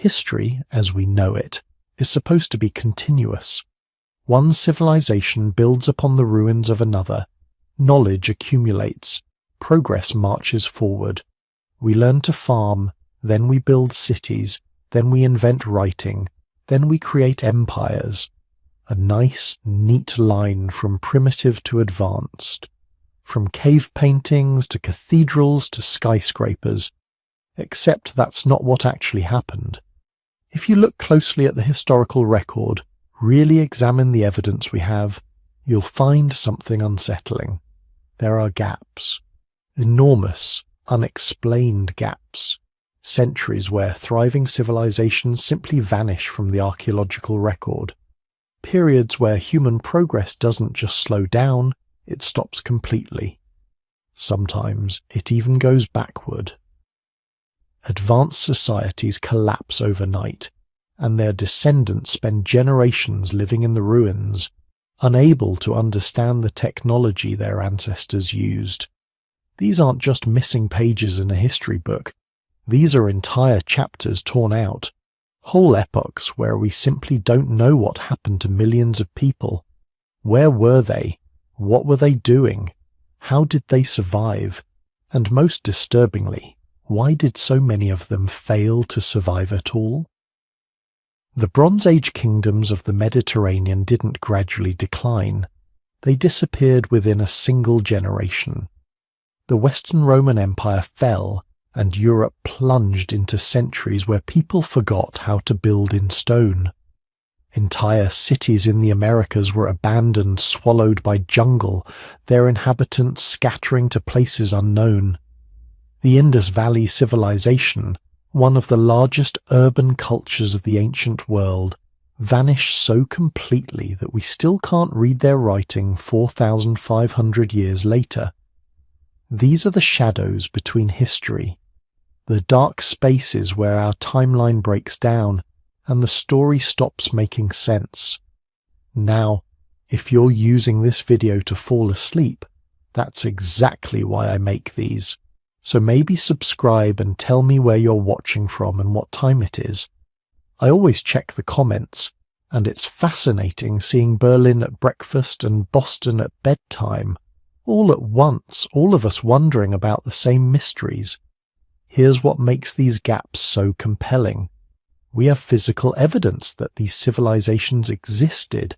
History, as we know it, is supposed to be continuous. One civilization builds upon the ruins of another. Knowledge accumulates. Progress marches forward. We learn to farm, then we build cities, then we invent writing, then we create empires. A nice, neat line from primitive to advanced. From cave paintings to cathedrals to skyscrapers. Except that's not what actually happened. If you look closely at the historical record, really examine the evidence we have, you'll find something unsettling. There are gaps. Enormous, unexplained gaps. Centuries where thriving civilizations simply vanish from the archaeological record. Periods where human progress doesn't just slow down, it stops completely. Sometimes it even goes backward. Advanced societies collapse overnight, and their descendants spend generations living in the ruins, unable to understand the technology their ancestors used. These aren't just missing pages in a history book. These are entire chapters torn out, whole epochs where we simply don't know what happened to millions of people. Where were they? What were they doing? How did they survive? And most disturbingly, why did so many of them fail to survive at all? The Bronze Age kingdoms of the Mediterranean didn't gradually decline. They disappeared within a single generation. The Western Roman Empire fell, and Europe plunged into centuries where people forgot how to build in stone. Entire cities in the Americas were abandoned, swallowed by jungle, their inhabitants scattering to places unknown. The Indus Valley Civilization, one of the largest urban cultures of the ancient world, vanished so completely that we still can't read their writing 4,500 years later. These are the shadows between history, the dark spaces where our timeline breaks down and the story stops making sense. Now, if you're using this video to fall asleep, that's exactly why I make these. So maybe subscribe and tell me where you're watching from and what time it is. I always check the comments, and it's fascinating seeing Berlin at breakfast and Boston at bedtime, all at once, all of us wondering about the same mysteries. Here's what makes these gaps so compelling. We have physical evidence that these civilizations existed.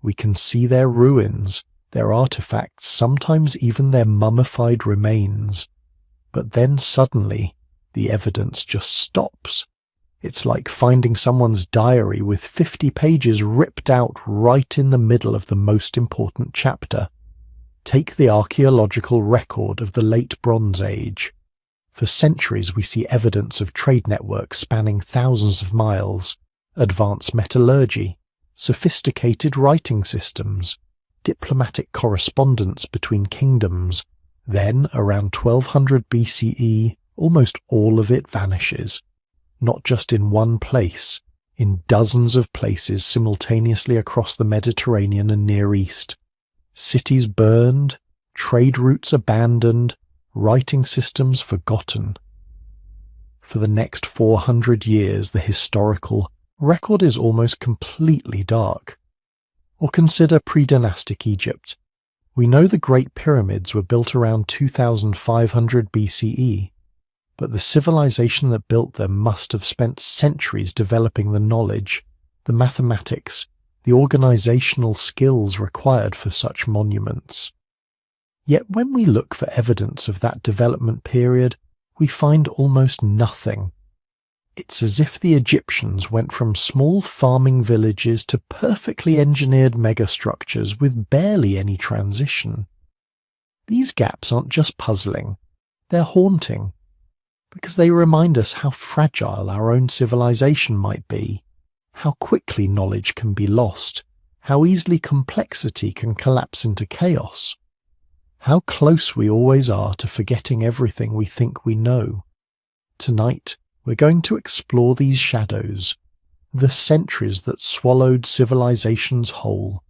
We can see their ruins, their artifacts, sometimes even their mummified remains. But then suddenly, the evidence just stops. It's like finding someone's diary with 50 pages ripped out right in the middle of the most important chapter. Take the archaeological record of the Late Bronze Age. For centuries we see evidence of trade networks spanning thousands of miles, advanced metallurgy, sophisticated writing systems, diplomatic correspondence between kingdoms. Then, around 1200 BCE, almost all of it vanishes. Not just in one place, in dozens of places simultaneously across the Mediterranean and Near East. Cities burned, trade routes abandoned, writing systems forgotten. For the next 400 years, the historical record is almost completely dark. Or consider pre-dynastic Egypt. We know the Great Pyramids were built around 2500 BCE, but the civilization that built them must have spent centuries developing the knowledge, the mathematics, the organizational skills required for such monuments. Yet when we look for evidence of that development period, we find almost nothing. It's as if the Egyptians went from small farming villages to perfectly engineered megastructures with barely any transition. These gaps aren't just puzzling, they're haunting, because they remind us how fragile our own civilization might be, how quickly knowledge can be lost, how easily complexity can collapse into chaos. How close we always are to forgetting everything we think we know. Tonight, we're going to explore these shadows, the centuries that swallowed civilizations whole.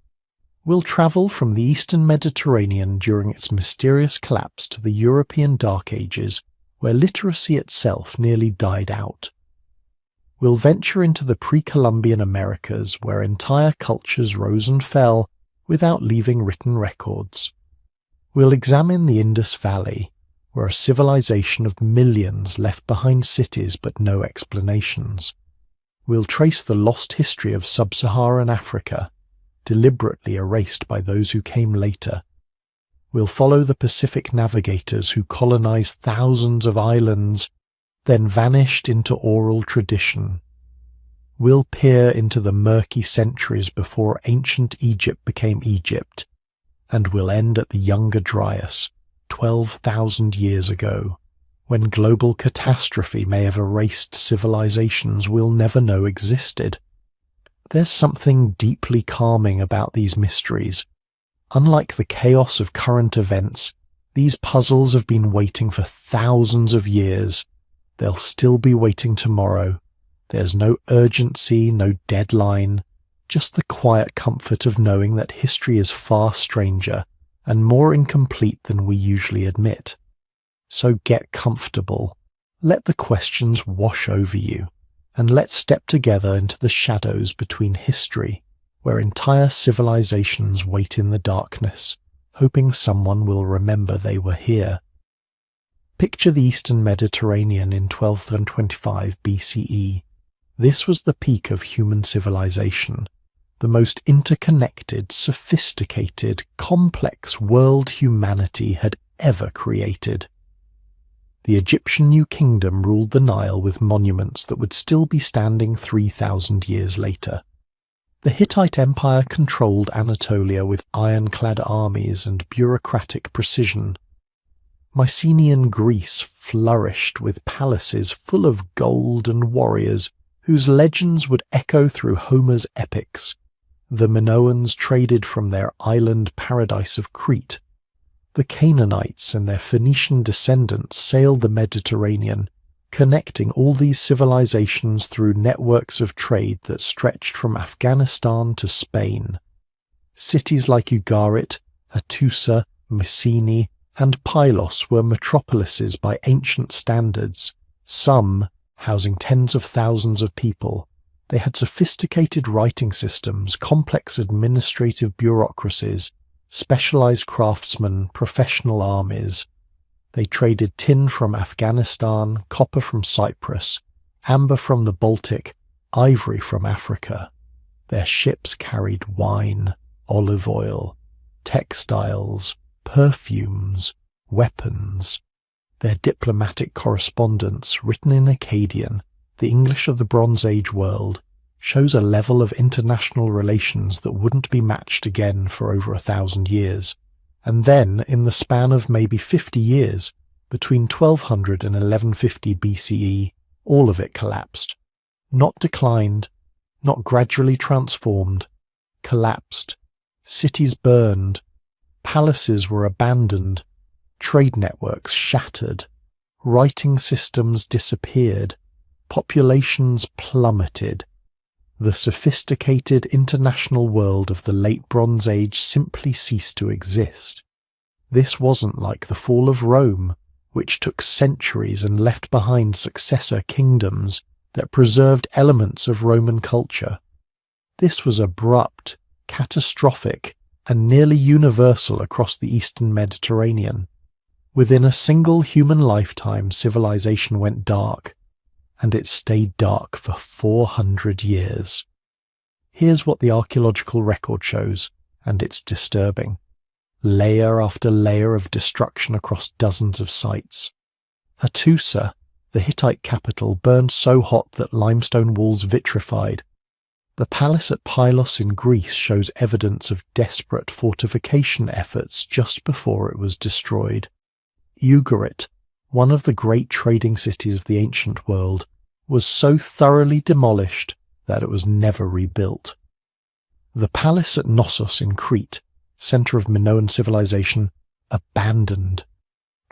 We'll travel from the Eastern Mediterranean during its mysterious collapse to the European Dark Ages, where literacy itself nearly died out. We'll venture into the pre-Columbian Americas where entire cultures rose and fell without leaving written records. We'll examine the Indus Valley, where a civilization of millions left behind cities but no explanations. We'll trace the lost history of sub-Saharan Africa, deliberately erased by those who came later. We'll follow the Pacific navigators who colonized thousands of islands, then vanished into oral tradition. We'll peer into the murky centuries before ancient Egypt became Egypt, and we'll end at the Younger Dryas, 12,000 years ago, when global catastrophe may have erased civilizations we'll never know existed. There's something deeply calming about these mysteries. Unlike the chaos of current events, these puzzles have been waiting for thousands of years. They'll still be waiting tomorrow. There's no urgency, no deadline, just the quiet comfort of knowing that history is far stranger and more incomplete than we usually admit. So get comfortable, let the questions wash over you, and let's step together into the shadows between history, where entire civilizations wait in the darkness, hoping someone will remember they were here. Picture the Eastern Mediterranean in 1225 BCE. This was the peak of human civilization, the most interconnected, sophisticated, complex world humanity had ever created. The Egyptian New Kingdom ruled the Nile with monuments that would still be standing 3,000 years later. The Hittite Empire controlled Anatolia with ironclad armies and bureaucratic precision. Mycenaean Greece flourished with palaces full of gold and warriors whose legends would echo through Homer's epics. The Minoans traded from their island paradise of Crete. The Canaanites and their Phoenician descendants sailed the Mediterranean, connecting all these civilizations through networks of trade that stretched from Afghanistan to Spain. Cities like Ugarit, Hattusa, Mycenae, and Pylos were metropolises by ancient standards, some housing tens of thousands of people. They had sophisticated writing systems, complex administrative bureaucracies, specialized craftsmen, professional armies. They traded tin from Afghanistan, copper from Cyprus, amber from the Baltic, ivory from Africa. Their ships carried wine, olive oil, textiles, perfumes, weapons. Their diplomatic correspondence, written in Akkadian, the English of the Bronze Age world, shows a level of international relations that wouldn't be matched again for over 1,000 years. And then, in the span of maybe 50 years, between 1200 and 1150 BCE, all of it collapsed. Not declined, not gradually transformed, collapsed. Cities burned, palaces were abandoned, trade networks shattered, writing systems disappeared, populations plummeted. The sophisticated international world of the late Bronze Age simply ceased to exist. This wasn't like the fall of Rome, which took centuries and left behind successor kingdoms that preserved elements of Roman culture. This was abrupt, catastrophic, and nearly universal across the Eastern Mediterranean. Within a single human lifetime, civilization went dark, and it stayed dark for 400 years. Here's what the archaeological record shows, and it's disturbing. Layer after layer of destruction across dozens of sites. Hattusa, the Hittite capital, burned so hot that limestone walls vitrified. The palace at Pylos in Greece shows evidence of desperate fortification efforts just before it was destroyed. Ugarit, one of the great trading cities of the ancient world, was so thoroughly demolished that it was never rebuilt. The palace at Knossos in Crete, centre of Minoan civilization, abandoned.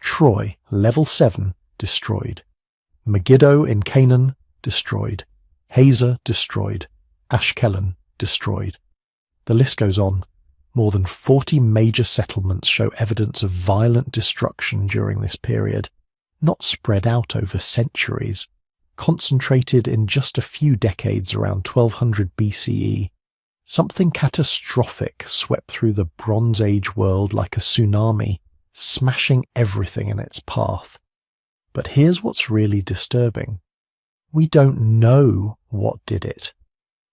Troy, level 7, destroyed. Megiddo in Canaan, destroyed. Hazor, destroyed. Ashkelon, destroyed. The list goes on. More than 40 major settlements show evidence of violent destruction during this period, not spread out over centuries, concentrated in just a few decades around 1200 BCE. Something catastrophic swept through the Bronze Age world like a tsunami, smashing everything in its path. But here's what's really disturbing. We don't know what did it.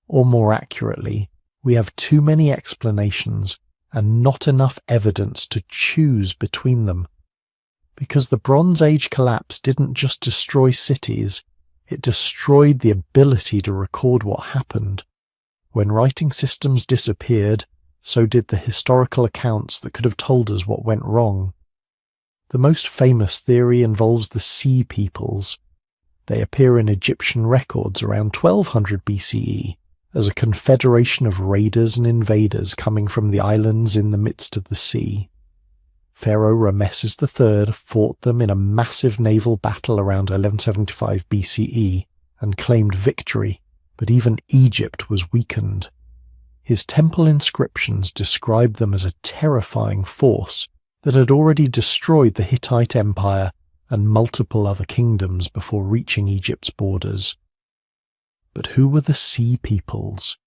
Or more accurately, we have too many explanations and not enough evidence to choose between them. Because the Bronze Age collapse didn't just destroy cities, it destroyed the ability to record what happened. When writing systems disappeared, so did the historical accounts that could have told us what went wrong. The most famous theory involves the Sea Peoples. They appear in Egyptian records around 1200 BCE as a confederation of raiders and invaders coming from the islands in the midst of the sea. Pharaoh Rameses III fought them in a massive naval battle around 1175 BCE and claimed victory, but even Egypt was weakened. His temple inscriptions described them as a terrifying force that had already destroyed the Hittite Empire and multiple other kingdoms before reaching Egypt's borders. But who were the Sea Peoples?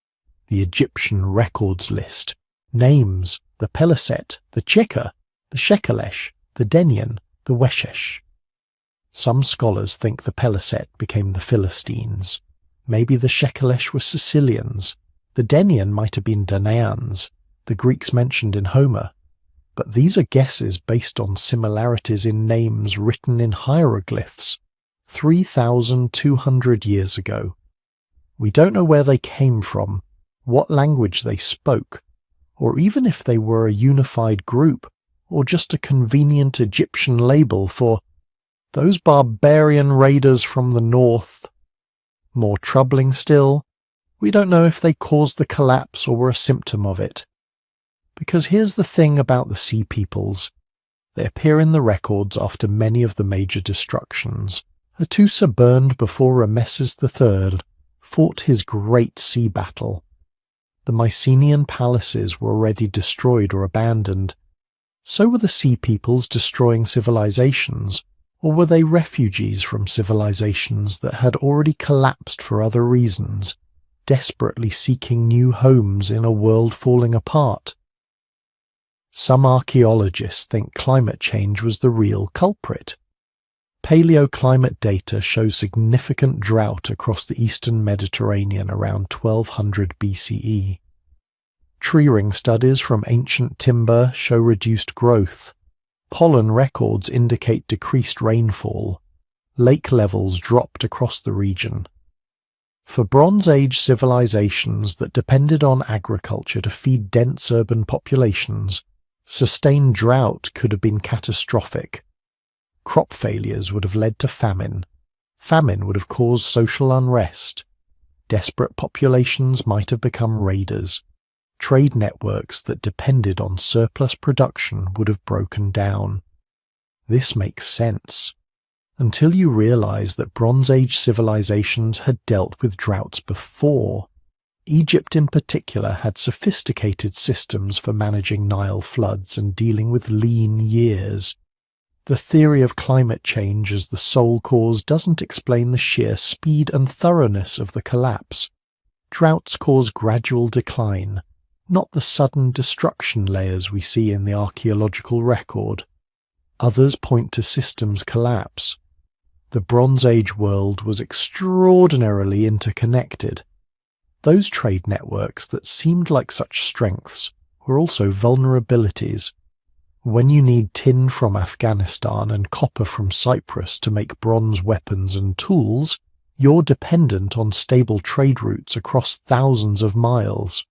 The Egyptian records list. Names: the Peliset, the Cheka, the Shekelesh, the Denian, the Weshesh. Some scholars think the Peliset became the Philistines. Maybe the Shekelesh were Sicilians. The Denian might have been Danaans, the Greeks mentioned in Homer. But these are guesses based on similarities in names written in hieroglyphs 3,200 years ago. We don't know where they came from, what language they spoke, or even if they were a unified group, or just a convenient Egyptian label for those barbarian raiders from the north. More troubling still, we don't know if they caused the collapse or were a symptom of it. Because here's the thing about the Sea Peoples. They appear in the records after many of the major destructions. Hattusa burned before Rameses III fought his great sea battle. The Mycenaean palaces were already destroyed or abandoned. So were the Sea Peoples destroying civilizations, or were they refugees from civilizations that had already collapsed for other reasons, desperately seeking new homes in a world falling apart? Some archaeologists think climate change was the real culprit. Paleoclimate data shows significant drought across the eastern Mediterranean around 1200 BCE. Tree ring studies from ancient timber show reduced growth. Pollen records indicate decreased rainfall. Lake levels dropped across the region. For Bronze Age civilizations that depended on agriculture to feed dense urban populations, sustained drought could have been catastrophic. Crop failures would have led to famine. Famine would have caused social unrest. Desperate populations might have become raiders. Trade networks that depended on surplus production would have broken down. This makes sense. Until you realize that Bronze Age civilizations had dealt with droughts before. Egypt in particular had sophisticated systems for managing Nile floods and dealing with lean years. The theory of climate change as the sole cause doesn't explain the sheer speed and thoroughness of the collapse. Droughts cause gradual decline, not the sudden destruction layers we see in the archaeological record. Others point to systems collapse. The Bronze Age world was extraordinarily interconnected. Those trade networks that seemed like such strengths were also vulnerabilities. When you need tin from Afghanistan and copper from Cyprus to make bronze weapons and tools, you're dependent on stable trade routes across thousands of miles.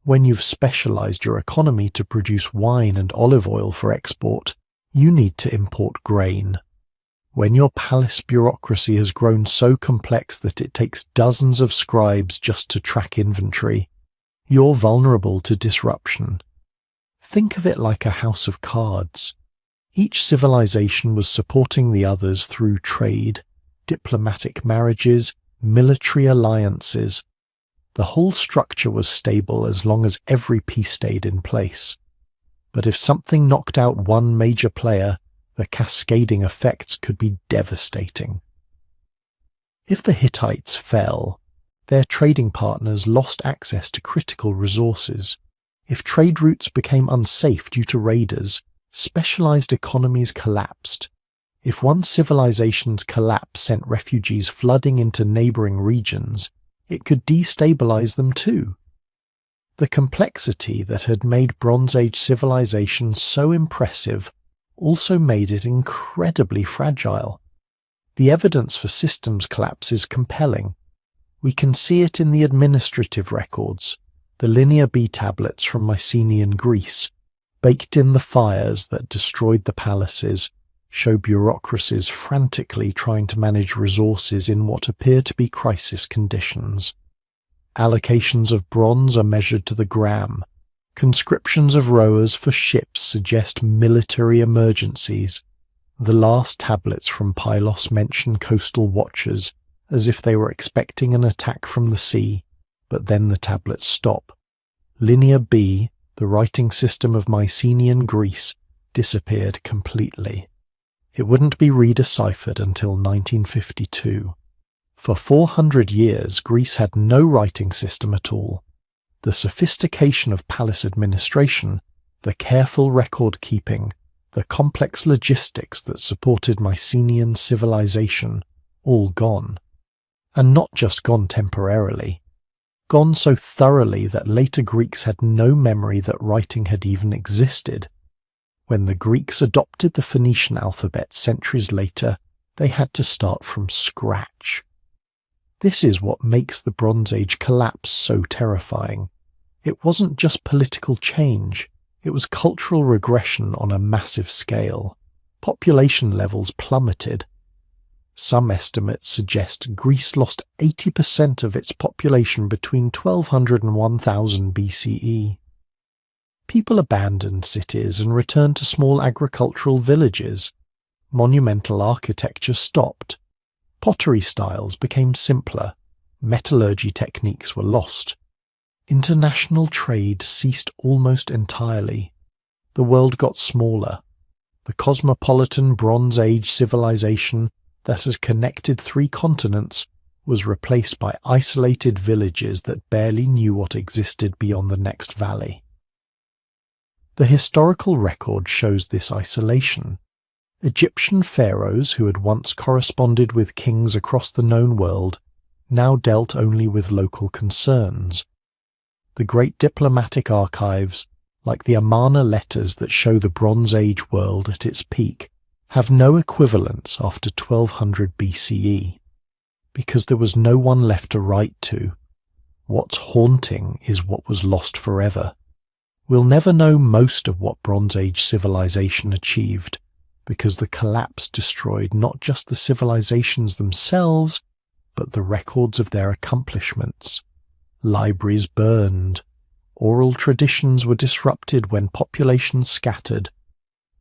When you've specialized your economy to produce wine and olive oil for export, you need to import grain. When your palace bureaucracy has grown so complex that it takes dozens of scribes just to track inventory, you're vulnerable to disruption. Think of it like a house of cards. Each civilization was supporting the others through trade, diplomatic marriages, military alliances. The whole structure was stable as long as every piece stayed in place. But if something knocked out one major player, the cascading effects could be devastating. If the Hittites fell, their trading partners lost access to critical resources. If trade routes became unsafe due to raiders, specialized economies collapsed. If one civilization's collapse sent refugees flooding into neighboring regions, it could destabilize them too. The complexity that had made Bronze Age civilization so impressive also made it incredibly fragile. The evidence for systems collapse is compelling. We can see it in the administrative records, the Linear B tablets from Mycenaean Greece, baked in the fires that destroyed the palaces, show bureaucracies frantically trying to manage resources in what appear to be crisis conditions. Allocations of bronze are measured to the gram. Conscriptions of rowers for ships suggest military emergencies. The last tablets from Pylos mention coastal watchers as if they were expecting an attack from the sea, but then the tablets stop. Linear B, the writing system of Mycenaean Greece, disappeared completely. It wouldn't be redeciphered until 1952. For 400 years, Greece had no writing system at all. The sophistication of palace administration, the careful record-keeping, the complex logistics that supported Mycenaean civilization, all gone. And not just gone temporarily. Gone so thoroughly that later Greeks had no memory that writing had even existed. When the Greeks adopted the Phoenician alphabet centuries later, they had to start from scratch. This is what makes the Bronze Age collapse so terrifying. It wasn't just political change, it was cultural regression on a massive scale. Population levels plummeted. Some estimates suggest Greece lost 80% of its population between 1200 and 1000 BCE. People abandoned cities and returned to small agricultural villages. Monumental architecture stopped. Pottery styles became simpler. Metallurgy techniques were lost. International trade ceased almost entirely. The world got smaller. The cosmopolitan Bronze Age civilization that has connected 3 continents was replaced by isolated villages that barely knew what existed beyond the next valley. The historical record shows this isolation. Egyptian pharaohs who had once corresponded with kings across the known world now dealt only with local concerns. The great diplomatic archives, like the Amarna letters that show the Bronze Age world at its peak, have no equivalence after 1200 BCE, because there was no one left to write to. What's haunting is what was lost forever. We'll never know most of what Bronze Age civilization achieved, because the collapse destroyed not just the civilizations themselves, but the records of their accomplishments. Libraries burned. Oral traditions were disrupted when populations scattered.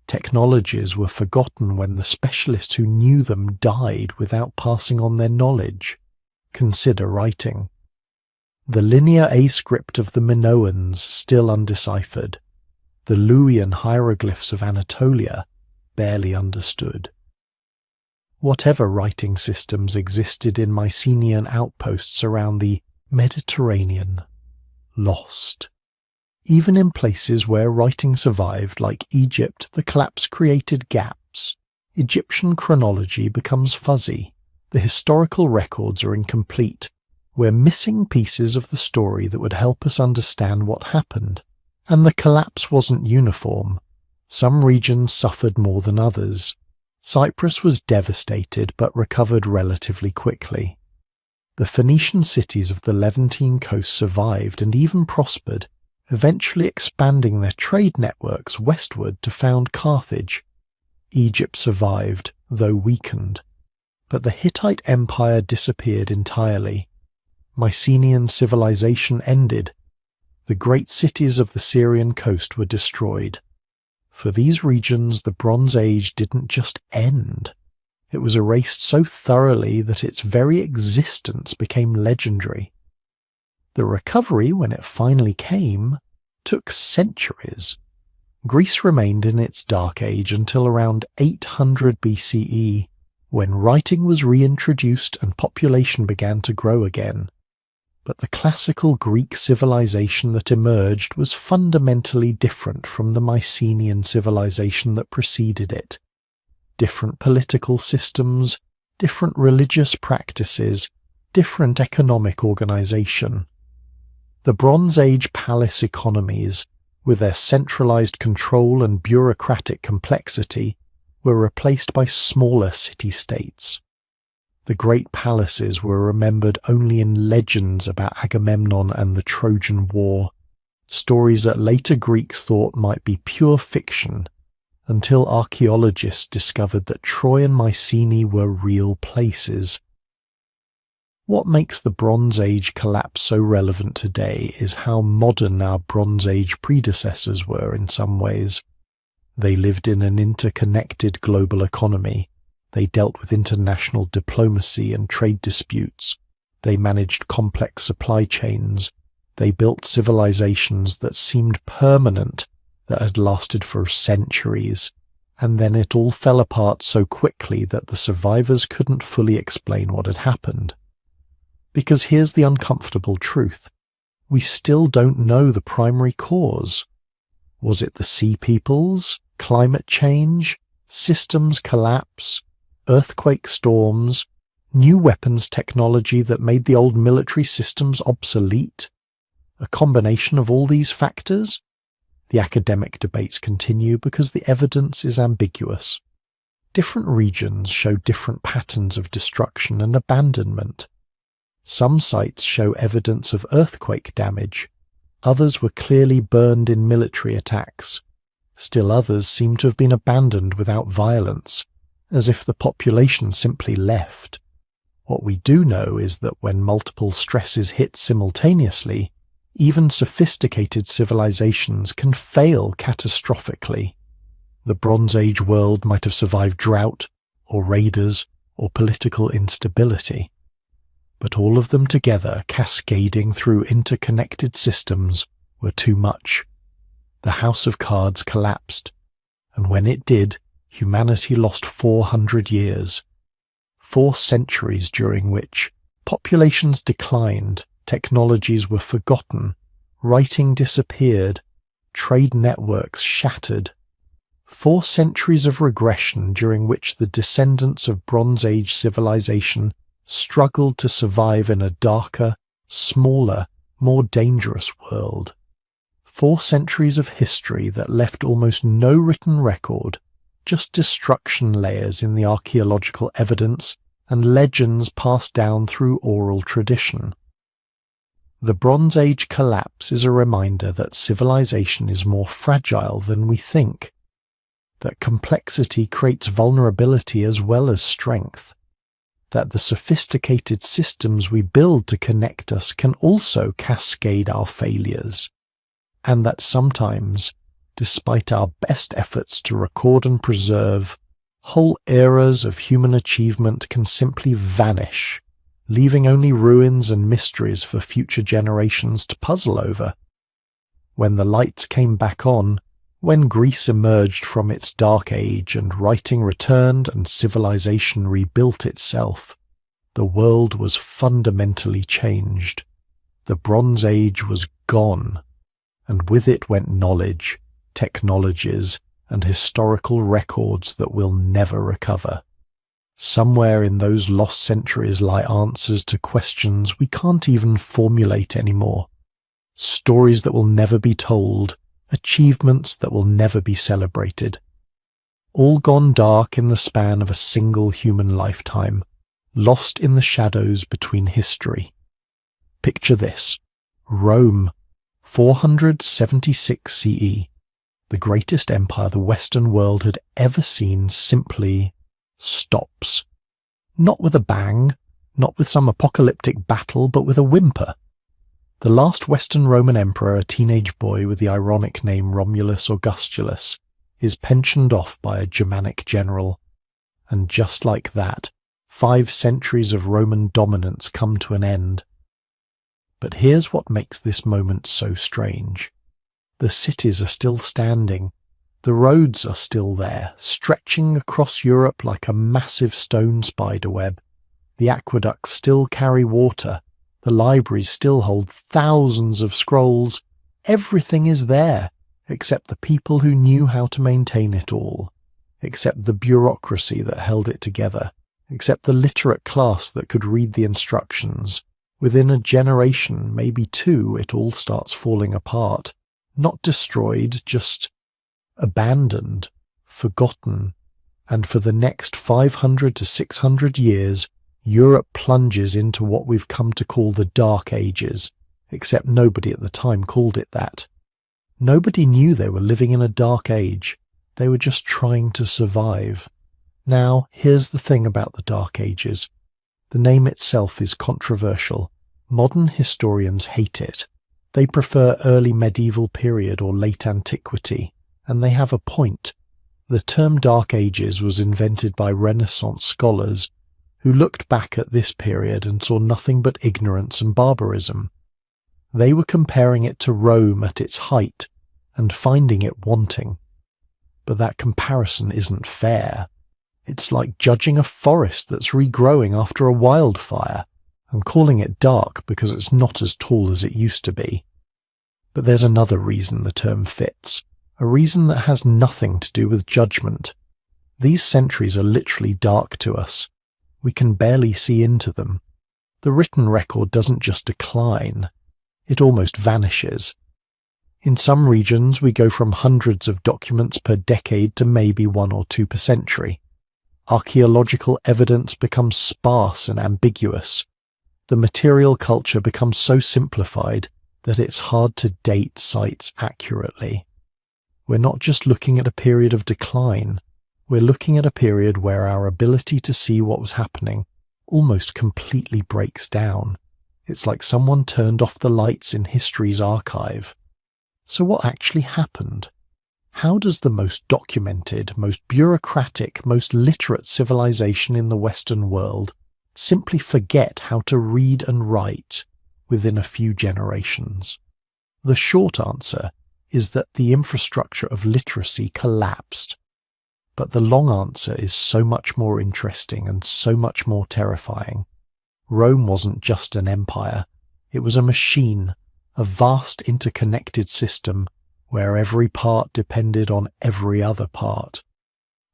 Technologies were forgotten when the specialists who knew them died without passing on their knowledge. Consider writing. The linear A script of the Minoans still undeciphered. The Luwian hieroglyphs of Anatolia barely understood. Whatever writing systems existed in Mycenaean outposts around the Mediterranean, lost. Even in places where writing survived, like Egypt, the collapse created gaps. Egyptian chronology becomes fuzzy. The historical records are incomplete. We're missing pieces of the story that would help us understand what happened. And the collapse wasn't uniform. Some regions suffered more than others. Cyprus was devastated but recovered relatively quickly. The Phoenician cities of the Levantine coast survived and even prospered, eventually expanding their trade networks westward to found Carthage. Egypt survived, though weakened. But the Hittite Empire disappeared entirely. Mycenaean civilization ended. The great cities of the Syrian coast were destroyed. For these regions, the Bronze Age didn't just end. It was erased so thoroughly that its very existence became legendary. The recovery, when it finally came, took centuries. Greece remained in its dark age until around 800 BCE, when writing was reintroduced and population began to grow again. But the classical Greek civilization that emerged was fundamentally different from the Mycenaean civilization that preceded it. Different political systems, different religious practices, different economic organization. The Bronze Age palace economies, with their centralized control and bureaucratic complexity, were replaced by smaller city-states. The great palaces were remembered only in legends about Agamemnon and the Trojan War, stories that later Greeks thought might be pure fiction, until archaeologists discovered that Troy and Mycenae were real places. What makes the Bronze Age collapse so relevant today is how modern our Bronze Age predecessors were in some ways. They lived in an interconnected global economy. They dealt with international diplomacy and trade disputes. They managed complex supply chains. They built civilizations that seemed permanent, that had lasted for centuries. And then it all fell apart so quickly that the survivors couldn't fully explain what had happened. Because here's the uncomfortable truth. We still don't know the primary cause. Was it the sea peoples, climate change, systems collapse, earthquake storms, new weapons technology that made the old military systems obsolete? A combination of all these factors? The academic debates continue because the evidence is ambiguous. Different regions show different patterns of destruction and abandonment. Some sites show evidence of earthquake damage. Others were clearly burned in military attacks. Still others seem to have been abandoned without violence, as if the population simply left. What we do know is that when multiple stresses hit simultaneously, even sophisticated civilizations can fail catastrophically. The Bronze Age world might have survived drought, or raiders, or political instability. But all of them together, cascading through interconnected systems, were too much. The House of Cards collapsed, and when it did, humanity lost 400 years. 4 centuries during which populations declined, technologies were forgotten, writing disappeared, trade networks shattered. 4 centuries of regression during which the descendants of Bronze Age civilization struggled to survive in a darker, smaller, more dangerous world. 4 centuries of history that left almost no written record, just destruction layers in the archaeological evidence and legends passed down through oral tradition. The Bronze Age collapse is a reminder that civilization is more fragile than we think, that complexity creates vulnerability as well as strength, that the sophisticated systems we build to connect us can also cascade our failures, and that sometimes, despite our best efforts to record and preserve, whole eras of human achievement can simply vanish, leaving only ruins and mysteries for future generations to puzzle over. When the lights came back on, when Greece emerged from its dark age and writing returned and civilization rebuilt itself, the world was fundamentally changed. The Bronze Age was gone, and with it went knowledge, technologies, and historical records that will never recover. Somewhere in those lost centuries lie answers to questions we can't even formulate anymore, stories that will never be told, achievements that will never be celebrated. All gone dark in the span of a single human lifetime, lost in the shadows between history. Picture this: Rome, 476 CE, the greatest empire the Western world had ever seen, simply stops. Not with a bang, not with some apocalyptic battle, but with a whimper. The last Western Roman emperor, a teenage boy with the ironic name Romulus Augustulus, is pensioned off by a Germanic general. And just like that, 5 centuries of Roman dominance come to an end. But here's what makes this moment so strange. The cities are still standing. The roads are still there, stretching across Europe like a massive stone spiderweb. The aqueducts still carry water. The libraries still hold thousands of scrolls. Everything is there, except the people who knew how to maintain it all, except the bureaucracy that held it together, except the literate class that could read the instructions. Within a generation, maybe two, it all starts falling apart. Not destroyed, just abandoned, forgotten. And for the next 500 to 600 years, Europe plunges into what we've come to call the Dark Ages, except nobody at the time called it that. Nobody knew they were living in a dark age. They were just trying to survive. Now, here's the thing about the Dark Ages. The name itself is controversial. Modern historians hate it. They prefer early medieval period or late antiquity, and they have a point. The term Dark Ages was invented by Renaissance scholars who looked back at this period and saw nothing but ignorance and barbarism. They were comparing it to Rome at its height and finding it wanting. But that comparison isn't fair. It's like judging a forest that's regrowing after a wildfire and calling it dark because it's not as tall as it used to be. But there's another reason the term fits, a reason that has nothing to do with judgment. These centuries are literally dark to us. We can barely see into them. The written record doesn't just decline, it almost vanishes. In some regions, we go from hundreds of documents per decade to maybe 1 or 2 per century. Archaeological evidence becomes sparse and ambiguous. The material culture becomes so simplified that it's hard to date sites accurately. We're not just looking at a period of decline. We're looking at a period where our ability to see what was happening almost completely breaks down. It's like someone turned off the lights in history's archive. So what actually happened? How does the most documented, most bureaucratic, most literate civilization in the Western world simply forget how to read and write within a few generations? The short answer is that the infrastructure of literacy collapsed. But the long answer is so much more interesting and so much more terrifying. Rome wasn't just an empire. It was a machine, a vast interconnected system where every part depended on every other part.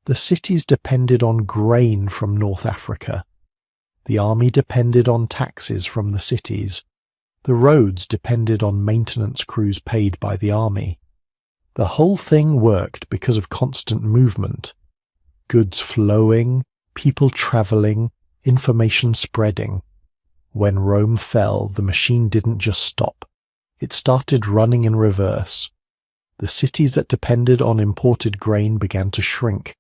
The cities depended on grain from North Africa. The army depended on taxes from the cities. The roads depended on maintenance crews paid by the army. The whole thing worked because of constant movement. Goods flowing, people travelling, information spreading. When Rome fell, the machine didn't just stop. It started running in reverse. The cities that depended on imported grain began to shrink.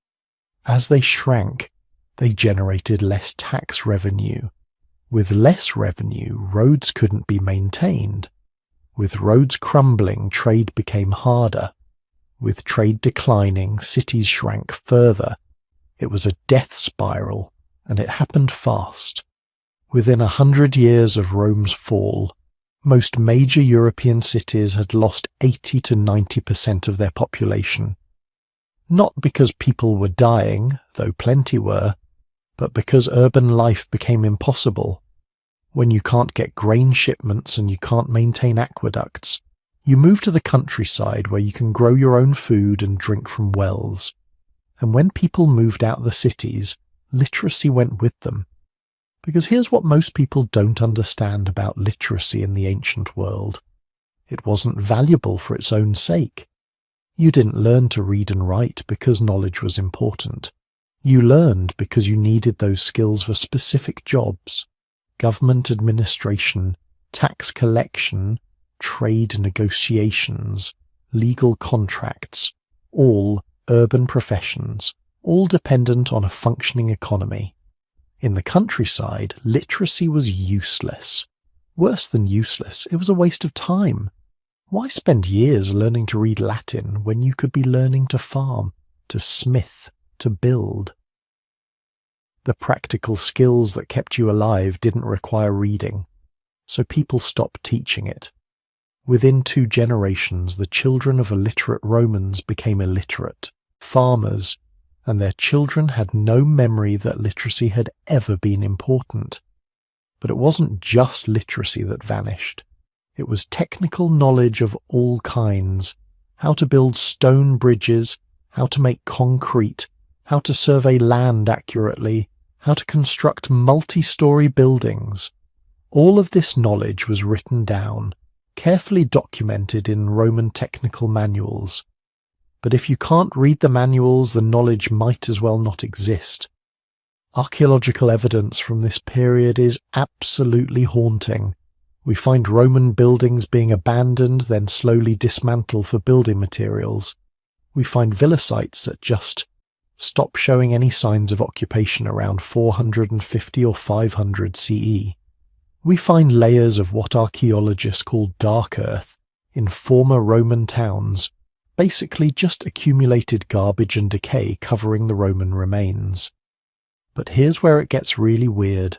As they shrank, they generated less tax revenue. With less revenue, roads couldn't be maintained. With roads crumbling, trade became harder. With trade declining, cities shrank further. It was a death spiral, and it happened fast. Within 100 years of Rome's fall, most major European cities had lost 80 to 90% of their population. Not because people were dying, though plenty were, but because urban life became impossible. When you can't get grain shipments and you can't maintain aqueducts, you move to the countryside where you can grow your own food and drink from wells. And when people moved out of the cities, literacy went with them. Because here's what most people don't understand about literacy in the ancient world. It wasn't valuable for its own sake. You didn't learn to read and write because knowledge was important. You learned because you needed those skills for specific jobs. Government administration, tax collection, trade negotiations, legal contracts, all urban professions, all dependent on a functioning economy. In the countryside, literacy was useless. Worse than useless, it was a waste of time. Why spend years learning to read Latin when you could be learning to farm, to smith, to build? The practical skills that kept you alive didn't require reading, so people stopped teaching it. Within 2 generations, the children of illiterate Romans became illiterate, farmers, and their children had no memory that literacy had ever been important. But it wasn't just literacy that vanished. It was technical knowledge of all kinds: how to build stone bridges, how to make concrete, how to survey land accurately, how to construct multi-story buildings. All of this knowledge was written down, carefully documented in Roman technical manuals. But if you can't read the manuals, the knowledge might as well not exist. Archaeological evidence from this period is absolutely haunting. We find Roman buildings being abandoned, then slowly dismantled for building materials. We find villa sites that just stop showing any signs of occupation around 450 or 500 CE. We find layers of what archaeologists call dark earth in former Roman towns, basically just accumulated garbage and decay covering the Roman remains. But here's where it gets really weird.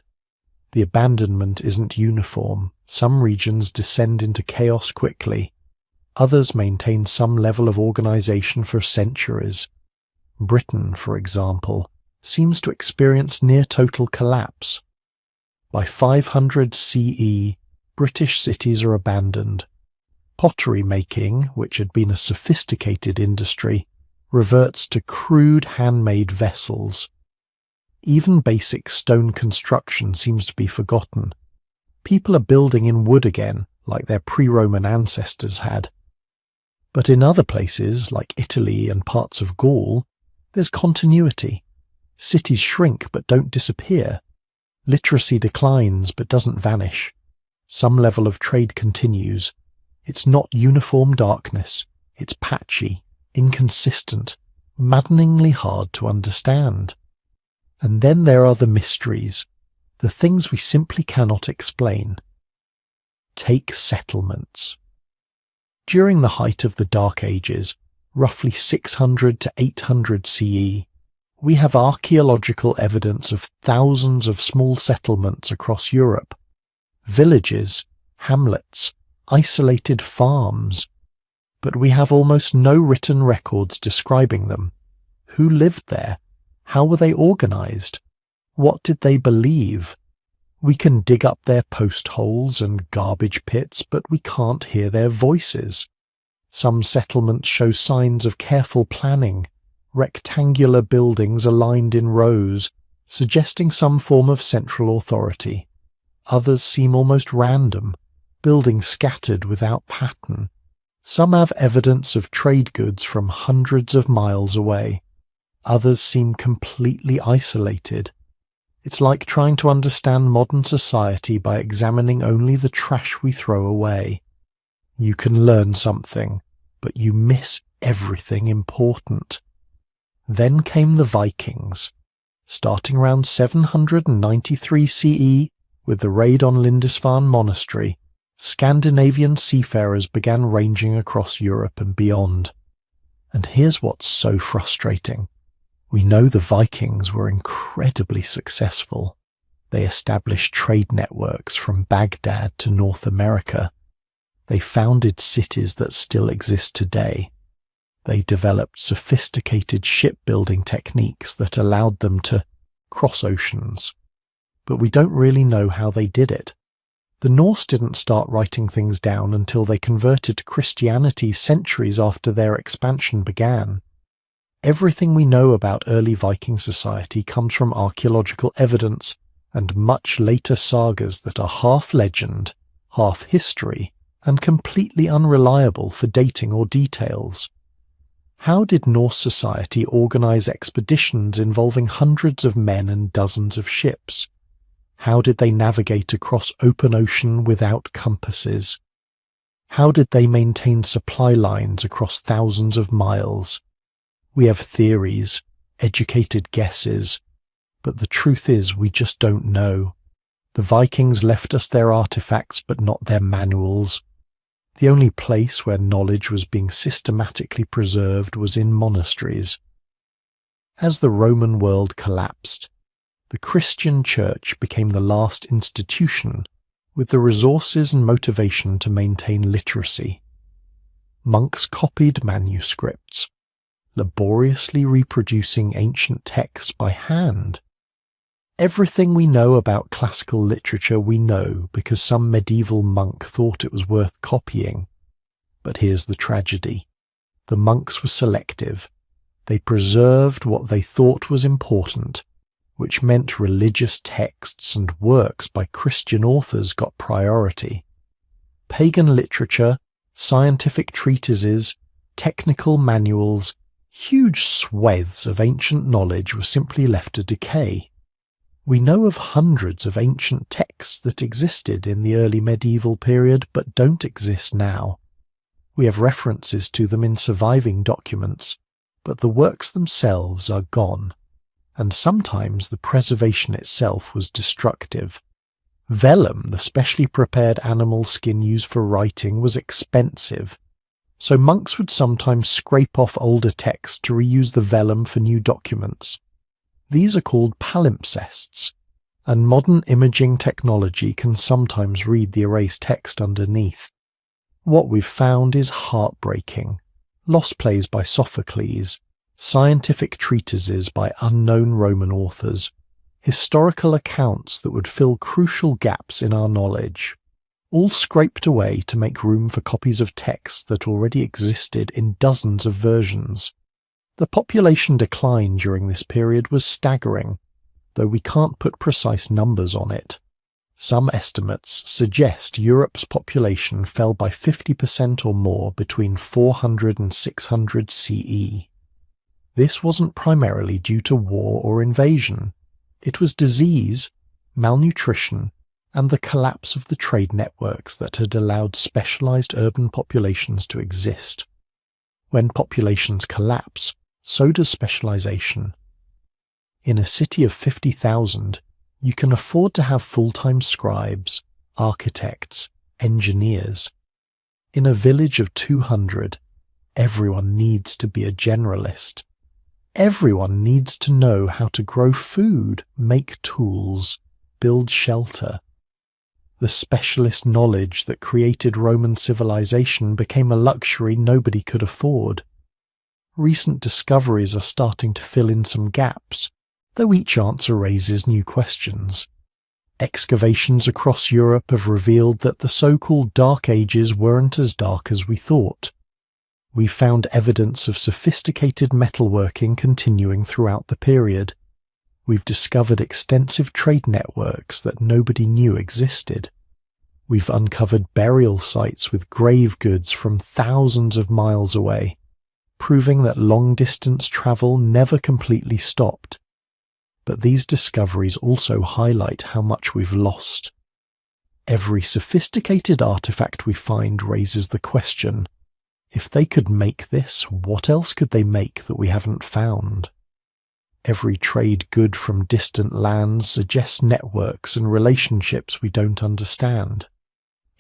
The abandonment isn't uniform. Some regions descend into chaos quickly. Others maintain some level of organization for centuries. Britain, for example, seems to experience near total collapse. By 500 CE, British cities are abandoned. Pottery making, which had been a sophisticated industry, reverts to crude handmade vessels. Even basic stone construction seems to be forgotten. People are building in wood again, like their pre-Roman ancestors had. But in other places, like Italy and parts of Gaul, there's continuity. Cities shrink but don't disappear. Literacy declines but doesn't vanish. Some level of trade continues. It's not uniform darkness. It's patchy, inconsistent, maddeningly hard to understand. And then there are the mysteries, the things we simply cannot explain. Take settlements. During the height of the Dark Ages, roughly 600 to 800 CE, we have archaeological evidence of thousands of small settlements across Europe. Villages, hamlets, isolated farms. But we have almost no written records describing them. Who lived there? How were they organized? What did they believe? We can dig up their post holes and garbage pits, but we can't hear their voices. Some settlements show signs of careful planning, rectangular buildings aligned in rows, suggesting some form of central authority. Others seem almost random, buildings scattered without pattern. Some have evidence of trade goods from hundreds of miles away. Others seem completely isolated. It's like trying to understand modern society by examining only the trash we throw away. You can learn something, but you miss everything important. Then came the Vikings. Starting around 793 CE, with the raid on Lindisfarne Monastery, Scandinavian seafarers began ranging across Europe and beyond. And here's what's so frustrating. We know the Vikings were incredibly successful. They established trade networks from Baghdad to North America. They founded cities that still exist today. They developed sophisticated shipbuilding techniques that allowed them to cross oceans. But we don't really know how they did it. The Norse didn't start writing things down until they converted to Christianity centuries after their expansion began. Everything we know about early Viking society comes from archaeological evidence and much later sagas that are half legend, half history, and completely unreliable for dating or details. How did Norse society organize expeditions involving hundreds of men and dozens of ships? How did they navigate across open ocean without compasses? How did they maintain supply lines across thousands of miles? We have theories, educated guesses, but the truth is we just don't know. The Vikings left us their artifacts but not their manuals. The only place where knowledge was being systematically preserved was in monasteries. As the Roman world collapsed, the Christian church became the last institution with the resources and motivation to maintain literacy. Monks copied manuscripts, laboriously reproducing ancient texts by hand. Everything we know about classical literature we know because some medieval monk thought it was worth copying. But here's the tragedy. The monks were selective. They preserved what they thought was important, which meant religious texts and works by Christian authors got priority. Pagan literature, scientific treatises, technical manuals, huge swathes of ancient knowledge were simply left to decay. We know of hundreds of ancient texts that existed in the early medieval period but don't exist now. We have references to them in surviving documents, but the works themselves are gone, and sometimes the preservation itself was destructive. Vellum, the specially prepared animal skin used for writing, was expensive, so monks would sometimes scrape off older texts to reuse the vellum for new documents. These are called palimpsests, and modern imaging technology can sometimes read the erased text underneath. What we've found is heartbreaking. Lost plays by Sophocles, scientific treatises by unknown Roman authors, historical accounts that would fill crucial gaps in our knowledge, all scraped away to make room for copies of texts that already existed in dozens of versions. The population decline during this period was staggering, though we can't put precise numbers on it. Some estimates suggest Europe's population fell by 50% or more between 400 and 600 CE. This wasn't primarily due to war or invasion. It was disease, malnutrition, and the collapse of the trade networks that had allowed specialized urban populations to exist. When populations collapse, so does specialization. In a city of 50,000, you can afford to have full-time scribes, architects, engineers. In a village of 200, everyone needs to be a generalist. Everyone needs to know how to grow food, make tools, build shelter. The specialist knowledge that created Roman civilization became a luxury nobody could afford. Recent discoveries are starting to fill in some gaps, though each answer raises new questions. Excavations across Europe have revealed that the so-called Dark Ages weren't as dark as we thought. We found evidence of sophisticated metalworking continuing throughout the period. We've discovered extensive trade networks that nobody knew existed. We've uncovered burial sites with grave goods from thousands of miles away, proving that long-distance travel never completely stopped. But these discoveries also highlight how much we've lost. Every sophisticated artifact we find raises the question, if they could make this, what else could they make that we haven't found? Every trade good from distant lands suggests networks and relationships we don't understand.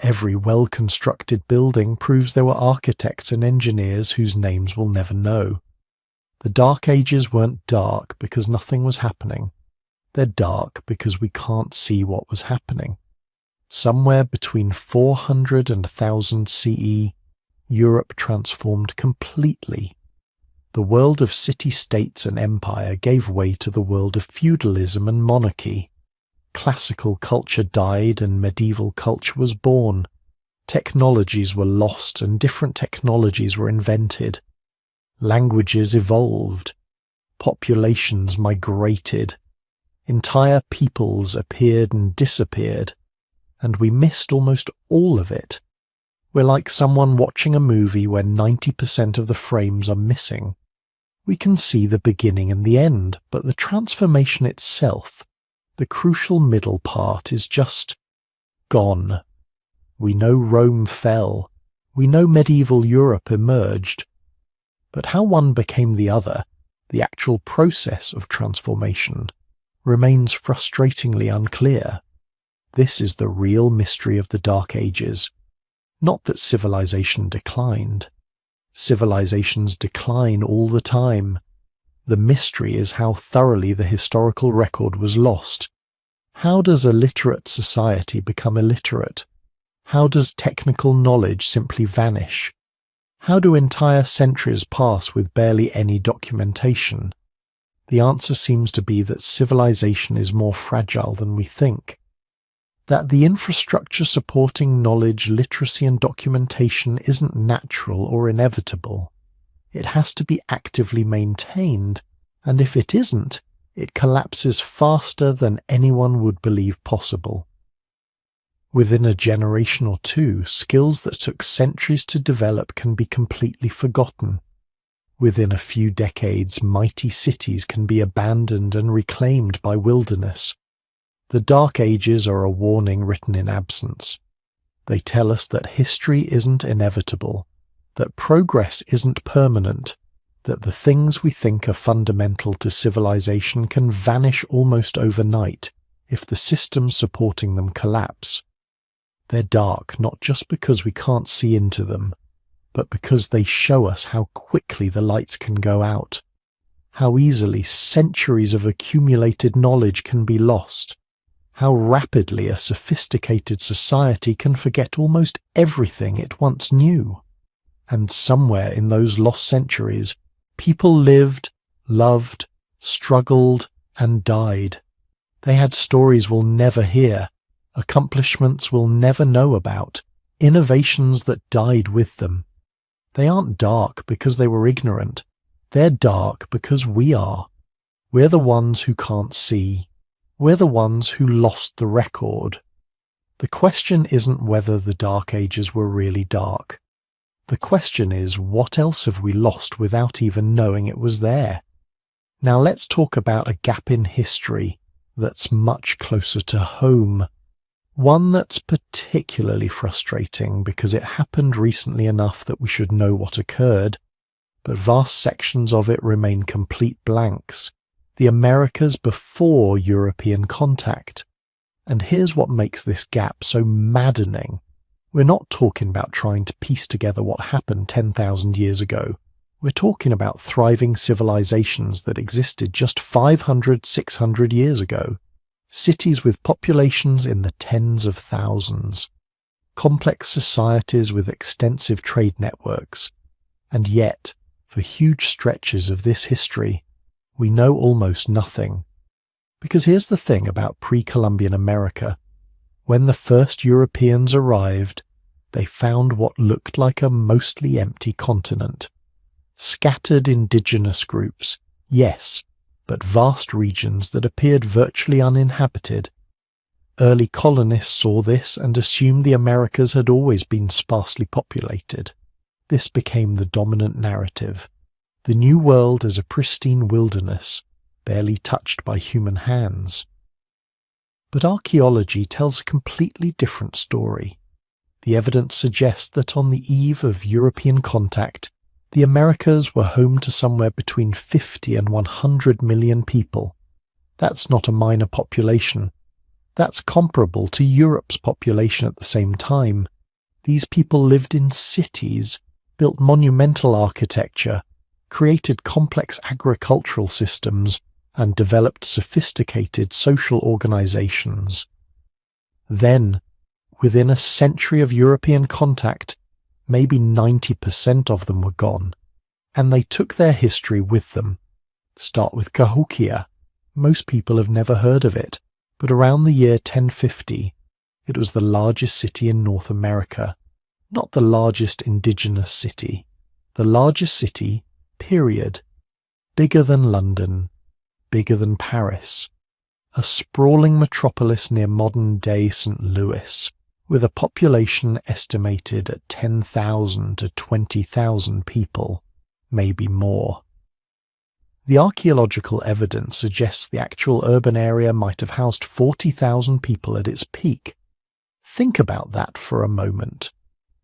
Every well-constructed building proves there were architects and engineers whose names we'll never know. The Dark Ages weren't dark because nothing was happening. They're dark because we can't see what was happening. Somewhere between 400 and 1000 CE, Europe transformed completely. The world of city-states and empire gave way to the world of feudalism and monarchy. Classical culture died and medieval culture was born. Technologies were lost and different technologies were invented. Languages evolved. Populations migrated. Entire peoples appeared and disappeared. And we missed almost all of it. We're like someone watching a movie where 90% of the frames are missing. We can see the beginning and the end, but the transformation itself, the crucial middle part, is just gone. We know Rome fell. We know medieval Europe emerged. But how one became the other, the actual process of transformation, remains frustratingly unclear. This is the real mystery of the Dark Ages. Not that civilization declined. Civilizations decline all the time. The mystery is how thoroughly the historical record was lost, How does a literate society become illiterate? How does technical knowledge simply vanish? How do entire centuries pass with barely any documentation? The answer seems to be that civilization is more fragile than we think. That the infrastructure supporting knowledge, literacy, and documentation isn't natural or inevitable. It has to be actively maintained, and if it isn't, it collapses faster than anyone would believe possible. Within a generation or two, skills that took centuries to develop can be completely forgotten. Within a few decades, mighty cities can be abandoned and reclaimed by wilderness. The Dark Ages are a warning written in absence. They tell us that history isn't inevitable, that progress isn't permanent, that the things we think are fundamental to civilization can vanish almost overnight if the systems supporting them collapse. They're dark not just because we can't see into them, but because they show us how quickly the lights can go out, how easily centuries of accumulated knowledge can be lost, how rapidly a sophisticated society can forget almost everything it once knew. And somewhere in those lost centuries, people lived, loved, struggled, and died. They had stories we'll never hear, accomplishments we'll never know about, innovations that died with them. They aren't dark because they were ignorant. They're dark because we are. We're the ones who can't see. We're the ones who lost the record. The question isn't whether the Dark Ages were really dark. The question is, what else have we lost without even knowing it was there? Now let's talk about a gap in history that's much closer to home. One that's particularly frustrating because it happened recently enough that we should know what occurred, but vast sections of it remain complete blanks. The Americas before European contact. And here's what makes this gap so maddening. We're not talking about trying to piece together what happened 10,000 years ago. We're talking about thriving civilizations that existed just 500, 600 years ago. Cities with populations in the tens of thousands. Complex societies with extensive trade networks. And yet, for huge stretches of this history, we know almost nothing. Because here's the thing about pre-Columbian America. When the first Europeans arrived, they found what looked like a mostly empty continent. Scattered indigenous groups, yes, but vast regions that appeared virtually uninhabited. Early colonists saw this and assumed the Americas had always been sparsely populated. This became the dominant narrative. The New World as a pristine wilderness, barely touched by human hands. But archaeology tells a completely different story. The evidence suggests that on the eve of European contact, the Americas were home to somewhere between 50 and 100 million people. That's not a minor population. That's comparable to Europe's population at the same time. These people lived in cities, built monumental architecture, created complex agricultural systems, and developed sophisticated social organizations. Then, within a century of European contact, maybe 90% of them were gone, and they took their history with them. Start with Cahokia. Most people have never heard of it, but around the year 1050, it was the largest city in North America. Not the largest indigenous city. The largest city, period. Bigger than London. Bigger than Paris. A sprawling metropolis near modern-day St. Louis, with a population estimated at 10,000 to 20,000 people, maybe more. The archaeological evidence suggests the actual urban area might have housed 40,000 people at its peak. Think about that for a moment.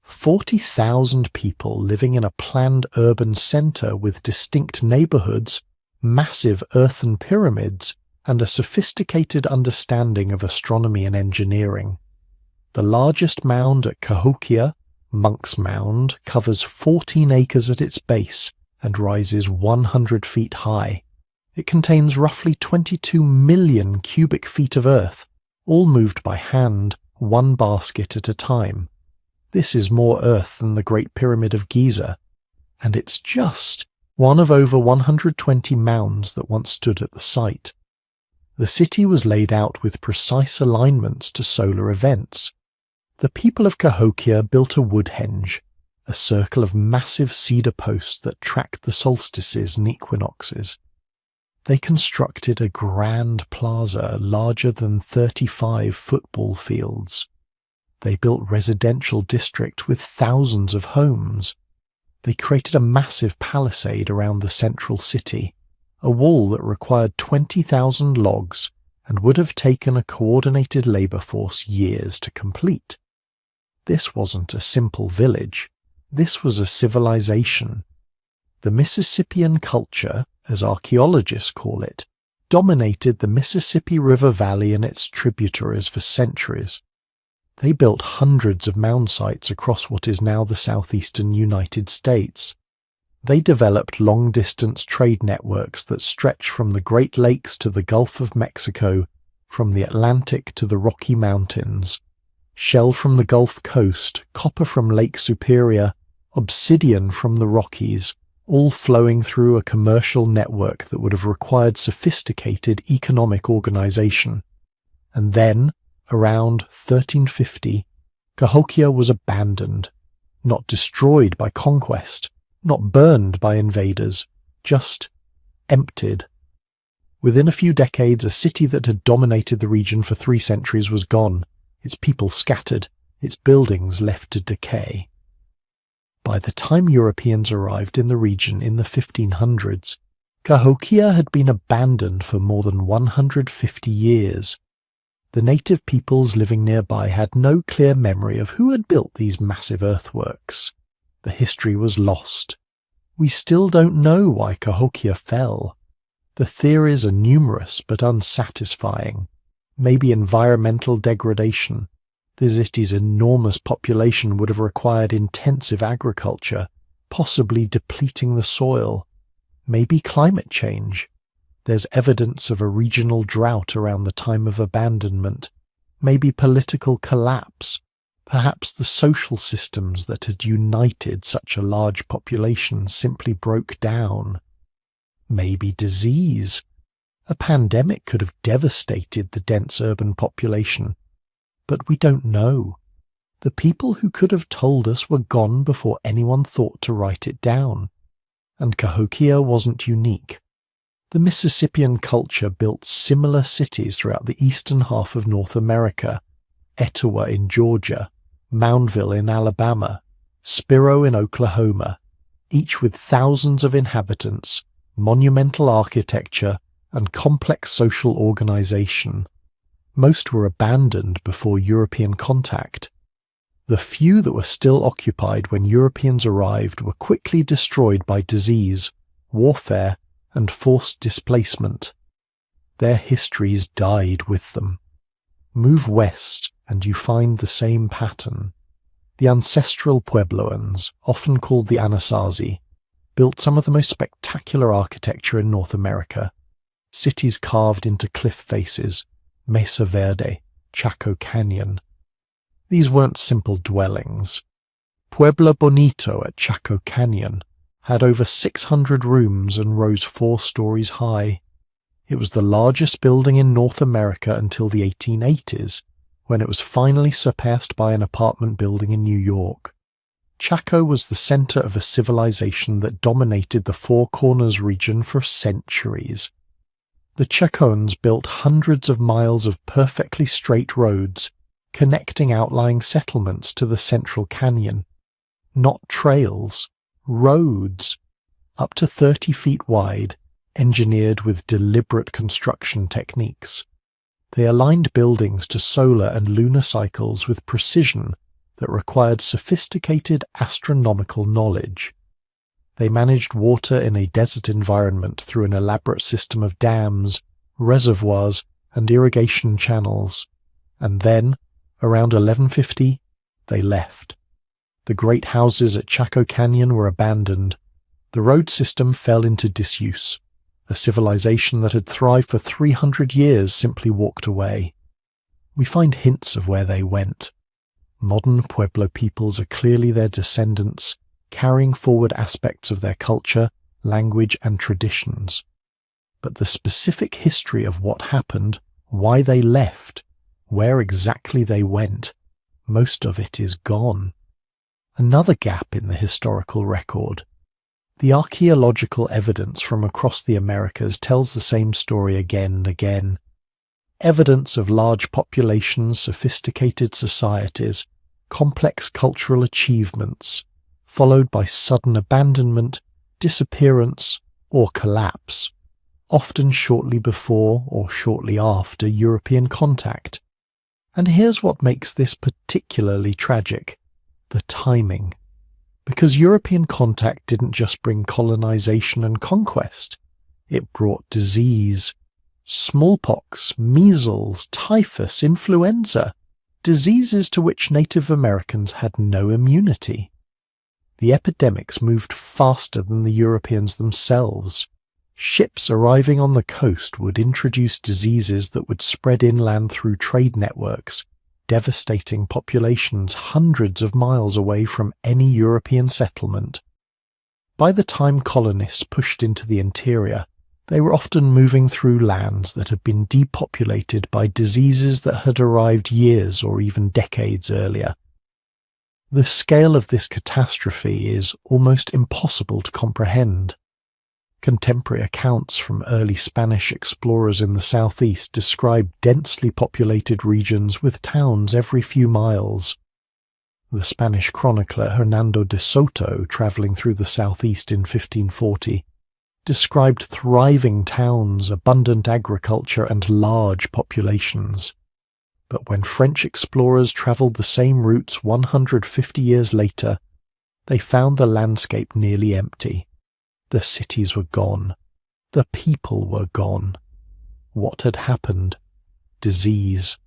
40,000 people living in a planned urban centre with distinct neighbourhoods, massive earthen pyramids, and a sophisticated understanding of astronomy and engineering. The largest mound at Cahokia, Monk's Mound, covers 14 acres at its base and rises 100 feet high. It contains roughly 22 million cubic feet of earth, all moved by hand, one basket at a time. This is more earth than the Great Pyramid of Giza, and it's just one of over 120 mounds that once stood at the site. The city was laid out with precise alignments to solar events. The people of Cahokia built a woodhenge, a circle of massive cedar posts that tracked the solstices and equinoxes. They constructed a grand plaza larger than 35 football fields. They built residential district with thousands of homes. They created a massive palisade around the central city, a wall that required 20,000 logs and would have taken a coordinated labor force years to complete. This wasn't a simple village. This was a civilization. The Mississippian culture, as archaeologists call it, dominated the Mississippi River Valley and its tributaries for centuries. They built hundreds of mound sites across what is now the southeastern United States. They developed long-distance trade networks that stretch from the Great Lakes to the Gulf of Mexico, from the Atlantic to the Rocky Mountains. Shell from the Gulf Coast, copper from Lake Superior, obsidian from the Rockies, all flowing through a commercial network that would have required sophisticated economic organization. And then, around 1350, Cahokia was abandoned, not destroyed by conquest, not burned by invaders, just emptied. Within a few decades, a city that had dominated the region for 3 centuries was gone, its people scattered, its buildings left to decay. By the time Europeans arrived in the region in the 1500s, Cahokia had been abandoned for more than 150 years. The native peoples living nearby had no clear memory of who had built these massive earthworks. The history was lost. We still don't know why Cahokia fell. The theories are numerous but unsatisfying. Maybe environmental degradation. The city's enormous population would have required intensive agriculture, possibly depleting the soil. Maybe climate change. There's evidence of a regional drought around the time of abandonment. Maybe political collapse. Perhaps the social systems that had united such a large population simply broke down. Maybe disease. A pandemic could have devastated the dense urban population. But we don't know. The people who could have told us were gone before anyone thought to write it down. And Cahokia wasn't unique. The Mississippian culture built similar cities throughout the eastern half of North America, Etowah in Georgia, Moundville in Alabama, Spiro in Oklahoma, each with thousands of inhabitants, monumental architecture, and complex social organization. Most were abandoned before European contact. The few that were still occupied when Europeans arrived were quickly destroyed by disease, warfare, and forced displacement. Their histories died with them. Move west and you find the same pattern. The ancestral Puebloans, often called the Anasazi, built some of the most spectacular architecture in North America. Cities carved into cliff faces, Mesa Verde, Chaco Canyon. These weren't simple dwellings. Pueblo Bonito at Chaco Canyon had over 600 rooms and rose 4 stories high. It was the largest building in North America until the 1880s, when it was finally surpassed by an apartment building in New York. Chaco was the center of a civilization that dominated the Four Corners region for centuries. The Chacoans built hundreds of miles of perfectly straight roads, connecting outlying settlements to the central canyon. Not trails, roads, up to 30 feet wide, engineered with deliberate construction techniques. They aligned buildings to solar and lunar cycles with precision that required sophisticated astronomical knowledge. They managed water in a desert environment through an elaborate system of dams, reservoirs, and irrigation channels. And then, around 1150, they left. The great houses at Chaco Canyon were abandoned. The road system fell into disuse. A civilization that had thrived for 300 years simply walked away. We find hints of where they went. Modern Pueblo peoples are clearly their descendants, carrying forward aspects of their culture, language, and traditions. But the specific history of what happened, why they left, where exactly they went, most of it is gone. Another gap in the historical record. The archaeological evidence from across the Americas tells the same story again and again. Evidence of large populations, sophisticated societies, complex cultural achievements, followed by sudden abandonment, disappearance, or collapse, often shortly before or shortly after European contact. And here's what makes this particularly tragic: the timing. Because European contact didn't just bring colonization and conquest, it brought disease. Smallpox, measles, typhus, influenza, diseases to which Native Americans had no immunity. The epidemics moved faster than the Europeans themselves. Ships arriving on the coast would introduce diseases that would spread inland through trade networks, devastating populations hundreds of miles away from any European settlement. By the time colonists pushed into the interior, they were often moving through lands that had been depopulated by diseases that had arrived years or even decades earlier. The scale of this catastrophe is almost impossible to comprehend. Contemporary accounts from early Spanish explorers in the southeast describe densely populated regions with towns every few miles. The Spanish chronicler Hernando de Soto, travelling through the southeast in 1540, described thriving towns, abundant agriculture, and large populations. But when French explorers travelled the same routes 150 years later, they found the landscape nearly empty. The cities were gone. The people were gone. What had happened? Disease.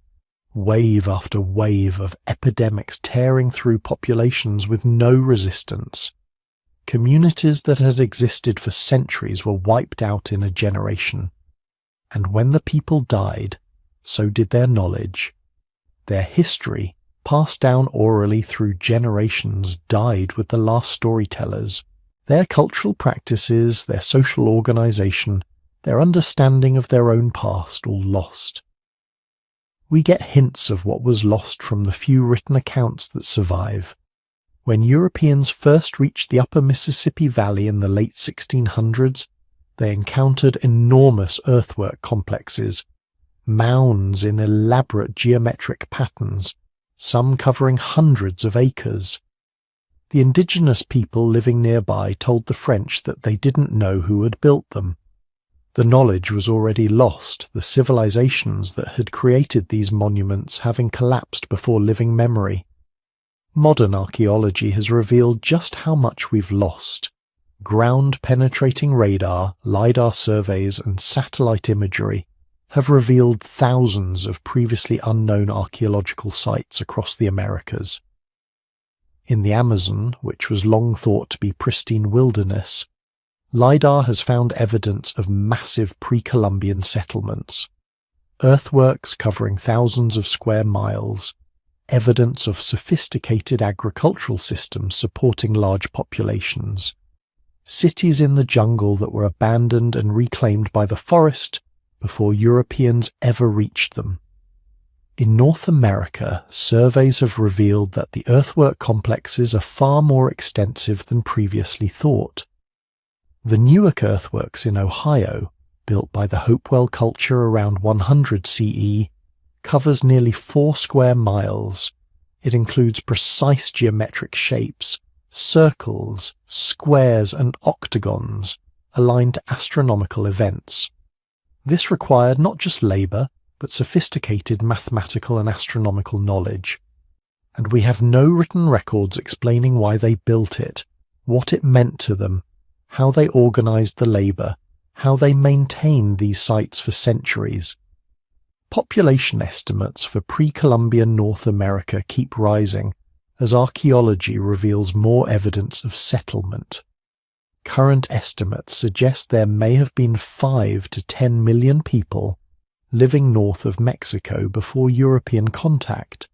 Wave after wave of epidemics tearing through populations with no resistance. Communities that had existed for centuries were wiped out in a generation. And when the people died, so did their knowledge. Their history, passed down orally through generations, died with the last storytellers. Their cultural practices, their social organization, their understanding of their own past, all lost. We get hints of what was lost from the few written accounts that survive. When Europeans first reached the upper Mississippi Valley in the late 1600s, they encountered enormous earthwork complexes, mounds in elaborate geometric patterns, some covering hundreds of acres. The indigenous people living nearby told the French that they didn't know who had built them. The knowledge was already lost, the civilizations that had created these monuments having collapsed before living memory. Modern archaeology has revealed just how much we've lost. Ground-penetrating radar, LiDAR surveys, and satellite imagery have revealed thousands of previously unknown archaeological sites across the Americas. In the Amazon, which was long thought to be pristine wilderness, LiDAR has found evidence of massive pre-Columbian settlements. Earthworks covering thousands of square miles, evidence of sophisticated agricultural systems supporting large populations, cities in the jungle that were abandoned and reclaimed by the forest before Europeans ever reached them. In North America, surveys have revealed that the earthwork complexes are far more extensive than previously thought. The Newark earthworks in Ohio, built by the Hopewell culture around 100 CE, covers nearly 4 square miles. It includes precise geometric shapes, circles, squares, and octagons aligned to astronomical events. This required not just labour, but sophisticated mathematical and astronomical knowledge. And we have no written records explaining why they built it, what it meant to them, how they organised the labour, how they maintained these sites for centuries. Population estimates for pre-Columbian North America keep rising as archaeology reveals more evidence of settlement. Current estimates suggest there may have been 5 to 10 million people living north of Mexico before European contact.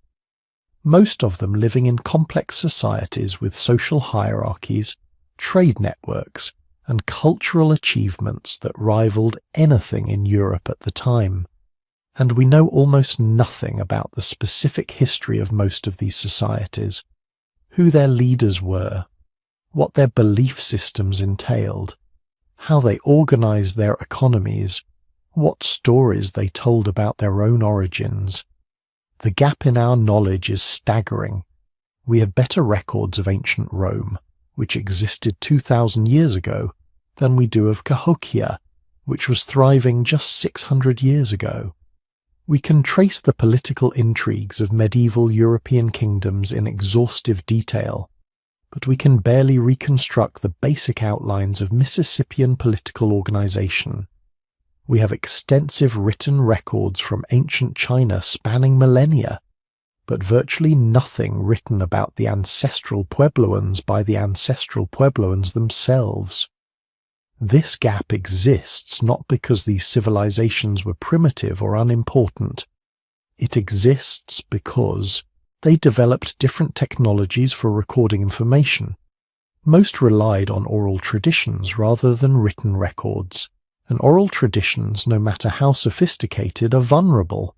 Most of them living in complex societies with social hierarchies, trade networks, and cultural achievements that rivaled anything in Europe at the time. And we know almost nothing about the specific history of most of these societies, who their leaders were, what their belief systems entailed, how they organized their economies, what stories they told about their own origins. The gap in our knowledge is staggering. We have better records of ancient Rome, which existed 2,000 years ago, than we do of Cahokia, which was thriving just 600 years ago. We can trace the political intrigues of medieval European kingdoms in exhaustive detail, but we can barely reconstruct the basic outlines of Mississippian political organization. We have extensive written records from ancient China spanning millennia, but virtually nothing written about the ancestral Puebloans by the ancestral Puebloans themselves. This gap exists not because these civilizations were primitive or unimportant. It exists because they developed different technologies for recording information. Most relied on oral traditions rather than written records, and oral traditions, no matter how sophisticated, are vulnerable.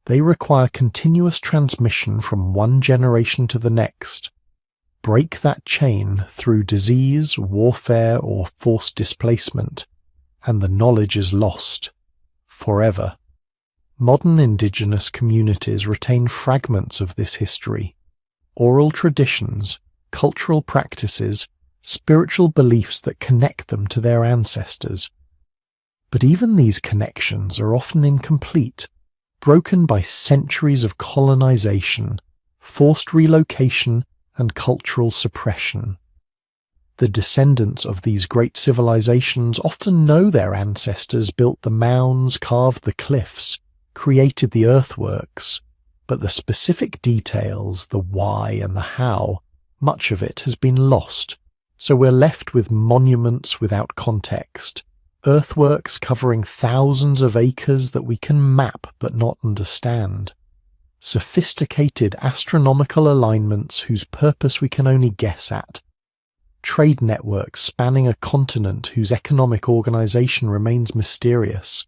They require continuous transmission from one generation to the next. Break that chain through disease, warfare, or forced displacement, and the knowledge is lost forever. Modern indigenous communities retain fragments of this history, oral traditions, cultural practices, spiritual beliefs that connect them to their ancestors. But even these connections are often incomplete, broken by centuries of colonization, forced relocation, and cultural suppression. The descendants of these great civilizations often know their ancestors built the mounds, carved the cliffs, created the earthworks, but the specific details, the why and the how, much of it has been lost, so we're left with monuments without context, earthworks covering thousands of acres that we can map but not understand. Sophisticated astronomical alignments whose purpose we can only guess at, trade networks spanning a continent whose economic organization remains mysterious,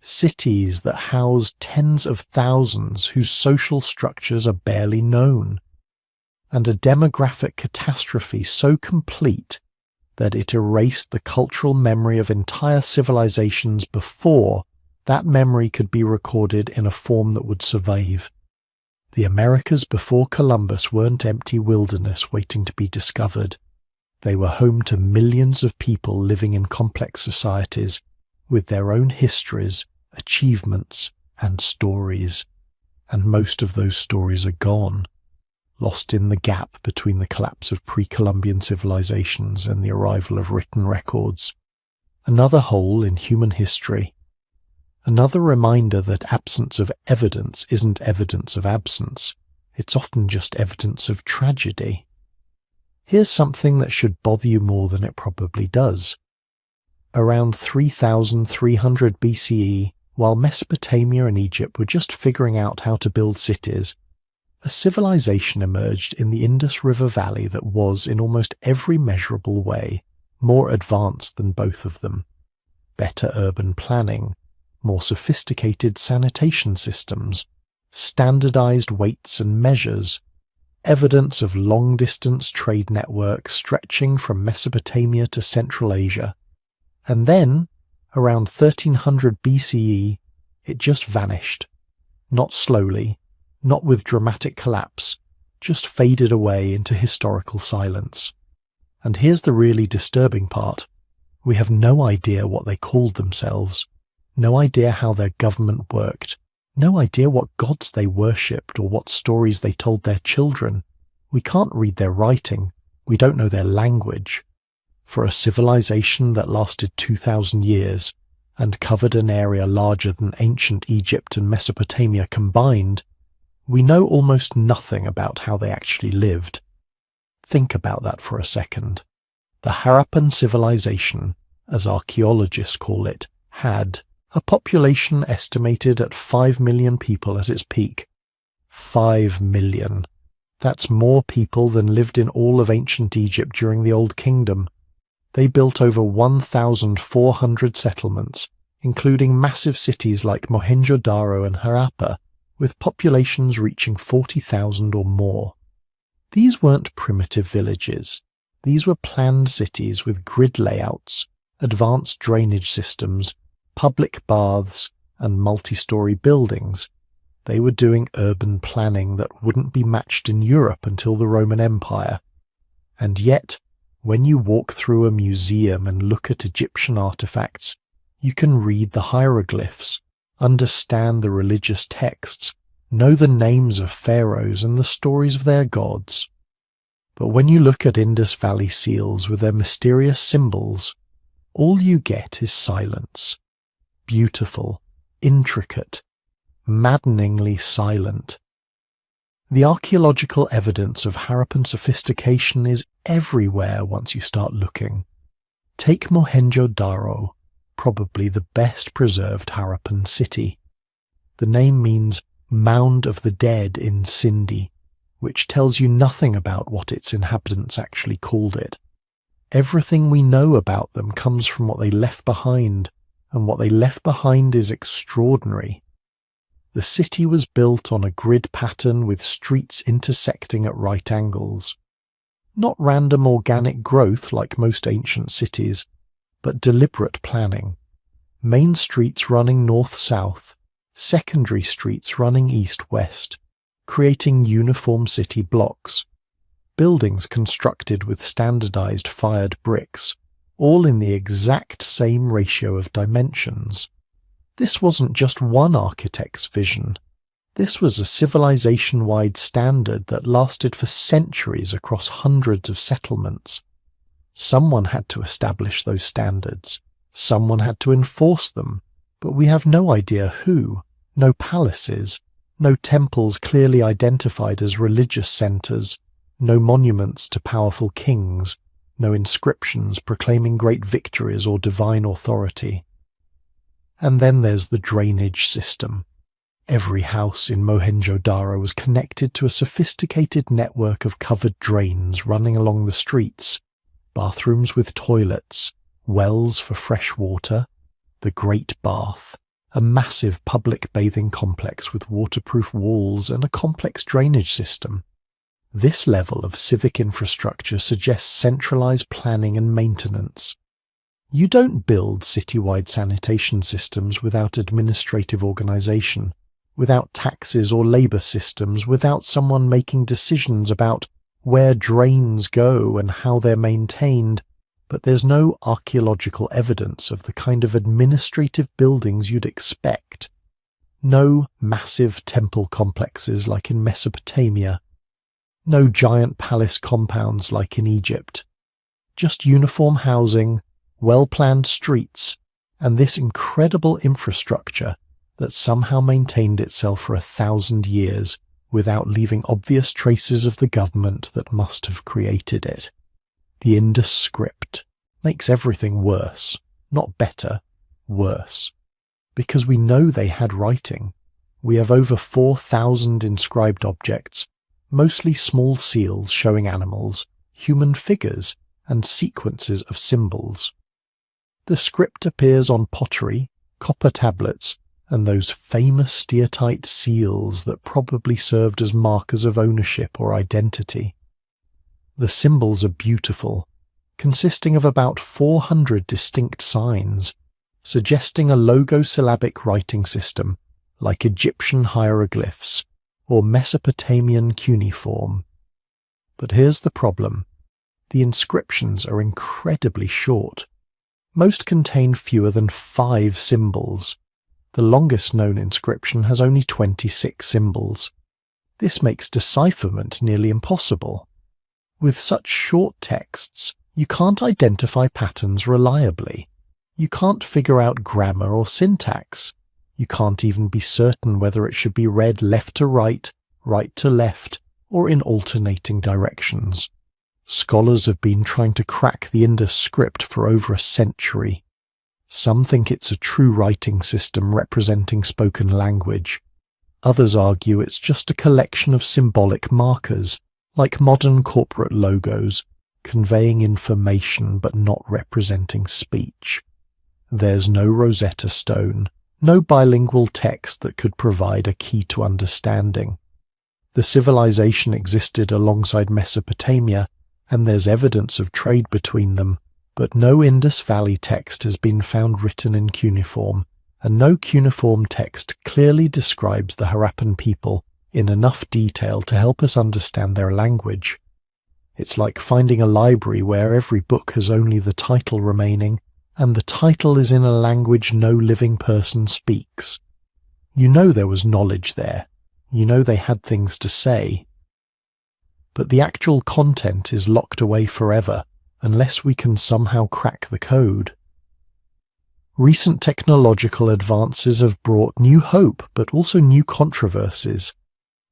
cities that house tens of thousands whose social structures are barely known, and a demographic catastrophe so complete that it erased the cultural memory of entire civilizations before that memory could be recorded in a form that would survive. The Americas before Columbus weren't empty wilderness waiting to be discovered. They were home to millions of people living in complex societies with their own histories, achievements, and stories. And most of those stories are gone, lost in the gap between the collapse of pre-Columbian civilizations and the arrival of written records. Another hole in human history. Another reminder that absence of evidence isn't evidence of absence. It's often just evidence of tragedy. Here's something that should bother you more than it probably does. Around 3300 BCE, while Mesopotamia and Egypt were just figuring out how to build cities, a civilization emerged in the Indus River Valley that was, in almost every measurable way, more advanced than both of them. Better urban planning, more sophisticated sanitation systems, standardized weights and measures, evidence of long-distance trade networks stretching from Mesopotamia to Central Asia. And then, around 1300 BCE, it just vanished. Not slowly, not with dramatic collapse, just faded away into historical silence. And here's the really disturbing part. We have no idea what they called themselves, no idea how their government worked, no idea what gods they worshipped or what stories they told their children. We can't read their writing, we don't know their language. For a civilization that lasted 2,000 years and covered an area larger than ancient Egypt and Mesopotamia combined, we know almost nothing about how they actually lived. Think about that for a second. The Harappan civilization, as archaeologists call it, had, A population estimated at 5 million people at its peak. 5 million. That's more people than lived in all of ancient Egypt during the Old Kingdom. They built over 1,400 settlements, including massive cities like Mohenjo-Daro and Harappa, with populations reaching 40,000 or more. These weren't primitive villages. These were planned cities with grid layouts, advanced drainage systems, public baths, and multi-story buildings. They were doing urban planning that wouldn't be matched in Europe until the Roman Empire. And yet, when you walk through a museum and look at Egyptian artifacts, you can read the hieroglyphs, understand the religious texts, know the names of pharaohs and the stories of their gods. But when you look at Indus Valley seals with their mysterious symbols, all you get is silence. Beautiful, intricate, maddeningly silent. The archaeological evidence of Harappan sophistication is everywhere once you start looking. Take Mohenjo-Daro, probably the best preserved Harappan city. The name means Mound of the Dead in Sindhi, which tells you nothing about what its inhabitants actually called it. Everything we know about them comes from what they left behind, and what they left behind is extraordinary. The city was built on a grid pattern with streets intersecting at right angles. Not random organic growth like most ancient cities, but deliberate planning. Main streets running north-south, secondary streets running east-west, creating uniform city blocks. Buildings constructed with standardized fired bricks, all in the exact same ratio of dimensions. This wasn't just one architect's vision. This was a civilization-wide standard that lasted for centuries across hundreds of settlements. Someone had to establish those standards. Someone had to enforce them. But we have no idea who. No palaces. No temples clearly identified as religious centers. No monuments to powerful kings. No inscriptions proclaiming great victories or divine authority. And then there's the drainage system. Every house in Mohenjo-Daro was connected to a sophisticated network of covered drains running along the streets, bathrooms with toilets, wells for fresh water, the Great Bath, a massive public bathing complex with waterproof walls and a complex drainage system. This level of civic infrastructure suggests centralized planning and maintenance. You don't build citywide sanitation systems without administrative organization, without taxes or labor systems, without someone making decisions about where drains go and how they're maintained, but there's no archaeological evidence of the kind of administrative buildings you'd expect. No massive temple complexes like in Mesopotamia. No giant palace compounds like in Egypt. Just uniform housing, well-planned streets, and this incredible infrastructure that somehow maintained itself for 1,000 years without leaving obvious traces of the government that must have created it. The Indus script makes everything worse, not better, worse. Because we know they had writing. We have over 4,000 inscribed objects, mostly small seals showing animals, human figures, and sequences of symbols. The script appears on pottery, copper tablets, and those famous steatite seals that probably served as markers of ownership or identity. The symbols are beautiful, consisting of about 400 distinct signs, suggesting a logosyllabic writing system like Egyptian hieroglyphs or Mesopotamian cuneiform. But here's the problem. The inscriptions are incredibly short. Most contain fewer than 5 symbols. The longest known inscription has only 26 symbols. This makes decipherment nearly impossible. With such short texts, you can't identify patterns reliably. You can't figure out grammar or syntax. You can't even be certain whether it should be read left to right to left, or in alternating directions. Scholars have been trying to crack the Indus script for over a century. Some think it's a true writing system representing spoken language. Others argue it's just a collection of symbolic markers, like modern corporate logos, conveying information but not representing speech. There's no Rosetta Stone, no bilingual text that could provide a key to understanding. The civilization existed alongside Mesopotamia, and there's evidence of trade between them, but no Indus Valley text has been found written in cuneiform, and no cuneiform text clearly describes the Harappan people in enough detail to help us understand their language. It's like finding a library where every book has only the title remaining, and the title is in a language no living person speaks. You know there was knowledge there. You know they had things to say. But the actual content is locked away forever, unless we can somehow crack the code. Recent technological advances have brought new hope, but also new controversies.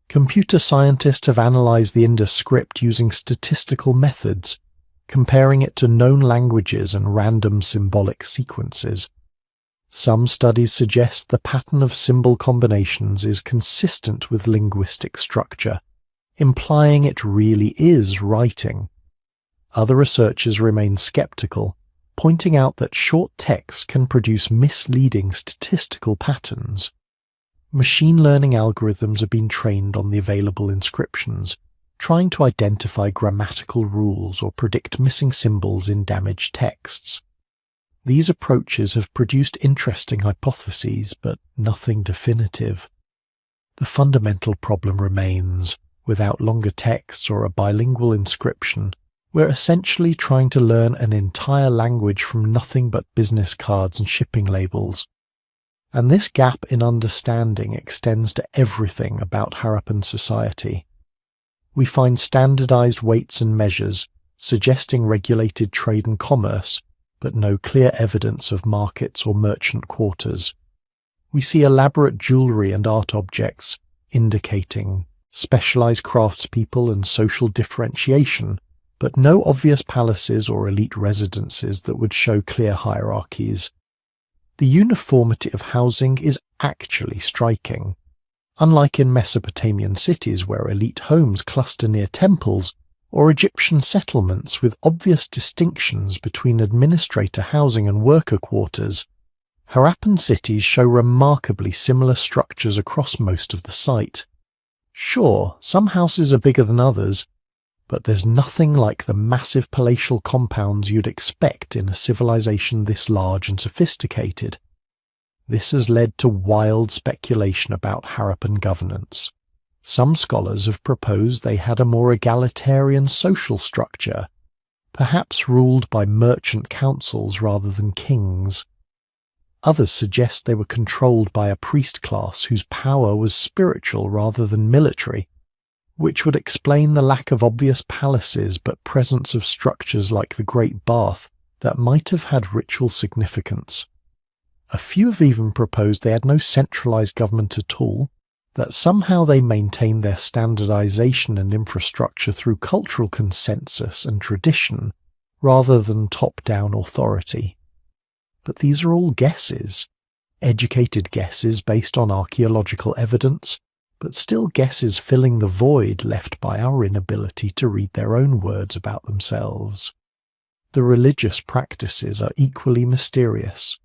Computer scientists have analyzed the Indus script using statistical methods, comparing it to known languages and random symbolic sequences. Some studies suggest the pattern of symbol combinations is consistent with linguistic structure, implying it really is writing. Other researchers remain skeptical, pointing out that short text can produce misleading statistical patterns. Machine learning algorithms have been trained on the available inscriptions, trying to identify grammatical rules or predict missing symbols in damaged texts. These approaches have produced interesting hypotheses, but nothing definitive. The fundamental problem remains: without longer texts or a bilingual inscription, we're essentially trying to learn an entire language from nothing but business cards and shipping labels. And this gap in understanding extends to everything about Harappan society. We find standardized weights and measures, suggesting regulated trade and commerce, but no clear evidence of markets or merchant quarters. We see elaborate jewelry and art objects, indicating specialized craftspeople and social differentiation, but no obvious palaces or elite residences that would show clear hierarchies. The uniformity of housing is actually striking. Unlike in Mesopotamian cities where elite homes cluster near temples, or Egyptian settlements with obvious distinctions between administrator housing and worker quarters, Harappan cities show remarkably similar structures across most of the site. Sure, some houses are bigger than others, but there's nothing like the massive palatial compounds you'd expect in a civilization this large and sophisticated. This has led to wild speculation about Harappan governance. Some scholars have proposed they had a more egalitarian social structure, perhaps ruled by merchant councils rather than kings. Others suggest they were controlled by a priest class whose power was spiritual rather than military, which would explain the lack of obvious palaces but presence of structures like the Great Bath that might have had ritual significance. A few have even proposed they had no centralized government at all, that somehow they maintained their standardization and infrastructure through cultural consensus and tradition rather than top-down authority. But these are all guesses, educated guesses based on archaeological evidence, but still guesses filling the void left by our inability to read their own words about themselves. The religious practices are equally mysterious.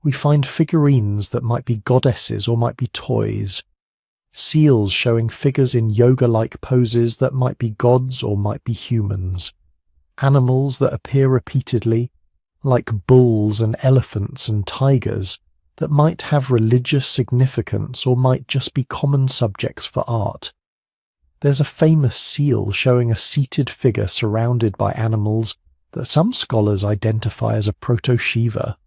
We find figurines that might be goddesses or might be toys, seals showing figures in yoga-like poses that might be gods or might be humans, animals that appear repeatedly, like bulls and elephants and tigers, that might have religious significance or might just be common subjects for art. There's a famous seal showing a seated figure surrounded by animals that some scholars identify as a proto-Shiva,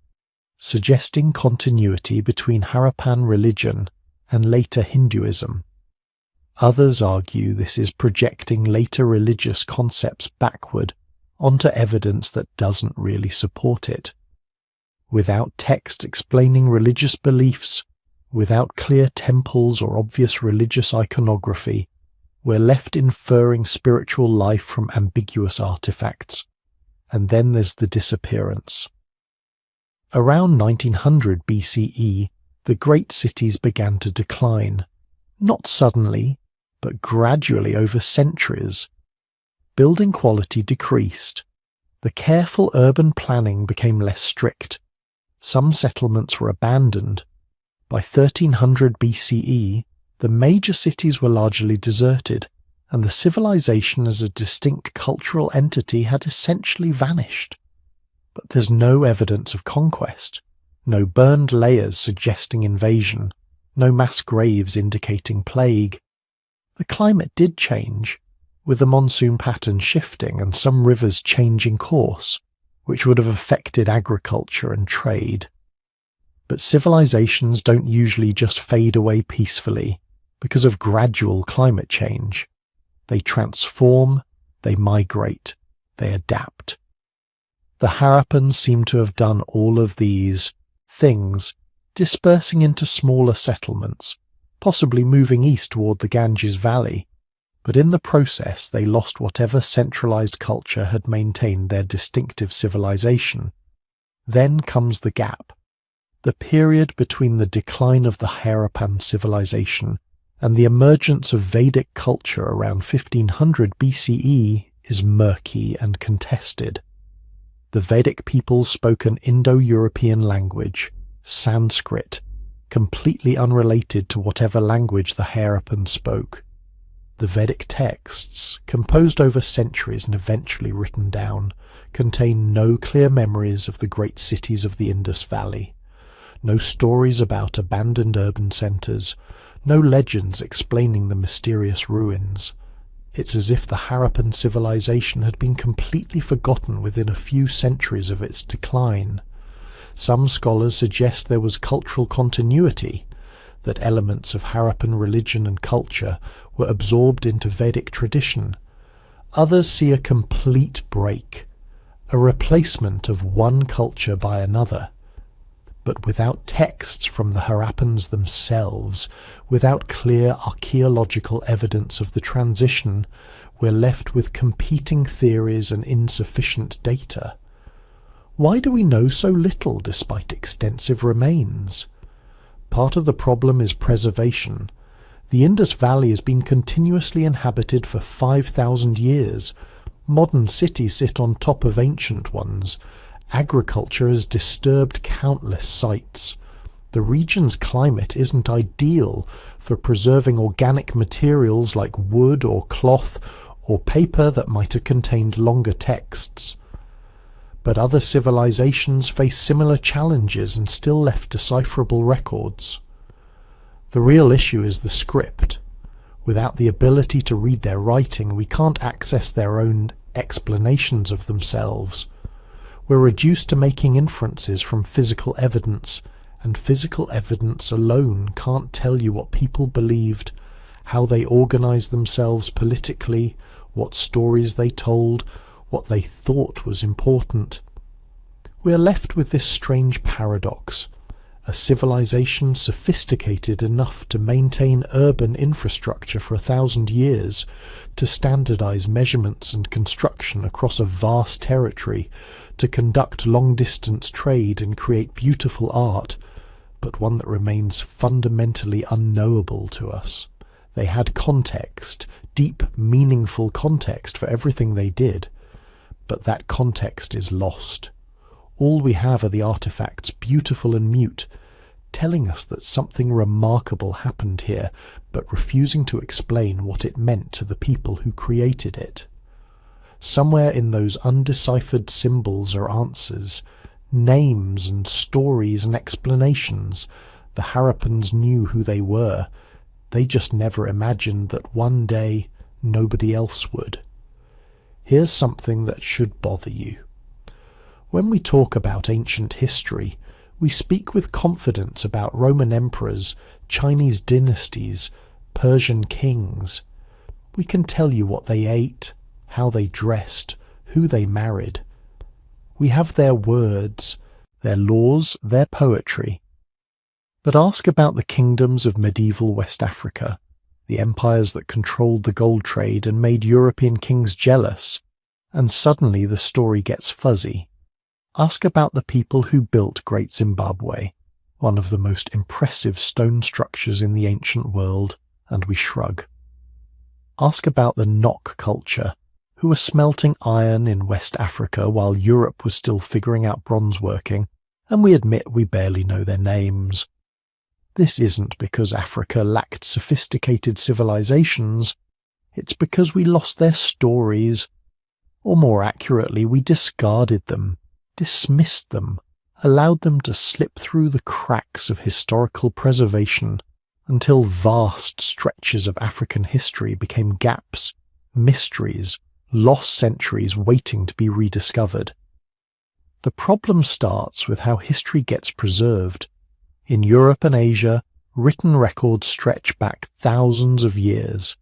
suggesting continuity between Harappan religion and later Hinduism. Others argue this is projecting later religious concepts backward onto evidence that doesn't really support it. Without text explaining religious beliefs, without clear temples or obvious religious iconography, we're left inferring spiritual life from ambiguous artifacts. And then there's the disappearance. Around 1900 BCE, the great cities began to decline, not suddenly, but gradually over centuries. Building quality decreased. The careful urban planning became less strict. Some settlements were abandoned. By 1300 BCE, the major cities were largely deserted, and the civilization as a distinct cultural entity had essentially vanished. But there's no evidence of conquest, no burned layers suggesting invasion, no mass graves indicating plague. The climate did change, with the monsoon pattern shifting and some rivers changing course, which would have affected agriculture and trade. But civilizations don't usually just fade away peacefully because of gradual climate change. They transform, they migrate, they adapt. The Harappans seem to have done all of these things, dispersing into smaller settlements, possibly moving east toward the Ganges Valley, but in the process they lost whatever centralized culture had maintained their distinctive civilization. Then comes the gap. The period between the decline of the Harappan civilization and the emergence of Vedic culture around 1500 BCE is murky and contested. The Vedic peoples spoke an Indo-European language, Sanskrit, completely unrelated to whatever language the Harappans spoke. The Vedic texts, composed over centuries and eventually written down, contain no clear memories of the great cities of the Indus Valley, no stories about abandoned urban centres, no legends explaining the mysterious ruins. It's as if the Harappan civilization had been completely forgotten within a few centuries of its decline. Some scholars suggest there was cultural continuity, that elements of Harappan religion and culture were absorbed into Vedic tradition. Others see a complete break, a replacement of one culture by another. But without texts from the Harappans themselves, without clear archaeological evidence of the transition, we're left with competing theories and insufficient data. Why do we know so little despite extensive remains? Part of the problem is preservation. The Indus Valley has been continuously inhabited for 5,000 years. Modern cities sit on top of ancient ones. Agriculture has disturbed countless sites. The region's climate isn't ideal for preserving organic materials like wood or cloth or paper that might have contained longer texts. But other civilizations face similar challenges and still left decipherable records. The real issue is the script. Without the ability to read their writing, we can't access their own explanations of themselves. We're reduced to making inferences from physical evidence, and physical evidence alone can't tell you what people believed, how they organized themselves politically, what stories they told, what they thought was important. We are left with this strange paradox: a civilization sophisticated enough to maintain urban infrastructure for 1,000 years, to standardize measurements and construction across a vast territory, to conduct long-distance trade and create beautiful art, but one that remains fundamentally unknowable to us. They had context, deep, meaningful context for everything they did, but that context is lost. All we have are the artifacts, beautiful and mute, telling us that something remarkable happened here, but refusing to explain what it meant to the people who created it. Somewhere in those undeciphered symbols are answers, names and stories and explanations. The Harappans knew who they were. They just never imagined that one day nobody else would. Here's something that should bother you. When we talk about ancient history, we speak with confidence about Roman emperors, Chinese dynasties, Persian kings. We can tell you what they ate, how they dressed, who they married. We have their words, their laws, their poetry. But ask about the kingdoms of medieval West Africa, the empires that controlled the gold trade and made European kings jealous, and suddenly the story gets fuzzy. Ask about the people who built Great Zimbabwe, one of the most impressive stone structures in the ancient world, and we shrug. Ask about the Nok culture, who were smelting iron in West Africa while Europe was still figuring out bronze working, and we admit we barely know their names. This isn't because Africa lacked sophisticated civilizations, it's because we lost their stories, or more accurately, we discarded them, dismissed them, allowed them to slip through the cracks of historical preservation until vast stretches of African history became gaps, mysteries, lost centuries waiting to be rediscovered. The problem starts with how history gets preserved. In Europe and Asia, written records stretch back thousands of years.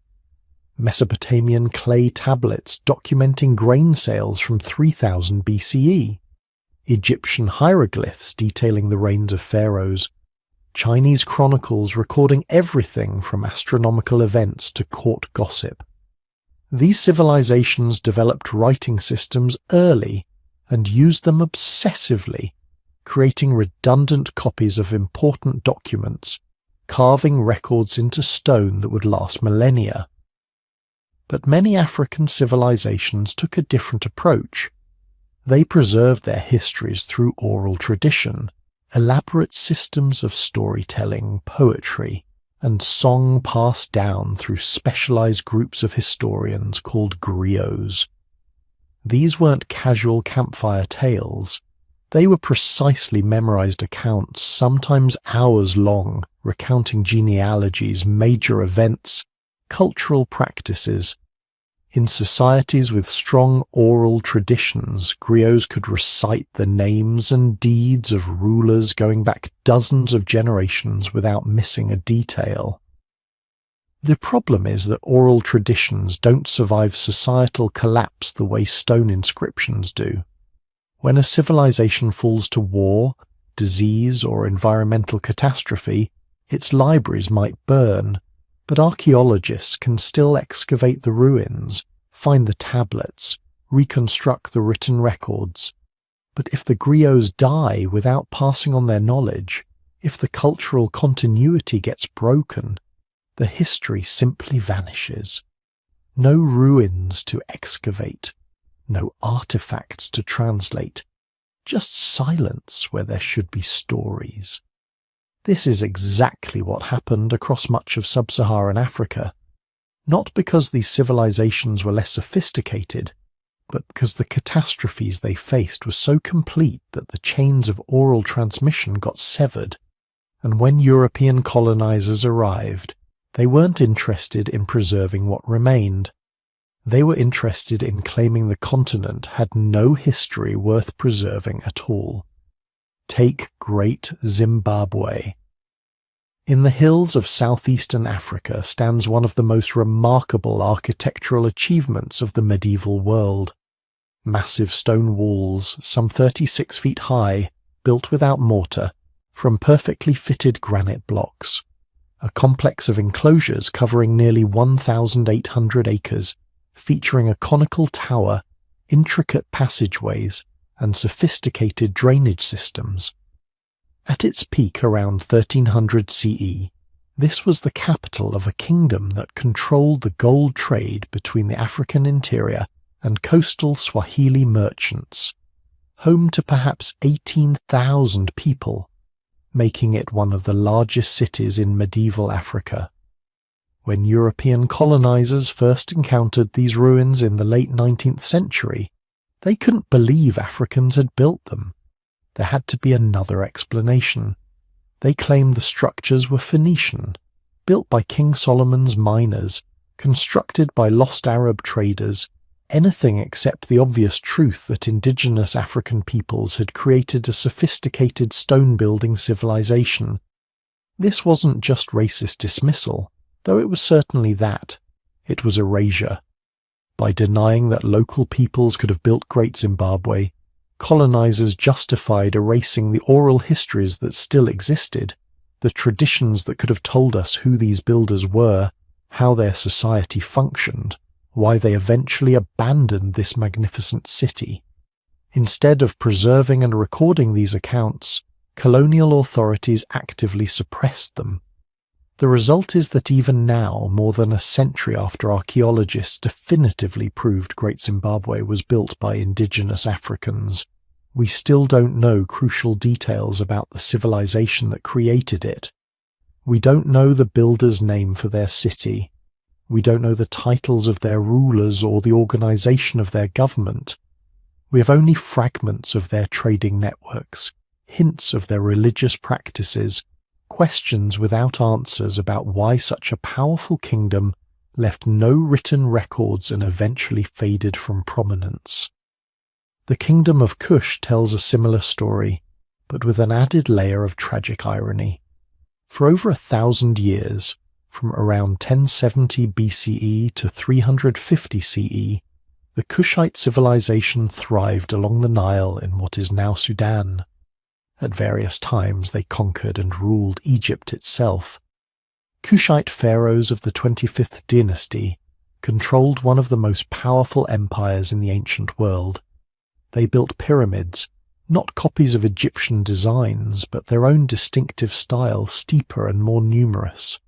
Mesopotamian clay tablets documenting grain sales from 3000 BCE. Egyptian hieroglyphs detailing the reigns of pharaohs. Chinese chronicles recording everything from astronomical events to court gossip. These civilizations developed writing systems early and used them obsessively, creating redundant copies of important documents, carving records into stone that would last millennia. But many African civilizations took a different approach. They preserved their histories through oral tradition, elaborate systems of storytelling, poetry, and song passed down through specialized groups of historians called griots. These weren't casual campfire tales. They were precisely memorized accounts, sometimes hours long, recounting genealogies, major events, cultural practices. In societies with strong oral traditions, griots could recite the names and deeds of rulers going back dozens of generations without missing a detail. The problem is that oral traditions don't survive societal collapse the way stone inscriptions do. When a civilization falls to war, disease, or environmental catastrophe, its libraries might burn, but archaeologists can still excavate the ruins, find the tablets, reconstruct the written records. But if the griots die without passing on their knowledge, if the cultural continuity gets broken, the history simply vanishes. No ruins to excavate, no artifacts to translate, just silence where there should be stories. This is exactly what happened across much of sub-Saharan Africa, not because these civilizations were less sophisticated, but because the catastrophes they faced were so complete that the chains of oral transmission got severed, and when European colonizers arrived, they weren't interested in preserving what remained. They were interested in claiming the continent had no history worth preserving at all. Take Great Zimbabwe. In the hills of southeastern Africa stands one of the most remarkable architectural achievements of the medieval world. Massive stone walls, some 36 feet high, built without mortar, from perfectly fitted granite blocks. A complex of enclosures covering nearly 1,800 acres, featuring a conical tower, intricate passageways, and sophisticated drainage systems. At its peak around 1300 CE, this was the capital of a kingdom that controlled the gold trade between the African interior and coastal Swahili merchants, home to perhaps 18,000 people, making it one of the largest cities in medieval Africa. When European colonizers first encountered these ruins in the late 19th century, they couldn't believe Africans had built them. There had to be another explanation. They claimed the structures were Phoenician, built by King Solomon's miners, constructed by lost Arab traders, anything except the obvious truth that indigenous African peoples had created a sophisticated stone-building civilization. This wasn't just racist dismissal, though it was certainly that. It was erasure. By denying that local peoples could have built Great Zimbabwe, colonizers justified erasing the oral histories that still existed, the traditions that could have told us who these builders were, how their society functioned, why they eventually abandoned this magnificent city. Instead of preserving and recording these accounts, colonial authorities actively suppressed them. The result is that even now, more than a century after archaeologists definitively proved Great Zimbabwe was built by indigenous Africans, we still don't know crucial details about the civilization that created it. We don't know the builder's name for their city. We don't know the titles of their rulers or the organization of their government. We have only fragments of their trading networks, hints of their religious practices, questions without answers about why such a powerful kingdom left no written records and eventually faded from prominence. The kingdom of Kush tells a similar story, but with an added layer of tragic irony. For over 1,000 years, from around 1070 BCE to 350 CE, the Kushite civilization thrived along the Nile in what is now Sudan. At various times they conquered and ruled Egypt itself. Kushite pharaohs of the 25th dynasty controlled one of the most powerful empires in the ancient world. They built pyramids, not copies of Egyptian designs, but their own distinctive style, steeper and more numerous.